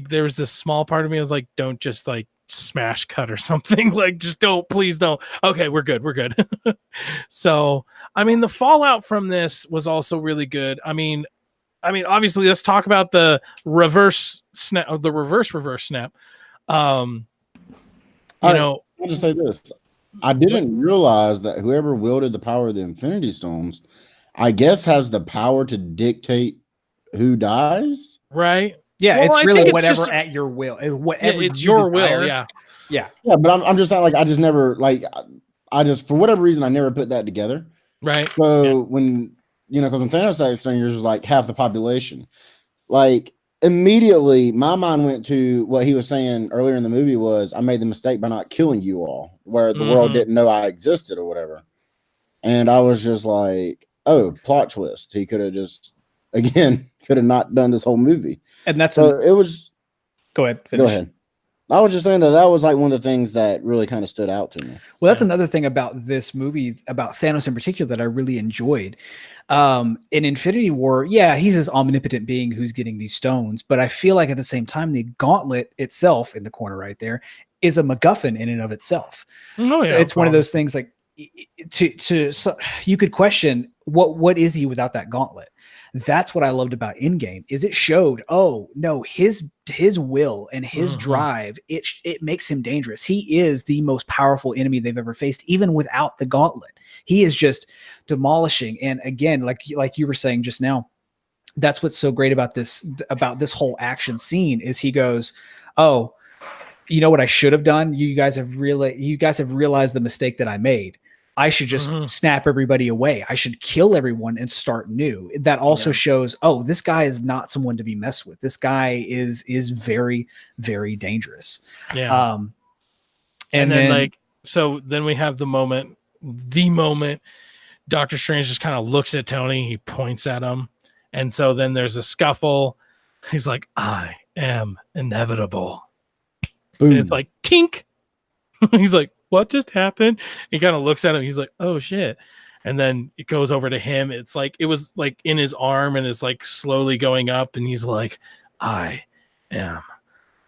there was this small part of me that was like, don't just like smash cut or something. Like, just don't, please don't. Okay, we're good. So, I mean, the fallout from this was also really good. I mean, obviously, let's talk about the reverse snap. I'll just say this: I didn't realize that whoever wielded the power of the Infinity Stones, I guess, has the power to dictate who dies. Right. Yeah, well, it's really whatever at your will. Whatever it's your will. Yeah. But I'm just saying, like, I just never, like, I just, for whatever reason, I never put that together. Right. So when, because when Thanos died, Strangers was like half the population. Like, immediately, my mind went to what he was saying earlier in the movie was, I made the mistake by not killing you all, where the world didn't know I existed or whatever. And I was just like, oh, plot twist. He could have just, again, could have not done this whole movie. And that's so it was. Go ahead. Finish. Go ahead. I was just saying that was like one of the things that really kind of stood out to me. Well, that's another thing about this movie, about Thanos in particular, that I really enjoyed. In Infinity War, he's this omnipotent being who's getting these stones, but I feel like at the same time, the gauntlet itself in the corner right there is a MacGuffin in and of itself. Oh, so it's one of those things like so you could question what is he without that gauntlet. That's what I loved about Endgame is it showed, oh no, his will and his drive, it makes him dangerous. He is the most powerful enemy they've ever faced, even without the gauntlet. He is just demolishing. And again, like you were saying just now, that's what's so great about this whole action scene is he goes, oh, you know what I should have done? You guys have realized the mistake that I made. I should just snap everybody away. I should kill everyone and start new. That also shows, oh, this guy is not someone to be messed with. This guy is very, very dangerous. Yeah. And then like, so then we have the moment Doctor Strange just kind of looks at Tony. He points at him. And so then there's a scuffle. He's like, I am inevitable. Boom. And it's like, tink. He's like, what just happened? He kind of looks at him. He's like, oh shit. And then it goes over to him. It's like, it was like in his arm and it's like slowly going up. And he's like, I am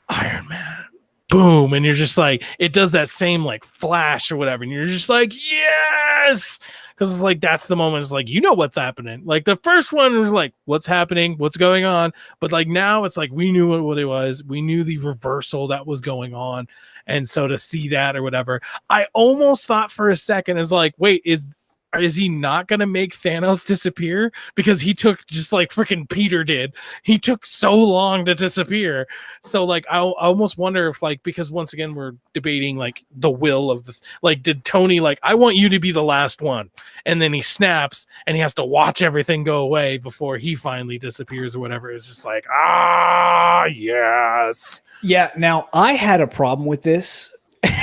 Iron Man. Boom. And you're just like, it does that same like flash or whatever. And you're just like, yes. Because it's like, that's the moment. It's like, you know what's happening. Like the first one was like, what's happening? What's going on? But like now it's like, we knew what it was. We knew the reversal that was going on. And so to see that or whatever, I almost thought for a second is like, wait, is he not going to make Thanos disappear? Because he took just like freaking Peter did. He took so long to disappear. So like, I almost wonder if like, because once again, we're debating like the will of the, like, did Tony like, I want you to be the last one. And then he snaps and he has to watch everything go away before he finally disappears or whatever. It's just like, yes. Yeah. Now I had a problem with this.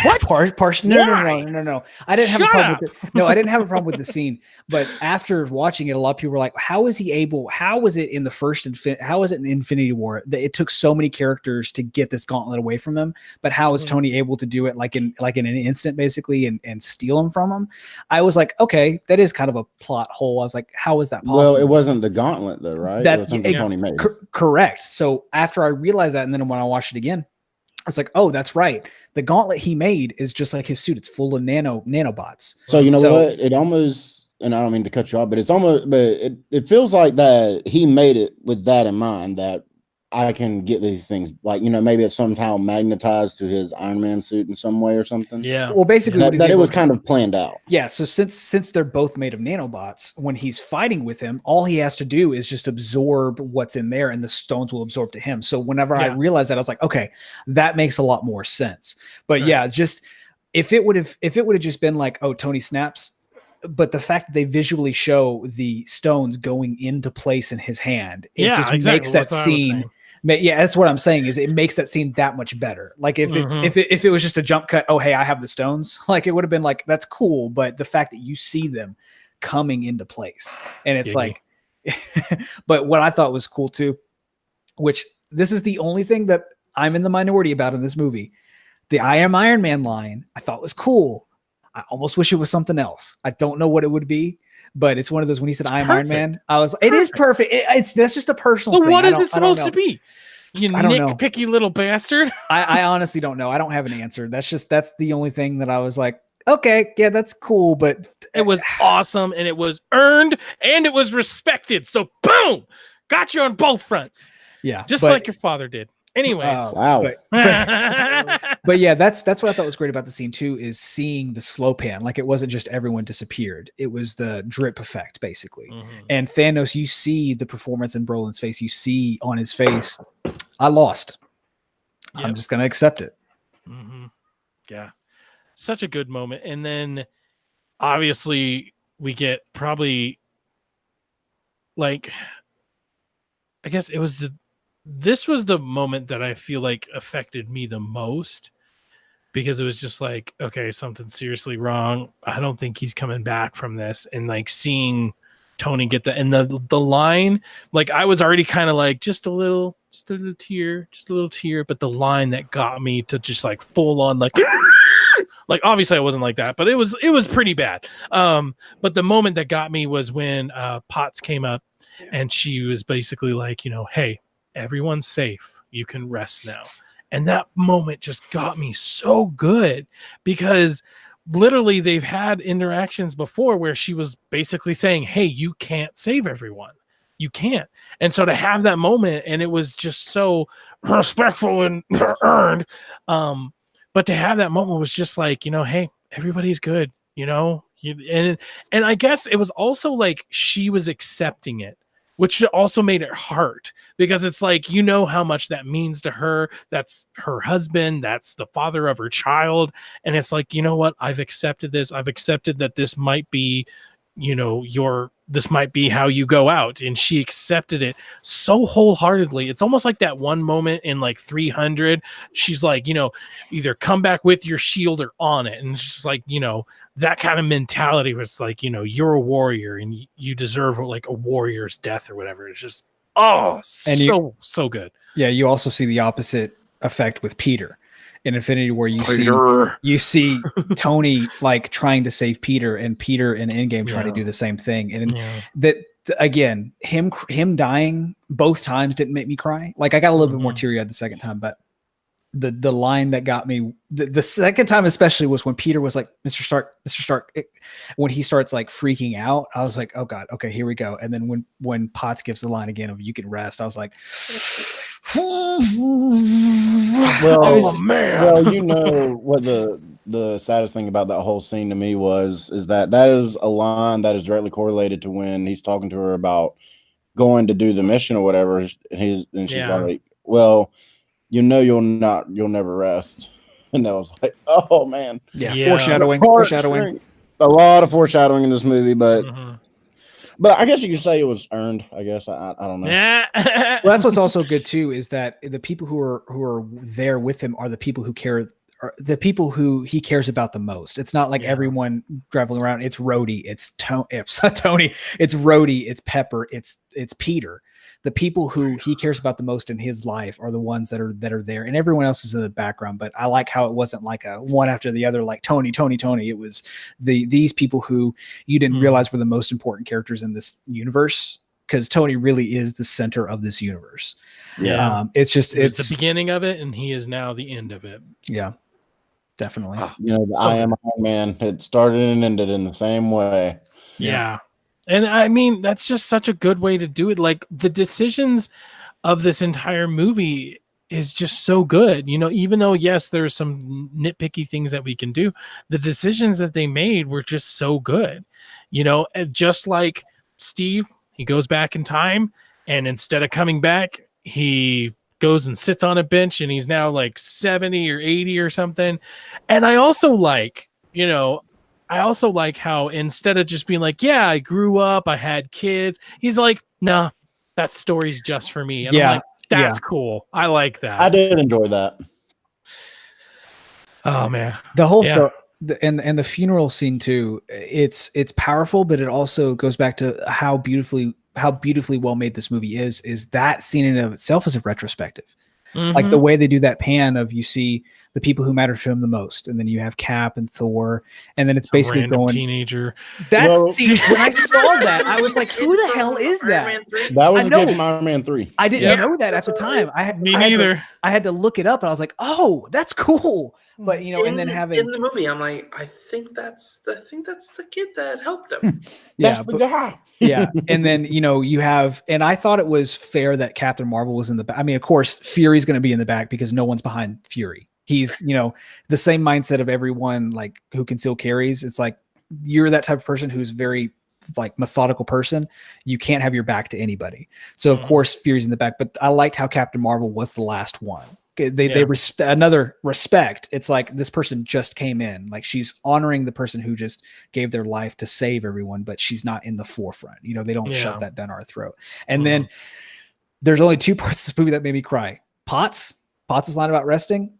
What portion? No. I didn't have a problem with it. No, I didn't have a problem with the scene. But after watching it, a lot of people were like, "How is he able? How was it in the first? How is it in Infinity War that it took so many characters to get this gauntlet away from him? But how is Tony able to do it like in an instant, basically, and steal him from him?" I was like, okay, that is kind of a plot hole. I was like, how is that possible? Well, it wasn't the gauntlet though, right? It was something Tony made. Correct. So after I realized that, and then when I watched it again, I was like, oh, that's right. The gauntlet he made is just like his suit. It's full of nanobots. So you know what? It almost, and I don't mean to cut you off, but it feels like that he made it with that in mind, that I can get these things, like, you know, maybe it's somehow magnetized to his Iron Man suit in some way or something. Yeah. Well, basically that it was kind of planned out. Yeah. So since they're both made of nanobots, when he's fighting with him, all he has to do is just absorb what's in there, and the stones will absorb to him. So whenever I realized that, I was like, okay, that makes a lot more sense. But just if it would have just been like, oh, Tony snaps. But the fact that they visually show the stones going into place in his hand, it just makes that scene. Yeah, that's what I'm saying. Is it makes that scene that much better? Like if it was just a jump cut, oh hey, I have the stones. Like it would have been like, that's cool, but the fact that you see them coming into place, and it's like, but what I thought was cool too, which this is the only thing that I'm in the minority about in this movie, the I am Iron Man line, I thought was cool. I almost wish it was something else. I don't know what it would be. But it's one of those, when he said I am Iron Man, I was, it is perfect. That's just a personal thing. So what is it supposed to be? You nitpicky little bastard. I honestly don't know. I don't have an answer. That's the only thing that I was like, okay, yeah, that's cool. But it was awesome, and it was earned, and it was respected. So boom, got you on both fronts. Yeah. Just like your father did. Anyways, wow. But yeah, that's what I thought was great about the scene too, is seeing the slow pan. Like it wasn't just everyone disappeared; it was the drip effect, basically. And Thanos, you see the performance in Brolin's face. You see on his face, I lost. Yep. I'm just gonna accept it. Yeah, such a good moment. And then obviously we get probably like, I guess it was this was the moment that I feel like affected me the most, because it was just like, okay, something's seriously wrong. I don't think he's coming back from this. And like seeing Tony get and the line, like I was already kind of like just a little tear. But the line that got me to just like full on like, like obviously I wasn't like that, but it was pretty bad. But the moment that got me was when Potts came up and she was basically like, you know, hey, everyone's safe. You can rest now. And that moment just got me so good, because literally they've had interactions before where she was basically saying, hey, you can't save everyone. You can't. And so to have that moment, and it was just so respectful and earned. But to have that moment was just like, you know, hey, everybody's good, you know, and I guess it was also like she was accepting it. which also made it hard because it's like, you know how much that means to her. That's her husband. That's the father of her child. And it's like, you know what? I've accepted this. I've accepted that this might be, you know, this might be how you go out. And she accepted it so wholeheartedly. It's almost like that one moment in like 300. She's like, you know, either come back with your shield or on it. And she's like, you know, that kind of mentality was like, you know, you're a warrior and you deserve like a warrior's death or whatever. It's just, so good. Yeah. You also see the opposite effect with Peter in Infinity, where you see Tony like trying to save Peter, and Peter in Endgame trying to do the same thing. And that again, him dying both times didn't make me cry. Like I got a little bit more teary-eyed the second time, but the line that got me the second time especially was when Peter was like, Mr. Stark, when he starts like freaking out. I was like, oh God, okay, here we go. And then when Potts gives the line again of "you can rest," I was like, well, you know what the saddest thing about that whole scene to me is that is a line that is directly correlated to when he's talking to her about going to do the mission or whatever. And she's like, well, you know, you'll never rest. And I was like, oh man, foreshadowing. A lot of foreshadowing in this movie, but I guess you could say it was earned. I guess I don't know. Well, that's what's also good too, is that the people who are there with him are the people who care, are the people who he cares about the most. It's not like everyone traveling around. It's Rhodey, it's Tony, it's Rhodey, it's Pepper, it's Peter. The people who he cares about the most in his life are the ones that are there, and everyone else is in the background. But I like how it wasn't like a one after the other, like Tony. It was these people who you didn't realize were the most important characters in this universe, because Tony really is the center of this universe. Yeah, it's the beginning of it, and he is now the end of it. Yeah, definitely. You know, I Am Iron Man. It started and ended in the same way. Yeah. And I mean, that's just such a good way to do it. Like the decisions of this entire movie is just so good. You know, even though, yes, there's some nitpicky things that we can do, the decisions that they made were just so good. You know, and just like Steve, he goes back in time, and instead of coming back, he goes and sits on a bench, and he's now like 70 or 80 or something. And I also like, you know, how instead of just being like, yeah, I grew up, I had kids, he's like, nah, that story's just for me. And I'm like, that's cool. I like that. I did enjoy that. Oh man. The whole and the funeral scene too, it's powerful, but it also goes back to how beautifully well made this movie is that scene in and of itself is a retrospective. Like the way they do that pan of, you see the people who matter to him the most, and then you have Cap and Thor, and then it's basically going teenager. See, when I saw that, I was like, who the hell is that? That was a kid from Iron Man 3. I didn't know that at the time. Me neither. I had to look it up, and I was like, oh, that's cool. But you know, and then having in the movie, I'm like, I think that's the kid that helped him. Yeah. And then, you know, you have, and I thought it was fair that Captain Marvel was in the back. I mean, of course, Fury's going to be in the back because no one's behind Fury. He's, you know, the same mindset of everyone like who conceal carries. It's like, you're that type of person who's very like methodical person. You can't have your back to anybody. So of course Fury's in the back, but I liked how Captain Marvel was the last one. They another respect. It's like, this person just came in, like she's honoring the person who just gave their life to save everyone, but she's not in the forefront. You know, they don't shove that down our throat. And then there's only two parts of this movie that made me cry. Potts' line about resting,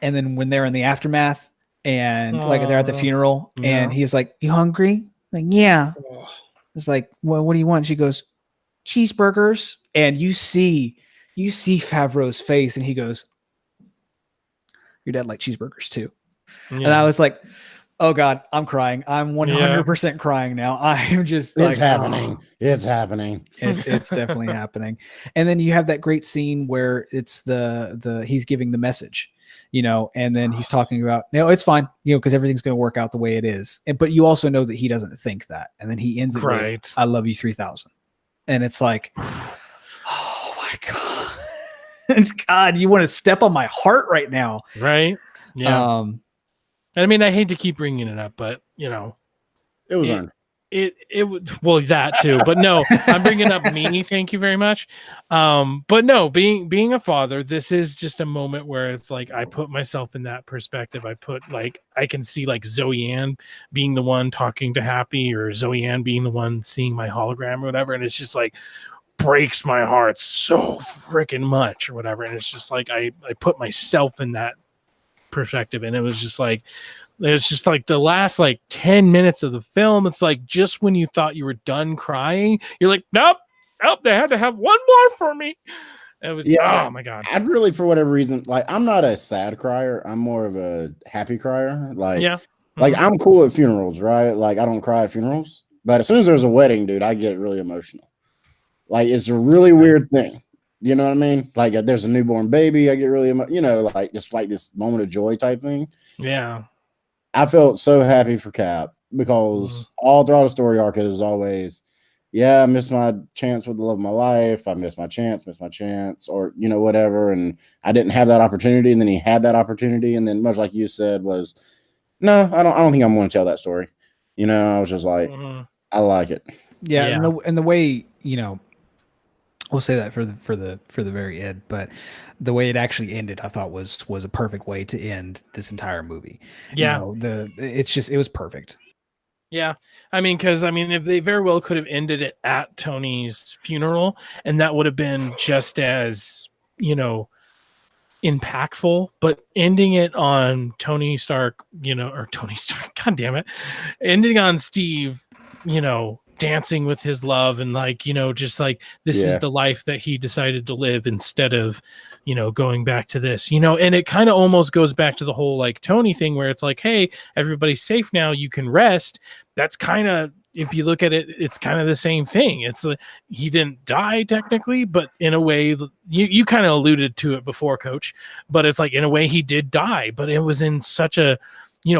and then when they're in the aftermath and like they're at the funeral and he's like, you hungry? Like, yeah. It's like, well, what do you want? She goes, cheeseburgers. And you see Favreau's face, and he goes, your dad liked cheeseburgers too. And I was like, oh God, I'm crying. I'm 100% crying now. I'm just it's happening. It's happening. It's definitely happening. And then you have that great scene where it's the he's giving the message, you know, and then he's talking about, no, it's fine, you know, because everything's going to work out the way it is. But you also know that he doesn't think that. And then he ends it with, I love you 3000. And it's like, oh my God. God, you want to step on my heart right now. Right. Yeah. I mean, I hate to keep bringing it up, but you know, it was earned. well, that too, but no, I'm bringing up me. Thank you very much. But no, being a father, this is just a moment where it's like I put myself in that perspective. I can see like Zoe Ann being the one talking to Happy, or Zoe Ann being the one seeing my hologram or whatever, and it's just like breaks my heart so freaking much or whatever. And it's just like I put myself in that perspective, and it was just like the last like 10 minutes of the film. It's like just when you thought you were done crying, you're like, nope, they had to have one more for me. It was oh my god. I'd really, for whatever reason, like I'm not a sad crier. I'm more of a happy crier. Like, like I'm cool at funerals, right? Like I don't cry at funerals, but as soon as there's a wedding, dude, I get really emotional. Like it's a really weird thing. You know what I mean? Like there's a newborn baby, I get really, like just like this moment of joy type thing. Yeah. I felt so happy for Cap because all throughout the story arc, it was always, I missed my chance with the love of my life. I missed my chance, or, whatever. And I didn't have that opportunity. And then he had that opportunity. And then much like you said was, no, I don't think I'm going to tell that story. I was just like, I like it. Yeah. And the way, we'll say that for the very end, but the way it actually ended, I thought was a perfect way to end this entire movie. Yeah, it was perfect. Yeah, if they very well could have ended it at Tony's funeral, and that would have been just as impactful. But ending it on Tony Stark, or Tony Stark, God damn it, ending on Steve, dancing with his love and just like this is the life that he decided to live instead of going back to this, and it kind of almost goes back to the whole like Tony thing where it's like, hey, everybody's safe now, you can rest. That's kind of, if you look at it, it's kind of the same thing. It's like he didn't die technically, but in a way you kind of alluded to it before, Coach, but it's like in a way he did die, but it was in such a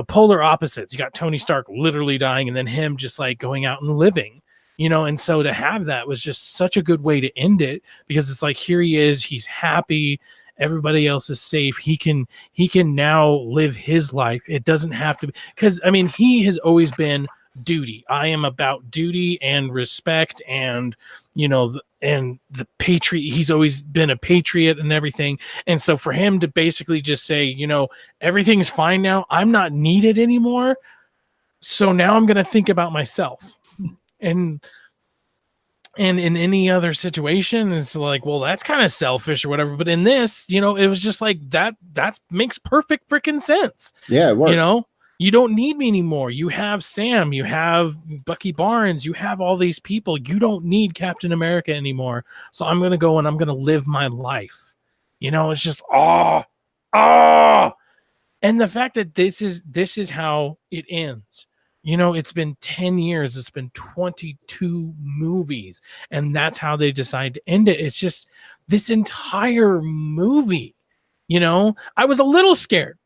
polar opposites. You got Tony Stark literally dying and then him just like going out and living, and so to have that was just such a good way to end it, because it's like, here he is, he's happy, everybody else is safe, he can now live his life. It doesn't have to be, because he has always been duty. I am about duty and respect and and the patriot. He's always been a patriot and everything. And so for him to basically just say, everything's fine now, I'm not needed anymore, so now I'm going to think about myself. And in any other situation, it's like, well, that's kind of selfish or whatever. But in this, it was just like that makes perfect freaking sense. Yeah, it worked. You don't need me anymore. You have Sam, you have Bucky Barnes, you have all these people. You don't need Captain America anymore. So I'm going to go and I'm going to live my life. It's just, And the fact that this is how it ends. It's been 10 years. It's been 22 movies. And that's how they decide to end it. It's just this entire movie. I was a little scared.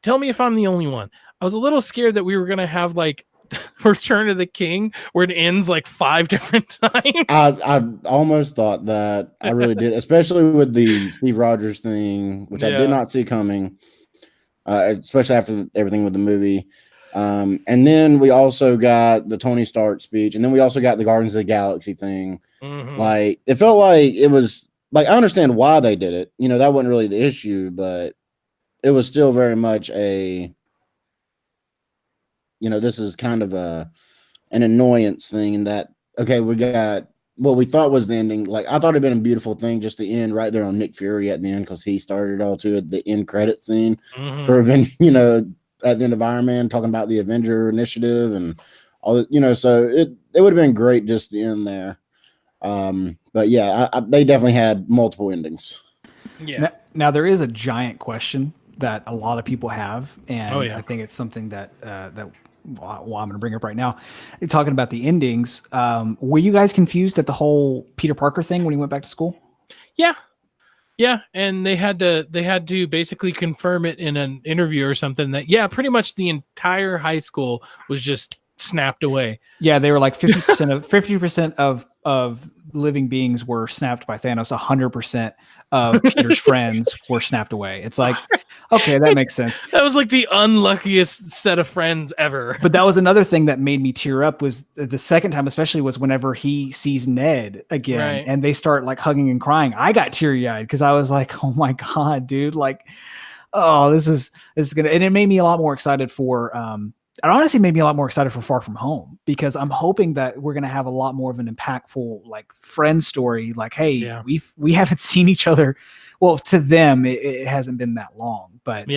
Tell me if I'm the only one. I was a little scared that we were going to have like Return of the King where it ends like 5 different times. I almost thought that. I really did, especially with the Steve Rogers thing, which I did not see coming, especially after everything with the movie. And then we also got the Tony Stark speech, and then we also got the Guardians of the Galaxy thing. Like, it felt like it was like, I understand why they did it. That wasn't really the issue, but it was still very much a, this is kind of an annoyance thing in that, okay, we got what we thought was the ending. Like, I thought it'd been a beautiful thing just to end right there on Nick Fury at the end, because he started it all too, at the end credit scene for at the end of Iron Man, talking about the Avenger initiative and all that, so it would have been great just to end there. But yeah, they definitely had multiple endings. Yeah. Now there is a giant question that a lot of people have, and I think it's something that I'm going to bring up right now. Talking about the endings, were you guys confused at the whole Peter Parker thing when he went back to school? Yeah, and they had to basically confirm it in an interview or something that pretty much the entire high school was just snapped away. Yeah, they were like 50% of of living beings were snapped by Thanos, 100% of Peter's friends were snapped away. It's like, okay, that makes sense. That was like the unluckiest set of friends ever. But that was another thing that made me tear up, was the second time, especially, was whenever he sees Ned again and they start like hugging and crying. I got teary eyed because I was like, oh my God, dude. Like, oh, this is gonna, and it made me a lot more excited for it honestly made me a lot more excited for Far From Home, because I'm hoping that we're going to have a lot more of an impactful like friend story. Like, hey, we haven't seen each other. Well, to them, it hasn't been that long, but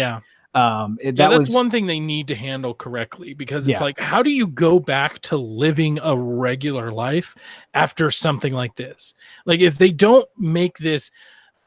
that's one thing they need to handle correctly, because it's like, how do you go back to living a regular life after something like this? Like, if they don't make this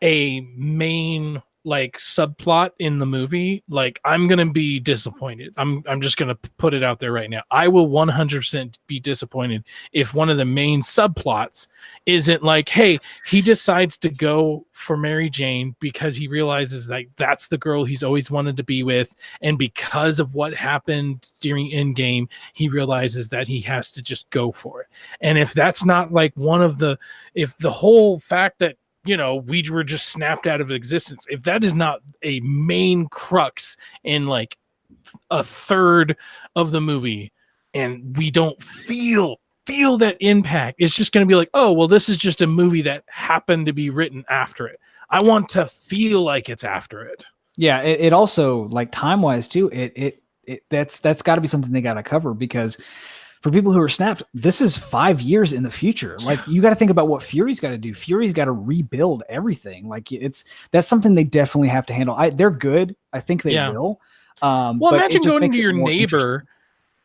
a main like subplot in the movie, like, I'm gonna be disappointed. I'm just gonna put it out there right now. I will 100% be disappointed if one of the main subplots isn't like, hey, he decides to go for Mary Jane because he realizes that that's the girl he's always wanted to be with, and because of what happened during Endgame, he realizes that he has to just go for it. And if that's not like one of the, if the whole fact that, you know, we were just snapped out of existence, if that is not a main crux in like a third of the movie, and we don't feel that impact, it's just going to be like, oh, well, this is just a movie that happened to be written after it. I want to feel like it's after it. Yeah, it also, like, time-wise too, that's got to be something they got to cover, because for people who are snapped, this is 5 years in the future. Like, you got to think about what Fury's got to do. Fury's got to rebuild everything. Like, that's something they definitely have to handle. They're good. I think they will. Well, imagine going to your neighbor.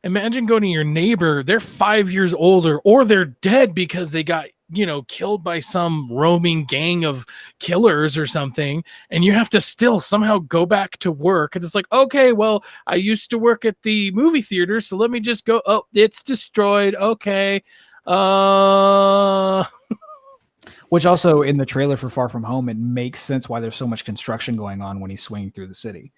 Imagine going to your neighbor. They're 5 years older, or they're dead because they got, you know, killed by some roaming gang of killers or something, and you have to still somehow go back to work. And it's like, okay, well, I used to work at the movie theater, so let me just go. Oh, it's destroyed. Okay. Which also, in the trailer for Far From Home, it makes sense why there's so much construction going on when he's swinging through the city.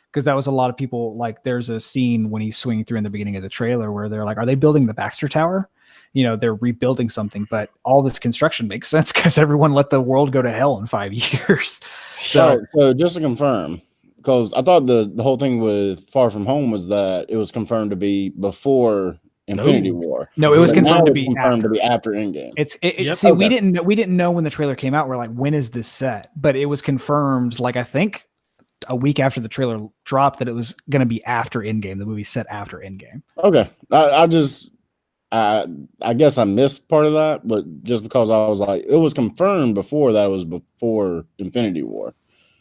Because that was a lot of people, like, there's a scene when he's swinging through in the beginning of the trailer where they're like, are they building the Baxter Tower? You know, they're rebuilding something, but all this construction makes sense because everyone let the world go to hell in 5 years. So just to confirm, because I thought the whole thing with Far From Home was that it was confirmed to be before Infinity War. No, it was confirmed to be after Endgame. See, we didn't know when the trailer came out. We're like, when is this set? But it was confirmed, like, I think a week after the trailer dropped, that it was going to be after Endgame. The movie set after Endgame. Okay, I guess I missed part of that, but just because I was like, it was confirmed before that it was before Infinity War.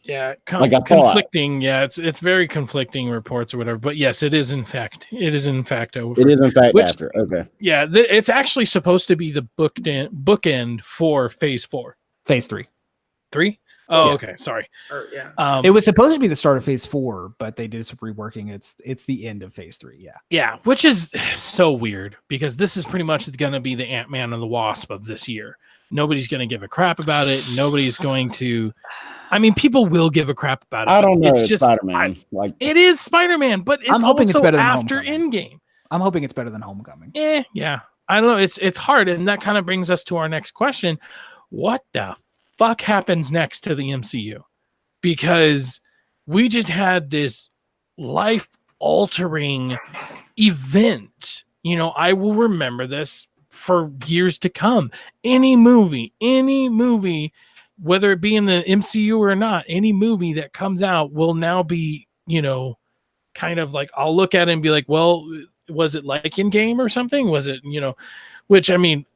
Yeah, conflicting. Yeah, it's very conflicting reports or whatever. But yes, it is in fact over. It is in fact after. Okay. Yeah, it's actually supposed to be the bookend for Phase 4. Phase 3. 3? Oh, yeah. Okay. Sorry. It was supposed to be the start of Phase 4, but they did some reworking. It's the end of Phase 3. Yeah. Yeah, which is so weird because this is pretty much going to be the Ant-Man and the Wasp of this year. Nobody's going to give a crap about it. Nobody's going to. I mean, people will give a crap about it. I don't know. It's just Spider-Man. It is Spider-Man, but I'm hoping it's better after Endgame. I'm hoping it's better than Homecoming. Yeah. I don't know. It's hard, and that kind of brings us to our next question: what the fuck happens next to the MCU? Because we just had this life-altering event. You know, I will remember this for years to come. Any movie, whether it be in the MCU or not, any movie that comes out will now be, you know, kind of like, I'll look at it and be like, well, was it like Endgame or something? Was it, you know, which, I mean,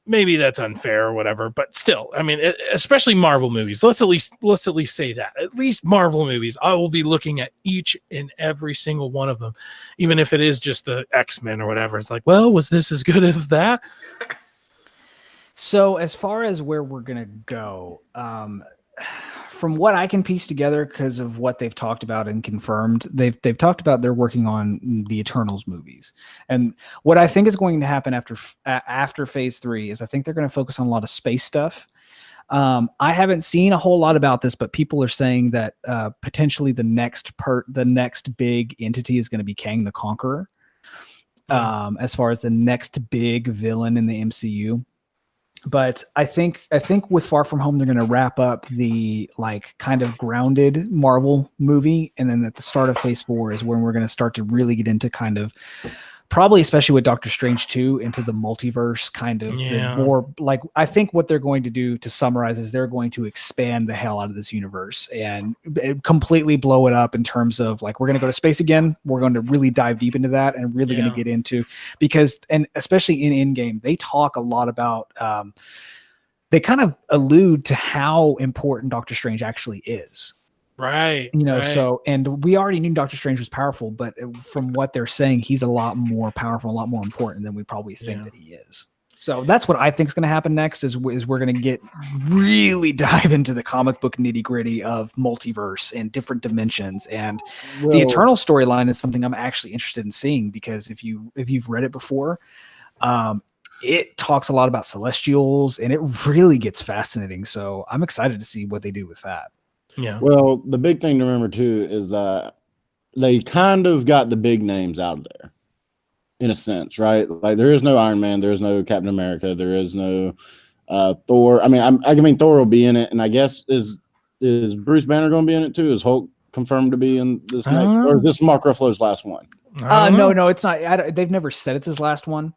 maybe that's unfair or whatever, but still, I mean, especially Marvel movies. Let's at least say that. At least Marvel movies, I will be looking at each and every single one of them, even if it is just the X-Men or whatever. It's like, well, was this as good as that? So as far as where we're gonna go, from what I can piece together, because of what they've talked about and confirmed, they've talked about they're working on the Eternals movies. And what I think is going to happen after Phase 3 is I think they're going to focus on a lot of space stuff. I haven't seen a whole lot about this, but people are saying that potentially the next big entity is going to be Kang the Conqueror. As far as the next big villain in the MCU. But I think with Far From Home, they're going to wrap up the like kind of grounded Marvel movie, and then at the start of Phase 4 is when we're going to start to really get into kind of probably, especially with Doctor Strange 2, into the multiverse kind of the more like, I think what they're going to do, to summarize, is they're going to expand the hell out of this universe and completely blow it up in terms of like, we're going to go to space again. We're going to really dive deep into that and really going to get into, because, and especially in Endgame, they talk a lot about, they kind of allude to how important Doctor Strange actually is. Right. You know, right. so, and we already knew Doctor Strange was powerful, but from what they're saying, he's a lot more powerful, a lot more important than we probably think that he is. So that's what I think is going to happen next is we're going to get really dive into the comic book nitty gritty of multiverse and different dimensions. And the Eternal storyline is something I'm actually interested in seeing, because if you've read it before, it talks a lot about Celestials and it really gets fascinating. So I'm excited to see what they do with that. Yeah. Well, the big thing to remember too is that they kind of got the big names out of there, in a sense, right? Like there is no Iron Man, there is no Captain America, there is no Thor. I mean, Thor will be in it, and I guess is Bruce Banner going to be in it too? Is Hulk confirmed to be in this next, or is this Mark Ruffalo's last one? No, it's not. They've never said it's his last one.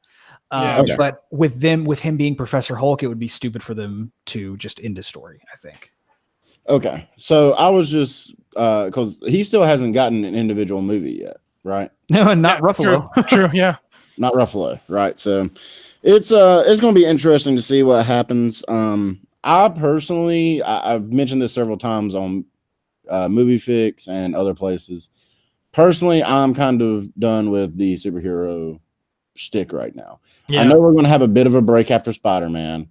Okay. But with him being Professor Hulk, it would be stupid for them to just end his story, I think. Okay, so I was just because he still hasn't gotten an individual movie yet, right? No, not Ruffalo. True, yeah, not Ruffalo, right? So it's going to be interesting to see what happens. I personally, I've mentioned this several times on Movie Fix and other places. Personally, I'm kind of done with the superhero shtick right now. Yeah. I know we're going to have a bit of a break after Spider-Man.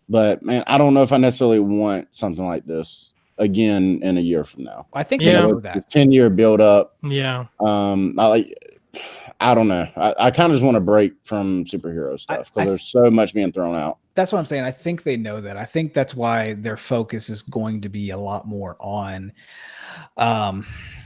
But man, I don't know if I necessarily want something like this again in a year from now. I think that 10-year build up. Yeah. I don't know. I kind of just want to break from superhero stuff because there's so much being thrown out. That's what I'm saying. I think they know that. I think that's why their focus is going to be a lot more on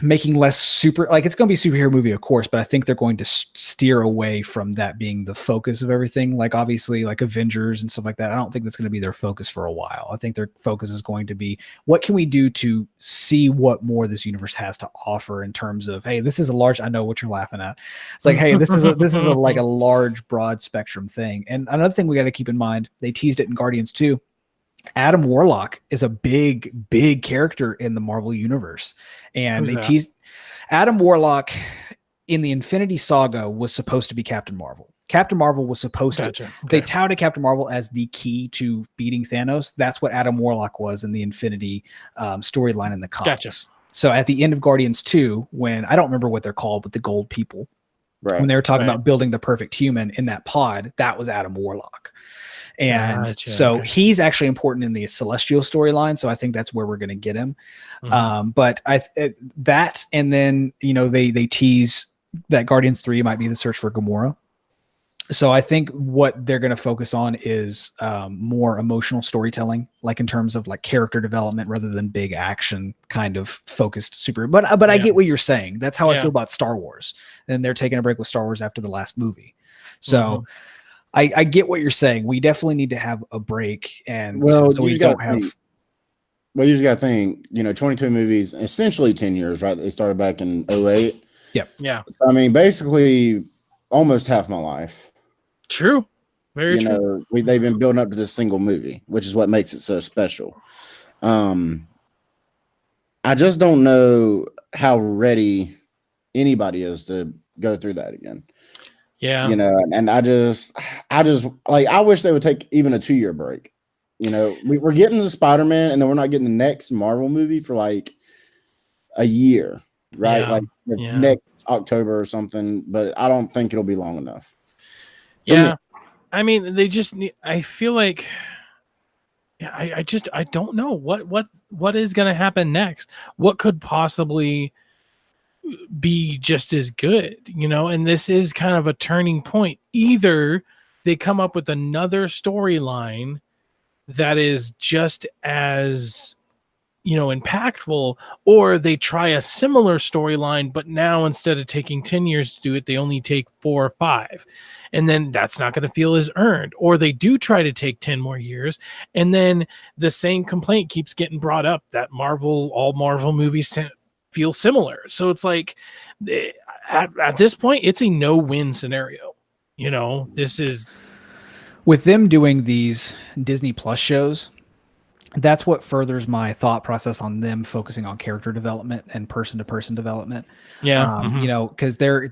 making less it's going to be a superhero movie, of course, but I think they're going to steer away from that being the focus of everything. Like obviously like Avengers and stuff like that. I don't think that's going to be their focus for a while. I think their focus is going to be, what can we do to see what more this universe has to offer in terms of, hey, this is a large, I know what you're laughing at. It's like, hey, this is a like a large, broad spectrum thing. And another thing we got to keep in mind, they teased it in Guardians 2. Adam Warlock is a big character in the Marvel universe. And they teased Adam Warlock in the Infinity Saga was supposed to be Captain Marvel. Captain Marvel was supposed to. Okay. They touted Captain Marvel as the key to beating Thanos. That's what Adam Warlock was in the Infinity storyline in the comics. Gotcha. So at the end of Guardians 2, when I don't remember what they're called, but the gold people, when they were talking about building the perfect human in that pod, that was Adam Warlock. And so he's actually important in the Celestial storyline. So I think that's where we're going to get him. Mm-hmm. But that, and then, they tease that Guardians 3 might be the search for Gamora. So I think what they're going to focus on is more emotional storytelling, like in terms of like character development rather than big action kind of focused super. But I get what you're saying. That's how I feel about Star Wars. And they're taking a break with Star Wars after the last movie. So I get what you're saying. We definitely need to have a break, and so we don't have. Well, you just got to think, 22 movies, essentially 10 years, right? They started back in 2008. Yep. Yeah. So, I mean, basically, almost half my life. True. Very true. They've been building up to this single movie, which is what makes it so special. I just don't know how ready anybody is to go through that again. Yeah. And I just like, I wish they would take even a 2-year break. We're getting the Spider-Man, and then we're not getting the next Marvel movie for like a year, right? Yeah. Like next October or something, but I don't think it'll be long enough. Yeah. I mean, they just need, I feel like, I don't know what is going to happen next. What could possibly be just as good, and this is kind of a turning point. Either they come up with another storyline that is just as impactful, or they try a similar storyline, but now instead of taking 10 years to do it, they only take 4 or 5. And then that's not going to feel as earned. Or they do try to take 10 more years, and then the same complaint keeps getting brought up that all Marvel movies feel similar. So it's like at this point, it's a no-win scenario. This is with them doing these Disney Plus shows. That's what furthers my thought process on them focusing on character development and person-to-person development. Yeah, because they're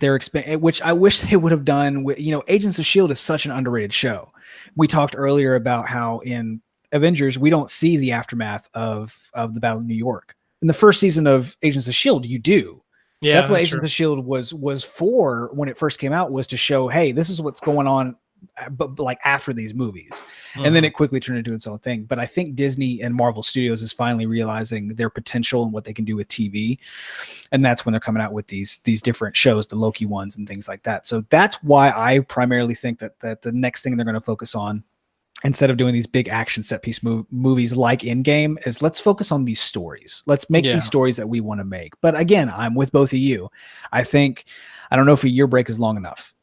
which I wish they would have done. With Agents of S.H.I.E.L.D. is such an underrated show. We talked earlier about how in Avengers we don't see the aftermath of the Battle of New York. In the first season of Agents of S.H.I.E.L.D., you do. Yeah, that's what Agents of S.H.I.E.L.D. was for when it first came out, was to show, hey, this is what's going on, but like after these movies. And then it quickly turned into its own thing. But I think Disney and Marvel Studios is finally realizing their potential and what they can do with TV. And that's when they're coming out with these different shows, the Loki ones and things like that. So that's why I primarily think that the next thing they're going to focus on, instead of doing these big action set piece movies like Endgame, is let's focus on these stories. Let's make these stories that we want to make. But again, I'm with both of you. I don't know if a year break is long enough.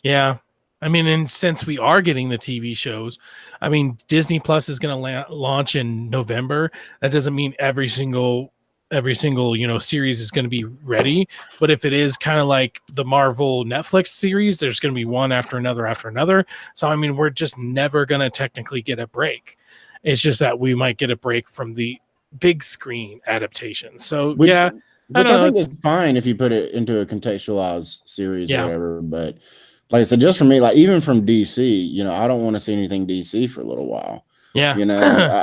Yeah. I mean, and since we are getting the TV shows, I mean, Disney Plus is going to launch in November. That doesn't mean every single series is going to be ready. But if it is kind of like the Marvel Netflix series, there's going to be one after another. So, I mean, we're just never going to technically get a break. It's just that we might get a break from the big screen adaptation. So, which I think is fine if you put it into a contextualized series or whatever. But like I said, just for me, like even from DC, I don't want to see anything DC for a little while. Yeah.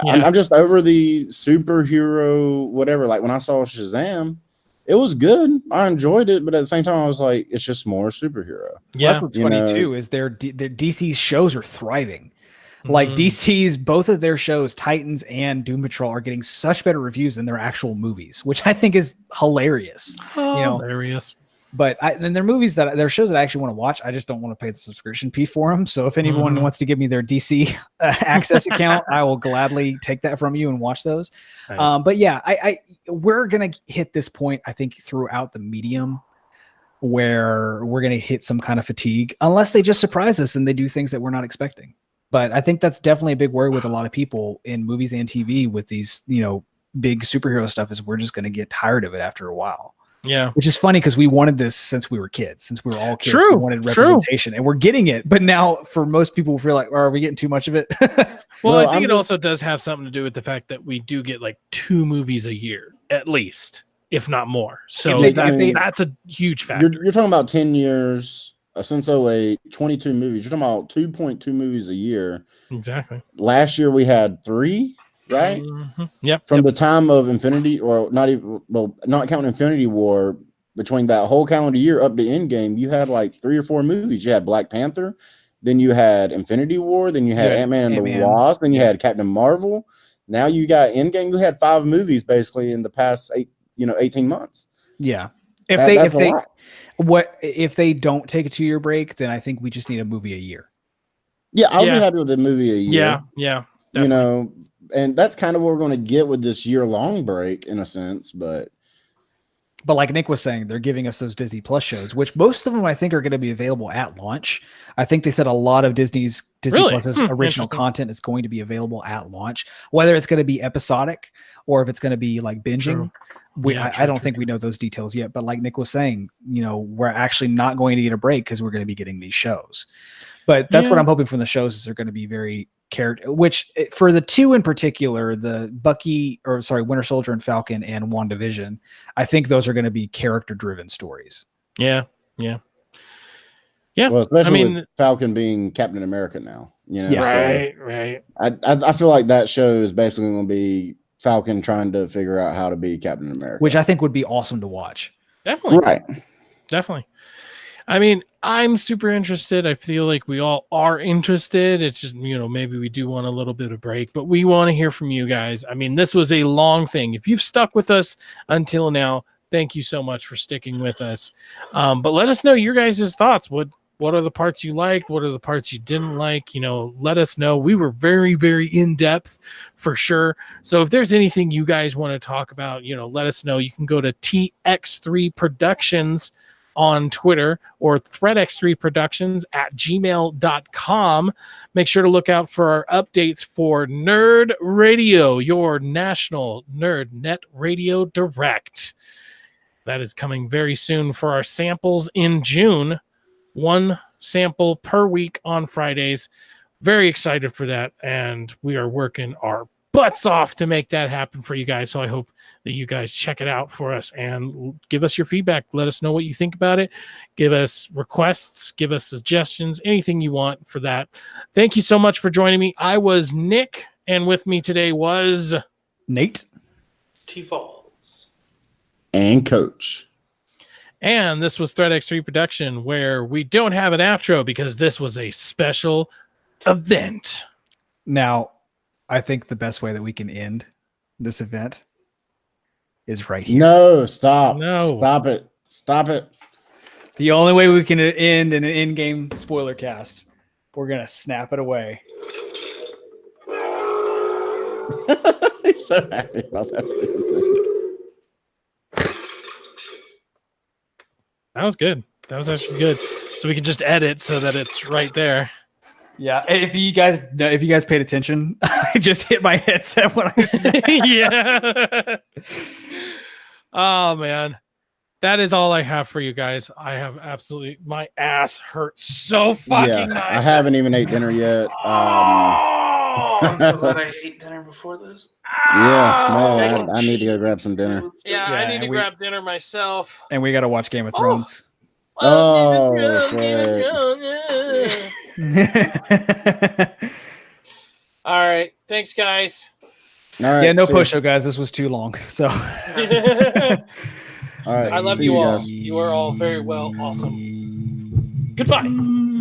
I'm just over the superhero, whatever. Like when I saw Shazam, it was good. I enjoyed it. But at the same time, I was like, it's just more superhero. Yeah. That's what's funny too, is their DC's shows are thriving. Like DC's, both of their shows, Titans and Doom Patrol, are getting such better reviews than their actual movies, which I think is hilarious. Hilarious. But then there are movies there are shows that I actually want to watch. I just don't want to pay the subscription fee for them. So if anyone wants to give me their DC access account, I will gladly take that from you and watch those. Nice. But yeah, we're going to hit this point, I think, throughout the medium where we're going to hit some kind of fatigue, unless they just surprise us and they do things that we're not expecting. But I think that's definitely a big worry with a lot of people in movies and TV with these, big superhero stuff, is we're just going to get tired of it after a while. Yeah. Which is funny because we wanted this since we were kids, since we were all kids. True. We wanted representation and we're getting it. But now for most people we feel like, are we getting too much of it? Well, I think it also does have something to do with the fact that we do get like 2 movies a year, at least, if not more. So that's a huge factor. You're talking about 10 years since 2008, 22 movies. You're talking about 2.2 movies a year. Exactly. Last year we had 3. Right? Yep. From the time of Infinity, or not counting Infinity War, between that whole calendar year up to Endgame, you had like 3 or 4 movies. You had Black Panther, then you had Infinity War, then you had Ant-Man and the Wasp, then you had Captain Marvel. Now you got Endgame. You had 5 movies basically in the past 18 months. Yeah. If they don't take a 2-year break, then I think we just need a movie a year. Yeah, I'll be happy with a movie a year. Yeah. Definitely. And that's kind of what we're going to get with this year-long break, in a sense. But like Nick was saying, they're giving us those Disney Plus shows, which most of them I think are going to be available at launch. I think they said a lot of Disney Plus's original content is going to be available at launch, whether it's going to be episodic or if it's going to be like binging. I don't think we know those details yet. But like Nick was saying, we're actually not going to get a break because we're going to be getting these shows. But that's what I'm hoping from the shows, is they're going to be very character, which for the 2 in particular, the Winter Soldier and Falcon and WandaVision, I think those are going to be character driven stories. Yeah. Well, especially with Falcon being Captain America now, Right. I feel like that show is basically going to be Falcon trying to figure out how to be Captain America, which I think would be awesome to watch. Definitely. Right. Definitely. I mean, I'm super interested. I feel like we all are interested. It's just, maybe we do want a little bit of break, but we want to hear from you guys. I mean, this was a long thing. If you've stuck with us until now, thank you so much for sticking with us. But let us know your guys' thoughts. What What are the parts you liked? What are the parts you didn't like? Let us know. We were very, very in-depth for sure. So if there's anything you guys want to talk about, let us know. You can go to TX3 Productions on Twitter or threadx3productions@gmail.com. Make sure to look out for our updates for Nerd Radio, your national nerd net radio direct. That is coming very soon for our samples in June. 1 sample per week on Fridays. Very excited for that. And we are working our butts off to make that happen for you guys. So I hope that you guys check it out for us and give us your feedback. Let us know what you think about it. Give us requests, give us suggestions, anything you want for that. Thank you so much for joining me. I was Nick, and with me today was Nate, T-Falls, and Coach. And this was ThreadX3 Production, where we don't have an outro because this was a special event. Now, I think the best way that we can end this event is right here. No, stop. No. Stop it. Stop it. The only way we can end in an in-game spoiler cast, we're going to snap it away. He's so happy about that stupid thing. That was good. That was actually good. So we can just edit so that it's right there. Yeah, if you guys paid attention, I just hit my headset when I said yeah. Oh man, that is all I have for you guys. I have absolutely my ass hurts so fucking. Yeah, I haven't even ate dinner yet. I'm so glad I ate dinner before this. Yeah, no, I need to go grab some dinner. Yeah, I need to grab dinner myself. And we got to watch Game of Thrones. Oh, All right, thanks, guys. All right, yeah, no push-up, guys. This was too long. So, all right, I love you all. You are all very well awesome. Goodbye.